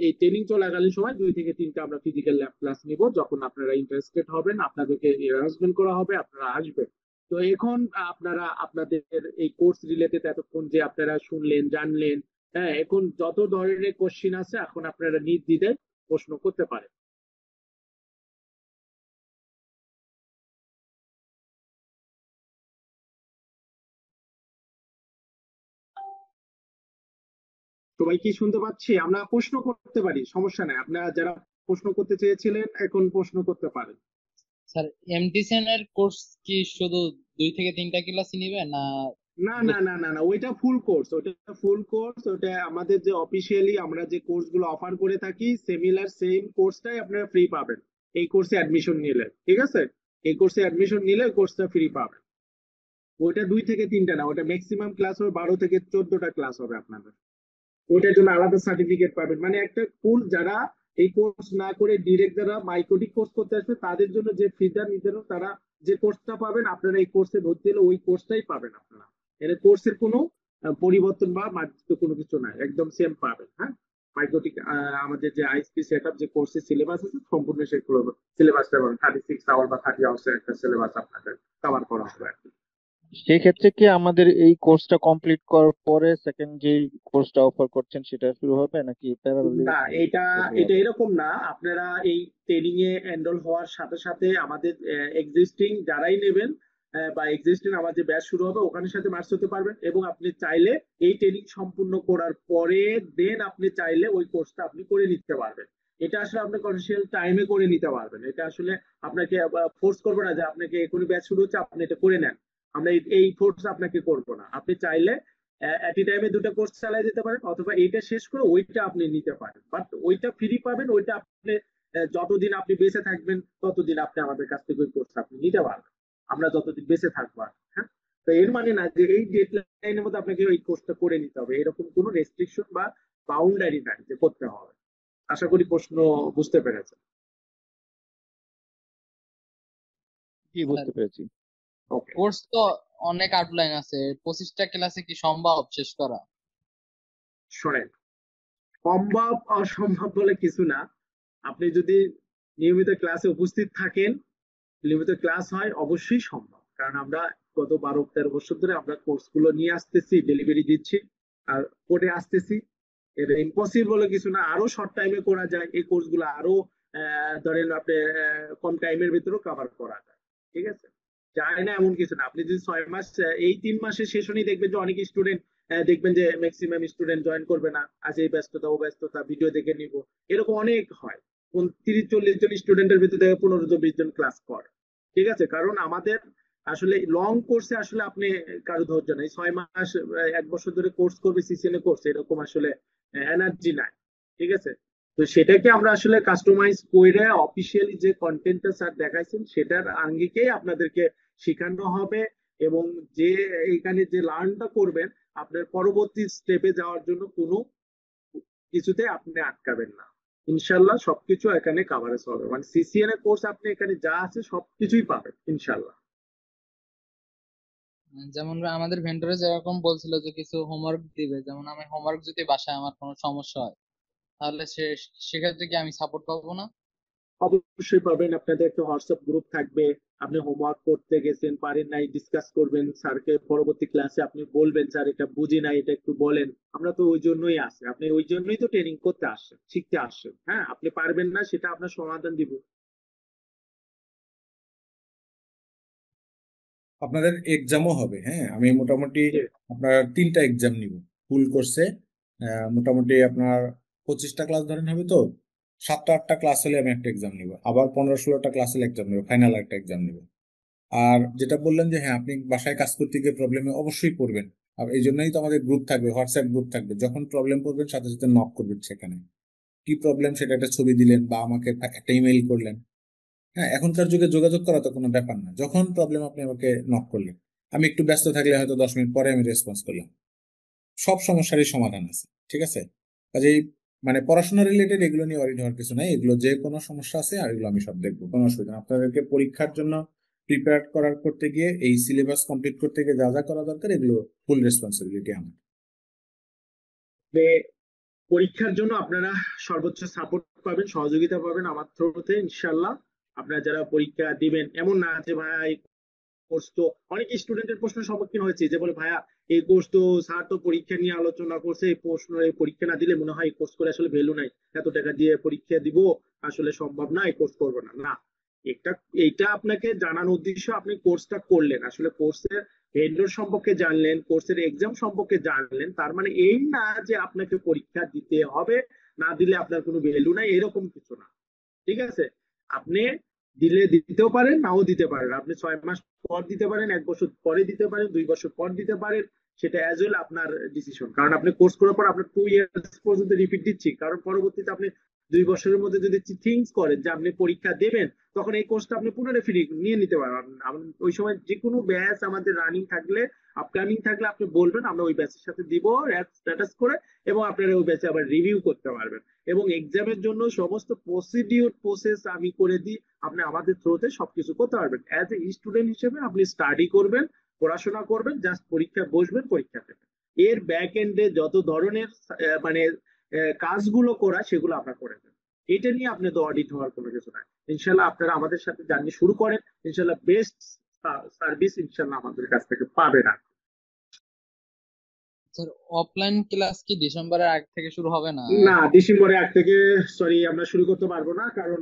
Speaker 4: এই ট্রেনিং চলাকালীন সময় 2 থেকে 3টা আমরা ফিজিক্যাল ল্যাব ক্লাস নিব। যখন আপনারা ইন্টারেস্টেড হবেন, আপনাদেরকে অ্যানাউন্সমেন্ট করা হবে, আপনারা আসবেন। তো এখন আপনারা আপনাদের এই কোর্স রিলেটেড এতক্ষণ যে আপনারা শুনলেন, জানলেন, হ্যাঁ, এখন যত ধরনের কোশ্চিন আছে এখন আপনারা নির্দ্বিধায় প্রশ্ন করতে পারেন। সবাই কি শুনতে পাচ্ছি? আমরা প্রশ্ন করতে পারি, সমস্যা নাই। আপনারা যারা প্রশ্ন করতে চেয়েছিলেন এখন প্রশ্ন করতে পারেন।
Speaker 6: স্যার, এমটিসিএন এর কোর্স কি শুধু 2 থেকে 3টা ক্লাসই নিবে না?
Speaker 4: না না না না না, ওইটা ফুল কোর্স। ওটা ফুল কোর্স। ওটা আমাদের যে অফিসিয়ালি আমরা যে কোর্স গুলো অফার করে থাকি, সিমিলার সেম কোর্সটাই আপনারা ফ্রি পাবেন এই কোর্সে অ্যাডমিশন নিলে। ঠিক আছে, এই কোর্সে অ্যাডমিশন নিলে কোর্সটা ফ্রি পাবেন। ওইটা 2 থেকে 3টা না, ওটা ম্যাক্সিমাম ক্লাস হবে 12 থেকে 14টা ক্লাস হবে আপনাদের। ওটার জন্য আলাদা সার্টিফিকেট পাবেন। মানে একটা ফুল, যারা এই কোর্স না করে ডিরেক্ট যারা মাইক্রোটিক কোর্স করতে আসবে, তাদের জন্য যে ফিটা নির্ধারণ, তারা যে কোর্সটা পাবেন, আপনারা এই কোর্সে ভর্তি হলে ওই কোর্সটাই পাবেন আপনারা। এর কোর্সের কোনো পরিবর্তন বা মার্জিত কোনো কিছু নাই, একদম সেম পাবেন। হ্যাঁ, মাইক্রোটিক আমাদের যে আইএসপি সেট আপ যে কোর্সের সিলেবাস আছে, সম্পূর্ণ সেই সিলেবাসটা 36 আওয়ার বা 30 আওয়ার্সের একটা সিলেবাস আপনাদের কভার করা হবে আর কি।
Speaker 8: সেই ক্ষেত্রে কি আমাদের এই কোর্সটা কমপ্লিট করার পরে সেকেন্ড যে কোর্সটা অফার করছেন সেটা শুরু হবে নাকি প্যারালালি
Speaker 4: না, এটা
Speaker 8: শুরু
Speaker 4: এটা
Speaker 8: হবে?
Speaker 4: এরকম না। আপনারা এই ট্রেনিং এ এনরোল হওয়ার সাথে সাথে আমাদের এক্সিস্টিং যারাই নেবেন, বা এক্সিস্টিং আমার যে ব্যাচ শুরু হবে ওখানের সাথে মার্চ হতে পারবেন, এবং আপনি চাইলে এই ট্রেনিং সম্পূর্ণ করার পরে দেন আপনি চাইলে ওই কোর্সটা আপনি করে নিতে পারবেন। এটা আসলে আপনি কমার্শিয়াল টাইমে করে নিতে পারবেন, এটা আসলে আপনাকে ফোর্স করবো না যে আপনাকে এখনই ব্যাচ শুরু হচ্ছে আপনি এটা করে নেন। আমরা এই ফোর্স আপনাকে করবো না। আপনি চাইলে এট এ টাইমে দুটো কোর্স চালাই দিতে পারেন, অথবা এইটা শেষ করে ওইটা আপনি নিতে পারেন, বাট ওইটা ফ্রি পাবেন। ওইটা আপনি যতদিন আপনি বেঁচে থাকবেন ততদিন আপনি আমাদের কাছ থেকে ওই কোর্স আপনি নিতে পারবেন, আমরা যতদিন বেঁচে থাকবো। হ্যাঁ, তো এর মানে না যে এই ডেডলাইনের মধ্যে আপনাকে এই কোর্সটা করে নিতে হবে, এরকম কোনো রেস্ট্রিকশন বা বাউন্ডারি নাই যে করতে হবে। আশা করি প্রশ্ন বুঝতে পেরেছেন।
Speaker 8: কি বুঝতে পেরেছি।
Speaker 4: ওকে,
Speaker 6: কোর্স তো অনেক আউটলাইন আছে, 25টা ক্লাসে কি সম্ভব শেষ করা?
Speaker 4: শোনেন, সম্ভব অসম্ভব বলে কিছু না। আপনি যদি নিয়মিত ক্লাসে উপস্থিত থাকেন, নিয়মিত ক্লাস হয়, অবশ্যই সম্ভব। কারণ আমরা গত 12-13 বছর ধরে আমরা কোর্স গুলো নিয়ে আসতেছি, ডেলিভারি দিচ্ছি আর করে আসতেছি। এটা ইম্পসিবল বলে কিছু না, আরো শর্ট টাইমে করা যায় এই কোর্স গুলো, আরো ধরেন আপনি কম টাইমের ভিতরেও কভার করা যায়। ঠিক আছে, যায় না এমন কিছু না। আপনি যদি 6 মাস, এই 3 মাসের সেশনই দেখবেন যে অনেক স্টুডেন্ট, দেখবেন যে ম্যাক্সিমাম স্টুডেন্ট জয়েন করবে না, আজ এই ব্যস্ততা ও ব্যস্ততা, ভিডিও দেখে নিব, এরকম অনেক হয়। 30-40 জন স্টুডেন্টের ভিতরে 15-20 জন ক্লাস করে। ঠিক আছে, কারণ আমাদের আসলে লং কোর্সে আসলে আপনি কারো ধৈর্য নাই, 6 মাস 1 বছর ধরে কোর্স করবে সিসিএনএ কোর্স, এরকম আসলে এনার্জি নাই। ঠিক আছে, তো সেটাকে আমরা আসলে কাস্টমাইজ করে অফিসিয়ালি যে কন্টেন্টটা স্যার দেখাইছেন সেটার আঙ্গিকেই আপনাদেরকে শেখানো হবে, এবং যে এখানে যে লার্নটা করবেন আপনার পরবর্তী স্টেপে যাওয়ার জন্য কোনো কিছুতে আপনি আটকাবেন না। ইনশাল্লাহ সবকিছু এখানে কাভারেজ হবে, মানে সিসিএনএ কোর্স আপনি এখানে যা আছে সবকিছুই পাবেন ইনশাল্লাহ।
Speaker 6: যেমন আমাদের ভেন্ডরে যেরকম বলছিল যে কিছু হোমওয়ার্ক দিবে, যেমন আমি হোমওয়ার্ক যদি বাসায় আমার কোনো সমস্যা হয় তাহলে সেক্ষেত্রে কি আমি সাপোর্ট পাবো না?
Speaker 4: অবশ্যই পাবেন, আপনাদের একটা হোয়াটসঅ্যাপ গ্রুপ থাকবে। আপনি হোমওয়ার্ক করতে গেছেন, পারেন নাই, ডিসকাস করবেন স্যারকে, পরবর্তী ক্লাসে আপনি বলবেন স্যার এটা বুঝি নাই, এটা একটু বলেন। আমরা তো ওই জন্যই আসি, আপনি ওই জন্যই তো ট্রেনিং করতে আসছেন, শিখতে আসছেন। হ্যাঁ, আপনি পারবেন না সেটা আপনার সমাধান দিব।
Speaker 1: আপনাদের এক্সামও হবে, হ্যাঁ, আমি মোটামুটি
Speaker 4: জি,
Speaker 1: আপনার 3টা এক্সাম নিব ফুল কোর্সে। মোটামুটি আপনার 25টা ক্লাস ধরেন হবে, তো 7টা 8টা ক্লাস হলে আমি একটা এক্সাম নিব, আবার 15-16টা ক্লাস হলে এক্সাম নিব, ফাইনাল একটা এক্সাম নিব। আর যেটা বললেন যে হ্যাঁ আপনি বাসায় কাজ করতে গিয়ে প্রবলেমে অবশ্যই পড়বেন, আর এই জন্যই তো আমাদের গ্রুপ থাকবে, হোয়াটসঅ্যাপ গ্রুপ থাকবে, যখন প্রবলেম পড়বেন সাথে সাথে নক করবেন, সেখানে কি প্রবলেম সেটা একটা ছবি দিলেন বা আমাকে একটা ইমেইল করলেন। হ্যাঁ, এখনকার যুগে যোগাযোগ করা তো কোনো ব্যাপার না, যখন প্রবলেম আপনি আমাকে নক করলেন, আমি একটু ব্যস্ত থাকলে হয়তো 10 মিনিট পরে আমি রেসপন্স করলাম, সব সমস্যারই সমাধান আছে। ঠিক আছে, কাজেই মানে পড়াশোনা রিলেটেড এগুলো নিয়ে ওয়ারিড হওয়ার কিছু নাই, এগুলো যে কোনো সমস্যা আছে আর এগুলো আমি সব দেখবো, কোনো অসুবিধা নেই। আপনাদেরকে পরীক্ষার জন্য প্রিপেয়ার করার করতে গিয়ে, এই সিলেবাস কমপ্লিট করতে গিয়ে যা যা করা দরকার এগুলো ফুল রেসপন্সিবিলিটি আমার।
Speaker 4: তবে পরীক্ষার জন্য আপনারা সর্বোচ্চ সাপোর্ট পাবেন, সহযোগিতা পাবেন আমার থ্রুতে ইনশাল্লাহ। আপনারা যারা পরীক্ষা দিবেন, এমন না যে ভাই কোর্স তো, অনেক স্টুডেন্টের প্রশ্নের সম্মুখীন হয়েছে যে বলে ভাইয়া এই কোর্স তো স্যার তো পরীক্ষা নিয়ে আলোচনা করছে, এই প্রশ্ন এই পরীক্ষা না দিলে মনে হয় এই কোর্স করে আসলে ভ্যালু নাই, এত টাকা দিয়ে পরীক্ষা দিব আসলে সম্ভব না, এই কোর্স করবো না। না, এটা এইটা আপনাকে জানানোর উদ্দেশ্য, আপনি কোর্সটা করলেন, আসলে কোর্সের ভেন্ডর সম্পর্কে জানলেন, কোর্সের এক্সাম সম্পর্কে জানলেন, তার মানে এই না যে আপনাকে পরীক্ষা দিতে হবে, না দিলে আপনার কোনো ভ্যালু নাই, এরকম কিছু না। ঠিক আছে, আপনি দিলে দিতেও পারেন, নাও দিতে পারেন, আপনি 6 মাস পর দিতে পারেন, 1 বছর পরে দিতে পারেন, 2 বছর পর দিতে পারেন, সেটা অ্যাজ ওয়েল আপনার ডিসিশন। কারণ আপনি কোর্স করার পর আপনার 2 ইয়ার্স পর্যন্ত রিপিট দিচ্ছি, কারণ পরবর্তীতে আপনি 2 বছরের মধ্যে যদি থিঙ্কস করেন যে আপনি পরীক্ষা দেবেন, তখন এই কোর্সটা আপনি পুনরায় ফিরে নিয়ে নিতে পারবেন। ওই সময় যে কোনো ব্যাচ আমাদের রানিং থাকলে, আপকামিং থাকলে আপনি বলবেন, আমরা ওই ব্যাচের সাথে দিব স্ট্যাটাস করে, এবং আপনারা ওই ব্যাচে আবার রিভিউ করতে পারবেন। এবং এক্সামের জন্য সমস্ত প্রসিডিউর প্রসেস আমি করে দিই, আপনি আমাদের থ্রুতে সবকিছু করতে পারবেন। অ্যাজ এ স্টুডেন্ট হিসেবে আপনি স্টাডি করবেন, পড়াশোনা করবেন, জাস্ট পরীক্ষা বসবেন, পরীক্ষা দেবেন। এর ব্যাক এন্ডে যত ধরনের মানে কাজগুলো করা সেগুলো আপনার করে দেবেন। এটা নিয়ে আপনি তো অডিট হওয়ার কোনো কিছু নাই। ইনশাল্লাহ আপনারা আমাদের সাথে জার্নি শুরু করেন, ইনশাল্লাহ বেস্ট সার্ভিস ইনশাল্লাহ আমাদের কাছ থেকে পাবেন।
Speaker 6: স্যার অফলাইন ক্লাস কি ডিসেম্বরের আগ থেকে শুরু হবে না?
Speaker 4: না, ডিসেম্বরের আগ থেকে সরি আমরা শুরু করতে পারবো না, কারণ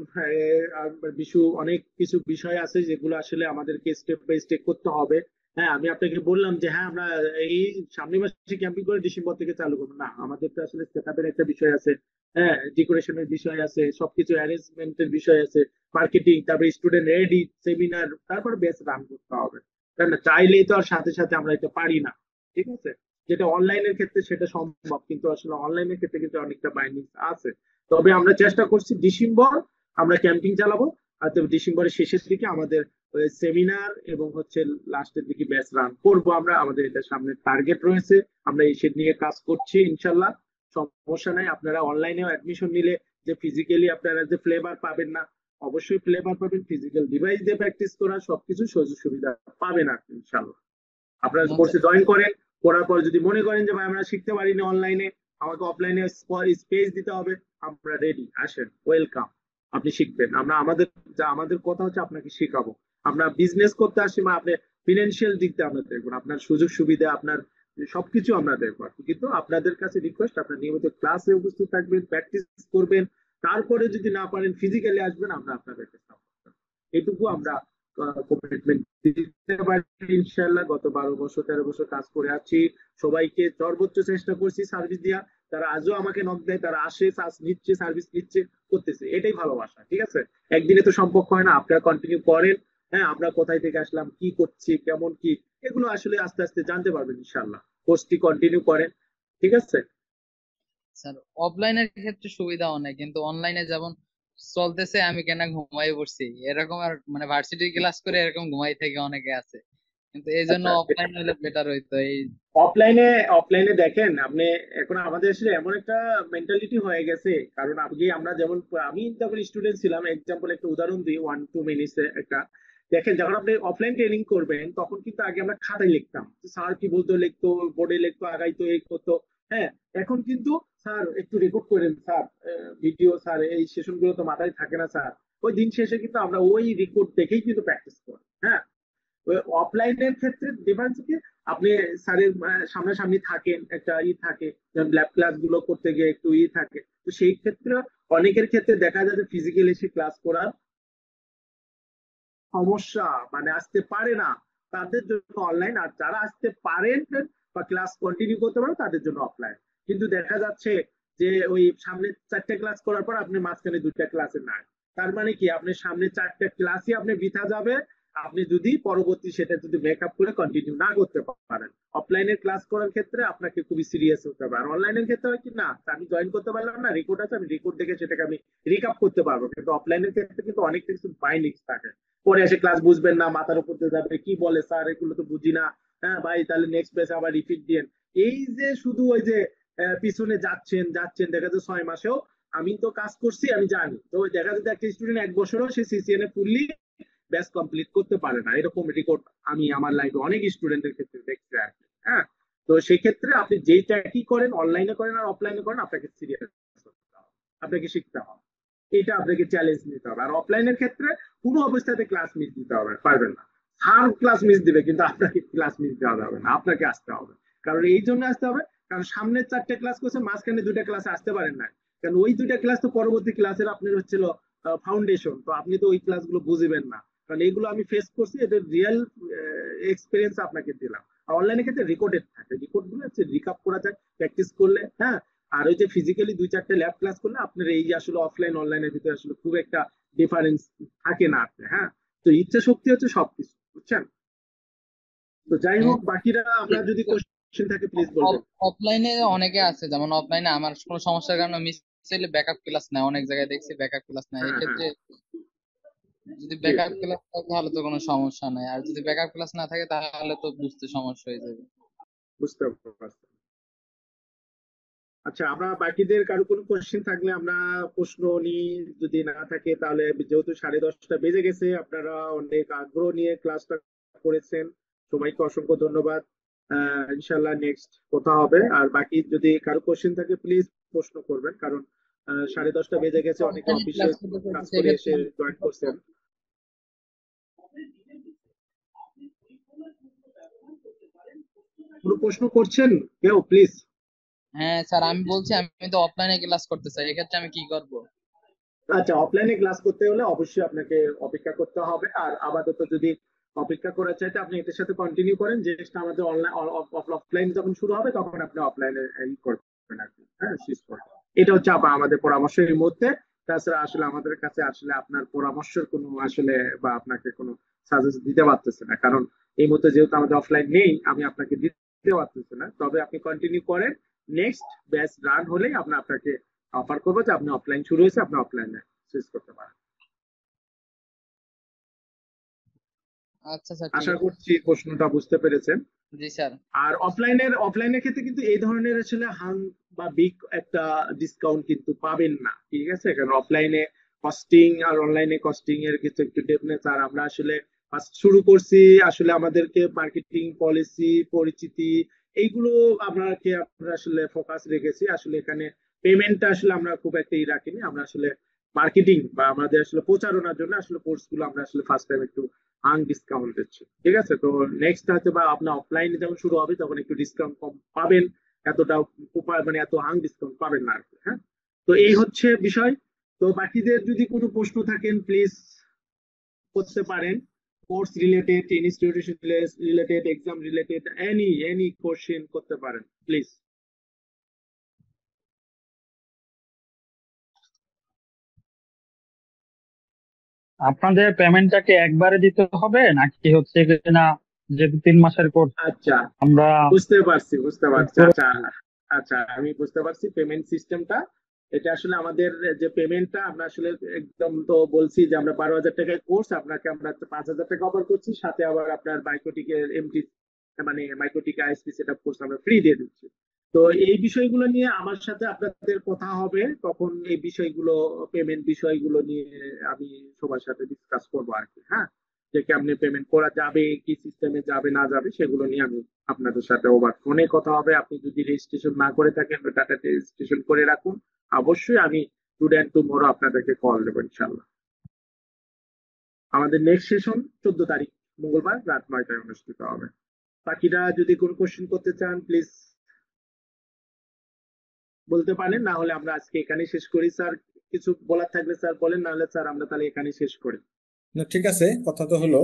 Speaker 4: অনেক কিছু বিষয় আছে যেগুলো আসলে আমাদেরকে স্টেপ বাই স্টেপ করতে হবে। হ্যাঁ, আমি আপনাকে বললাম যে হ্যাঁ আমরা এই সামনের মাসে ক্যাম্পিং করে ডিসেম্বর থেকে চালু করবো না, আমাদের তো আসলে সেটআপের একটা বিষয় আছে, হ্যাঁ ডেকোরেশনের বিষয় আছে, সবকিছু অ্যারেঞ্জমেন্টের বিষয় আছে, মার্কেটিং, তারপরে স্টুডেন্ট রেডি, সেমিনার, তারপর বেস রান করতে হবে, তাই না? চাইলেই তো আর সাথে সাথে আমরা এটা পারি না, ঠিক আছে? যেটা অনলাইনের ক্ষেত্রে সেটা সম্ভব, কিন্তু আসলে অনলাইনের ক্ষেত্রে কিন্তু অনেকটা বাইন্ডিং আছে। তবে আমরা চেষ্টা করছি ডিসেম্বর আমরা ক্যাম্পিং চালাবো, আর তবে ডিসেম্বরের শেষের দিকে আমাদের সেমিনার এবং হচ্ছে লাস্টের দিকে ব্যাচ রান করব আমরা, আমাদের এটা সামনে টার্গেট রয়েছে, আমরা এই সেট নিয়ে কাজ করছি ইনশাল্লাহ। সমস্যা নাই, আপনারা অনলাইনেও অ্যাডমিশন নিলে যে ফিজিক্যালি আপনারা যে ফ্লেভার পাবেন না, অবশ্যই ফ্লেভার পাবেন, ফিজিক্যাল ডিভাইস দিয়ে প্র্যাকটিস করা সবকিছু সুযোগ সুবিধা পাবেন আপনি ইনশাল্লাহ। আপনারা
Speaker 6: আচ্ছা
Speaker 4: কোর্সে জয়েন করেন, করার পর যদি মনে করেন যে ভাই আমরা শিখতে পারিনি অনলাইনে, আমাকে অফলাইনে স্পেস দিতে হবে, আমরা রেডি, আসেন, ওয়েলকাম, আপনি শিখবেন। আমাদের কথা হচ্ছে আপনাকে শেখাবো। আমরা বিজনেস করতে আসি, বা আপনি ফিনান্সিয়াল দিক দিয়ে আমরা দেখবো, আপনার সুযোগ সুবিধা, আপনার সবকিছু আমরা দেখবো আর কি। কিন্তু আপনাদের কাছে রিকোয়েস্ট, আপনার নিয়মিত ক্লাসে উপস্থিত থাকবেন, প্র্যাকটিস করবেন, তারপরে যদি না পারেন ফিজিক্যালি আসবেন, আমরা আপনাদেরকে সাপোর্ট করবো। এটুকু আমরা কমিটমেন্ট দিতে পারি ইনশাল্লাহ। গত 12 বছর 13 বছর কাজ করে আছি, সবাইকে সর্বোচ্চ চেষ্টা করছি সার্ভিস দিয়া, তারা আজও আমাকে নক দেয়, তারা আসে, নিচ্ছে, সার্ভিস নিচ্ছে, করতেছে, এটাই ভালোবাসা, ঠিক আছে? একদিনে তো সম্পর্ক হয় না, আপনারা কন্টিনিউ করেন। হ্যাঁ, আমরা কোথায় থেকে আসলাম, কি করছি, কেমন কি, এগুলো আসলে আস্তে আস্তে জানতে পারবেন ইনশাল্লাহ। কোর্সটি কন্টিনিউ করেন, ঠিক আছে?
Speaker 6: স্যার অফলাইনের ক্ষেত্রে সুবিধা অনেক, কিন্তু অনলাইনে যেমন চলতেছে আমি কেন ঘুমাই পড়ছি এরকম, আর মানে ভার্সিটি ক্লাস করে এরকম ঘুমাই থেকে অনেকে আছে, কিন্তু এই জন্য
Speaker 4: আচ্ছা,
Speaker 6: অফলাইন হলে বেটার হইতো এই।
Speaker 4: অফলাইনে অফলাইনে দেখেন আপনি, এখন আমাদের আসলে এমন একটা মেন্টালিটি হয়ে গেছে, কারণ আগে আমরা যেমন, আমি যখন স্টুডেন্ট ছিলাম, এক্সাম্পল একটা উদাহরণ দিই 1-2 মিনিটস একটা, দেখেন যখন আপনি অফলাইন ট্রেনিং করবেন তখন কিন্তু আগে আমরা খাতায় লিখতাম, স্যার কি বলতো, লিখতো বোর্ডে, লিখতো আগাইতো, এই করতো, হ্যাঁ। এখন কিন্তু স্যার একটু রেকর্ড করেন স্যার, ভিডিও স্যার, এই সেশন গুলো তো মাথায় থাকে না স্যার, ওই দিন শেষে কিন্তু আমরা ওই রেকর্ড দেখেই কিন্তু প্র্যাকটিস করি, হ্যাঁ। অফলাইনের ক্ষেত্রে ডিফারেন্স কি, আপনি স্যারের সামনাসামনি থাকেন, একটা থাকে, যেমন ল্যাব ক্লাস গুলো করতে গিয়ে একটু থাকে, তো সেই ক্ষেত্রে অনেকের ক্ষেত্রে দেখা যায় যে ফিজিক্যালি এসে ক্লাস করার সমস্যা, মানে আসতে পারে না, তাদের জন্য অনলাইন। আর যারা আসতে পারেন বা ক্লাস কন্টিনিউ করতে পারেন তাদের জন্য অফলাইন। কিন্তু দেখা যাচ্ছে যে ওই সামনে 4টে ক্লাস করার পর আপনি মাঝখানে 2টা ক্লাসে নাই, তার মানে কি আপনি সামনে 4টে ক্লাসই আপনি বৃথা যাবে, আপনি যদি পরবর্তী সেটা যদি মেকআপ করে কন্টিনিউ না করতে পারেন। অফলাইনের ক্লাস করার ক্ষেত্রে আপনাকে খুবই সিরিয়াস হতে হবে। আর অনলাইনের ক্ষেত্রে হয় কি, না আমি জয়েন করতে পারলাম না, রেকর্ড আছে, আমি রেকর্ড দেখে সেটাকে আমি রিকাপ করতে পারবো। কিন্তু অফলাইনের ক্ষেত্রে কিন্তু অনেক কিছু বাইন্ডিংস থাকে, পরে এসে ক্লাস বুঝবেন না, মাথার উপর দিয়ে যাবে, কি বলে স্যার এগুলো তো বুঝি না, হ্যাঁ ভাই তাহলে নেক্সট পেজে আবার রিপিট দিন। এই যে শুধু ওই যে পিছনে যাচ্ছেন যাচ্ছেন, দেখা যাচ্ছে 6 মাসেও আমি তো কাজ করছি, আমি জানি, তো দেখা যাচ্ছে একটা স্টুডেন্ট 1 বছরও সে সিসিএন এ ফুললি ব্যাচ কমপ্লিট করতে পারে না, এরকম রেকর্ড আমি আমার লাইফে অনেক স্টুডেন্টের ক্ষেত্রে দেখতে আসি, হ্যাঁ। তো সেই ক্ষেত্রে আপনি যেটা কি করেন, অনলাইনে করেন আর অফলাইনে করেন, আপনাকে সিরিয়াস হতে হবে, আপনাকে শিখতে হবে, এটা আপনাকে চ্যালেঞ্জ নিতে হবে। আর অফলাইনের ক্ষেত্রে কোনো অবস্থাতে ক্লাস মিস দিতে হবে পারবেন না, স্যার ক্লাস মিস দিবে কিন্তু আপনাকে ক্লাস মিস দেওয়া যাবে না, আপনাকে আসতে হবে। কারণ এই জন্য আসতে হবে, কারণ সামনে 4টে ক্লাস করছে, মাঝখানে 2টা ক্লাসে আসতে পারেন না, কারণ ওই 2টা ক্লাস তো পরবর্তী ক্লাসের আপনার হচ্ছিল ফাউন্ডেশন, তো আপনি তো ওই ক্লাসগুলো বুঝবেন না, কারণ এইগুলো আমি ফেস করছি, এদের রিয়েল এক্সপিরিয়েন্স আপনাকে দিলাম। আর অনলাইনের ক্ষেত্রে রেকর্ডেড থাকে, রেকর্ড গুলো হচ্ছে রিকাপ করা যায় প্র্যাকটিস করলে, হ্যাঁ। আর ওই যে ফিজিক্যালি 2-4টে ল্যাব ক্লাস করলে আপনার এই আসলে অফলাইন অনলাইনের ভিতরে আসলে খুব একটা ডিফারেন্স থাকে না আপনি, হ্যাঁ। তো ইচ্ছা শক্তি হচ্ছে সবকিছু, বুঝছেন? তো যাই হোক, বাকিরা আমরা যদি কোশ্চেন থাকে প্লিজ বলবেন।
Speaker 6: অফলাইনে অনেকে আছে, যেমন অফলাইনে আমার কোনো সমস্যার কারণে মিস চাইলে ব্যাকআপ ক্লাস নেয়, অনেক জায়গায় দেখছি ব্যাকআপ ক্লাস নেয়,
Speaker 4: হ্যাঁ, হ্যাঁ,
Speaker 6: এক্ষেত্রে যদি
Speaker 4: জি,
Speaker 6: ব্যাকআপ
Speaker 4: জি,
Speaker 6: ক্লাস থাকে তাহলে তো কোনো সমস্যা নাই, আর যদি ব্যাকআপ ক্লাস না থাকে তাহলে তো বুঝতে সমস্যা হয়ে যাবে।
Speaker 4: বুঝতে পারছি। আচ্ছা, আমরা বাকিদের কারো কোনো কোশ্চেন থাকলে আমরা প্রশ্ন নিই, যদি না থাকে তাহলে, যেহেতু 10:30 বেজে গেছে, আপনারা অনেক আগ্রহ নিয়ে ক্লাসটা করেছেন, সবাইকে অসংখ্য ধন্যবাদ। ইনশাল্লাহ নেক্সট কথা হবে। আর বাকি যদি কারো কোশ্চেন থাকে প্লিজ প্রশ্ন করবেন, কারণ 10:30 বেজে গেছে, অনেকে
Speaker 6: অফলাইনে
Speaker 4: অফিসে
Speaker 6: ক্লাস করতে
Speaker 4: কাজ
Speaker 6: করতে
Speaker 4: করে
Speaker 6: সেক্ষেত্রে
Speaker 4: এসে জয়েন করছেন। কোনো প্রশ্ন করছেন কেউ প্লিজ?
Speaker 6: হ্যাঁ স্যার, আমি বলছি আমি তো অফলাইনে ক্লাস করতে চাই, এক্ষেত্রে আমি কি করব?
Speaker 4: আচ্ছা, অফলাইনে ক্লাস করতে হলে অবশ্যই আপনাকে অপেক্ষা করতে হবে। আর আপাতত যদি অপেক্ষা করার চাইতে আপনি এটার সাথে কন্টিনিউ করেন, যেটা আমাদের অনলাইন অফলাইন যখন শুরু হবে তখন আপনি অফলাইনে করবেন আর কি। হ্যাঁ, শেষ করবেন। এটা হচ্ছে আমাদের পরামর্শ এই মুহূর্তে। তাছাড়া আসলে আমাদের কাছে আসলে আপনার পরামর্শের কোনো আসলে বা আপনাকে কোনো সাজেস্ট দিতে পারতেছে না, কারণ এই মুহূর্তে যেহেতু আমাদের অফলাইন নেই, আমি আপনাকে দিতে পারতেছি না। তবে আপনি কন্টিনিউ করেন, নেক্সট ব্যাচ রান হলেই আপনাকে অফার করবো যে আপনি অফলাইন শুরু হয়েছে, আপনি অফলাইনে শেষ করতে পারেন।
Speaker 6: আচ্ছা স্যার, ঠিক
Speaker 4: আশা
Speaker 6: আছে।
Speaker 4: করছি প্রশ্নটা বুঝতে পেরেছেন।
Speaker 6: জি স্যার।
Speaker 4: আর অফলাইনের ক্ষেত্রে কিন্তু এই ধরনের আসলে হাং বা বিগ একটা ডিসকাউন্ট কিন্তু পাবেন না, ঠিক আছে? কারণ অফলাইনে কস্টিং আর অনলাইনে কস্টিং এর কিছু একটু ডিফারেন্স। আর আমরা আসলে ফার্স্ট শুরু করছি, আসলে আমাদেরকে মার্কেটিং পলিসি পরিচিতি এইগুলো আমরা আসলে ফোকাস রেখেছি। আসলে এখানে পেমেন্টটা আসলে আমরা খুব একটা রাখিনি। আমরা আসলে মার্কেটিং বা আমাদের আসলে প্রচারণার জন্য আসলে কোর্স গুলো আমরা আসলে ফার্স্ট টাইম একটু হাং ডিসকাউন্ট দিচ্ছি, ঠিক আছে? তো নেক্সট হয়তো বা আপনার অফলাইনে যখন শুরু হবে তখন একটু ডিসকাউন্ট কম পাবেন, এতটা মানে এত হাং ডিসকাউন্ট পাবেন না আর কি। হ্যাঁ, তো এই হচ্ছে বিষয়। তো বাকিদের যদি কোনো প্রশ্ন থাকেন প্লিজ করতে পারেন, course related, institution related, exam related, any question করতে পারেন প্লিজ।
Speaker 2: আপনাদের পেমেন্টটাকে একবারে দিতে হবে নাকি হচ্ছে না, যে 3 মাসের কোর্স
Speaker 4: আচ্ছা,
Speaker 2: আমরা
Speaker 4: বুঝতে পারছি।
Speaker 2: পুরো
Speaker 4: আচ্ছা, আচ্ছা, আমি বুঝতে পারছি পেমেন্ট সিস্টেমটা। এটা আসলে আমাদের যে পেমেন্টটা আমরা আসলে একদম তো বলছি যে আমরা 12,000 টাকায় কোর্স, আপনাকে আমরা 5,000 টাকা অফার করছি, সাথে আবার আপনার মাইক্রোটিকের এমটি মানে মাইক্রোটিক আইএসপি সেটআপ কোর্স আমরা ফ্রি দিয়ে দিচ্ছি। তো এই বিষয়গুলো নিয়ে আমার সাথে আপনাদের কথা হবে, তখন এই বিষয়গুলো পেমেন্ট বিষয়গুলো নিয়ে আমি সবার সাথে ডিসকাস করবো আর কি। হ্যাঁ, যে কেমনে পেমেন্ট করা যাবে, কি সিস্টেমে যাবে না যাবে সেগুলো নিয়ে আমি আপনাদের সাথে ওভার ফোনে কথা হবে। আপনি যদি রেজিস্ট্রেশন না করে থাকেন ডাটাতে রেজিস্ট্রেশন করে রাখুন। অবশ্যই আমি টুডে এন্ড টুমরো আপনাদেরকে কল দেবো ইনশাল্লাহ। আমাদের নেক্সট সেশন 14 তারিখ মঙ্গলবার রাত 9টায় অনুষ্ঠিত হবে। বাকিরা যদি কোনো কোশ্চেন করতে চান প্লিজ বলতে পারেন, না হলে আমরা আজকে এখানেই শেষ করি। স্যার কিছু বলার থাকলে স্যার বলেন, না হলে স্যার আমরা তাহলে এখানেই শেষ করি।
Speaker 1: না, ঠিক আছে, কথা তো হলো।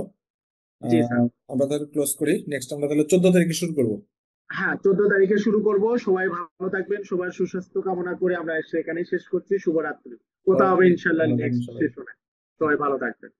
Speaker 4: জি স্যার।
Speaker 1: আমরা তাহলে ক্লোজ করি। নেক্সট আমরা তাহলে 14 তারিখে শুরু করবো।
Speaker 4: হ্যাঁ, 14 তারিখে শুরু করব। সবাই ভালো থাকবেন, সবার সুস্বাস্থ্য কামনা করে আমরা এখানেই শেষ করছি। শুভরাত্রি। কথা হবে ইনশাল্লাহ
Speaker 1: ভালো থাকবেন
Speaker 4: নেক্সট
Speaker 1: সবাই।
Speaker 4: সেশনে। সবাই ভালো থাকবেন।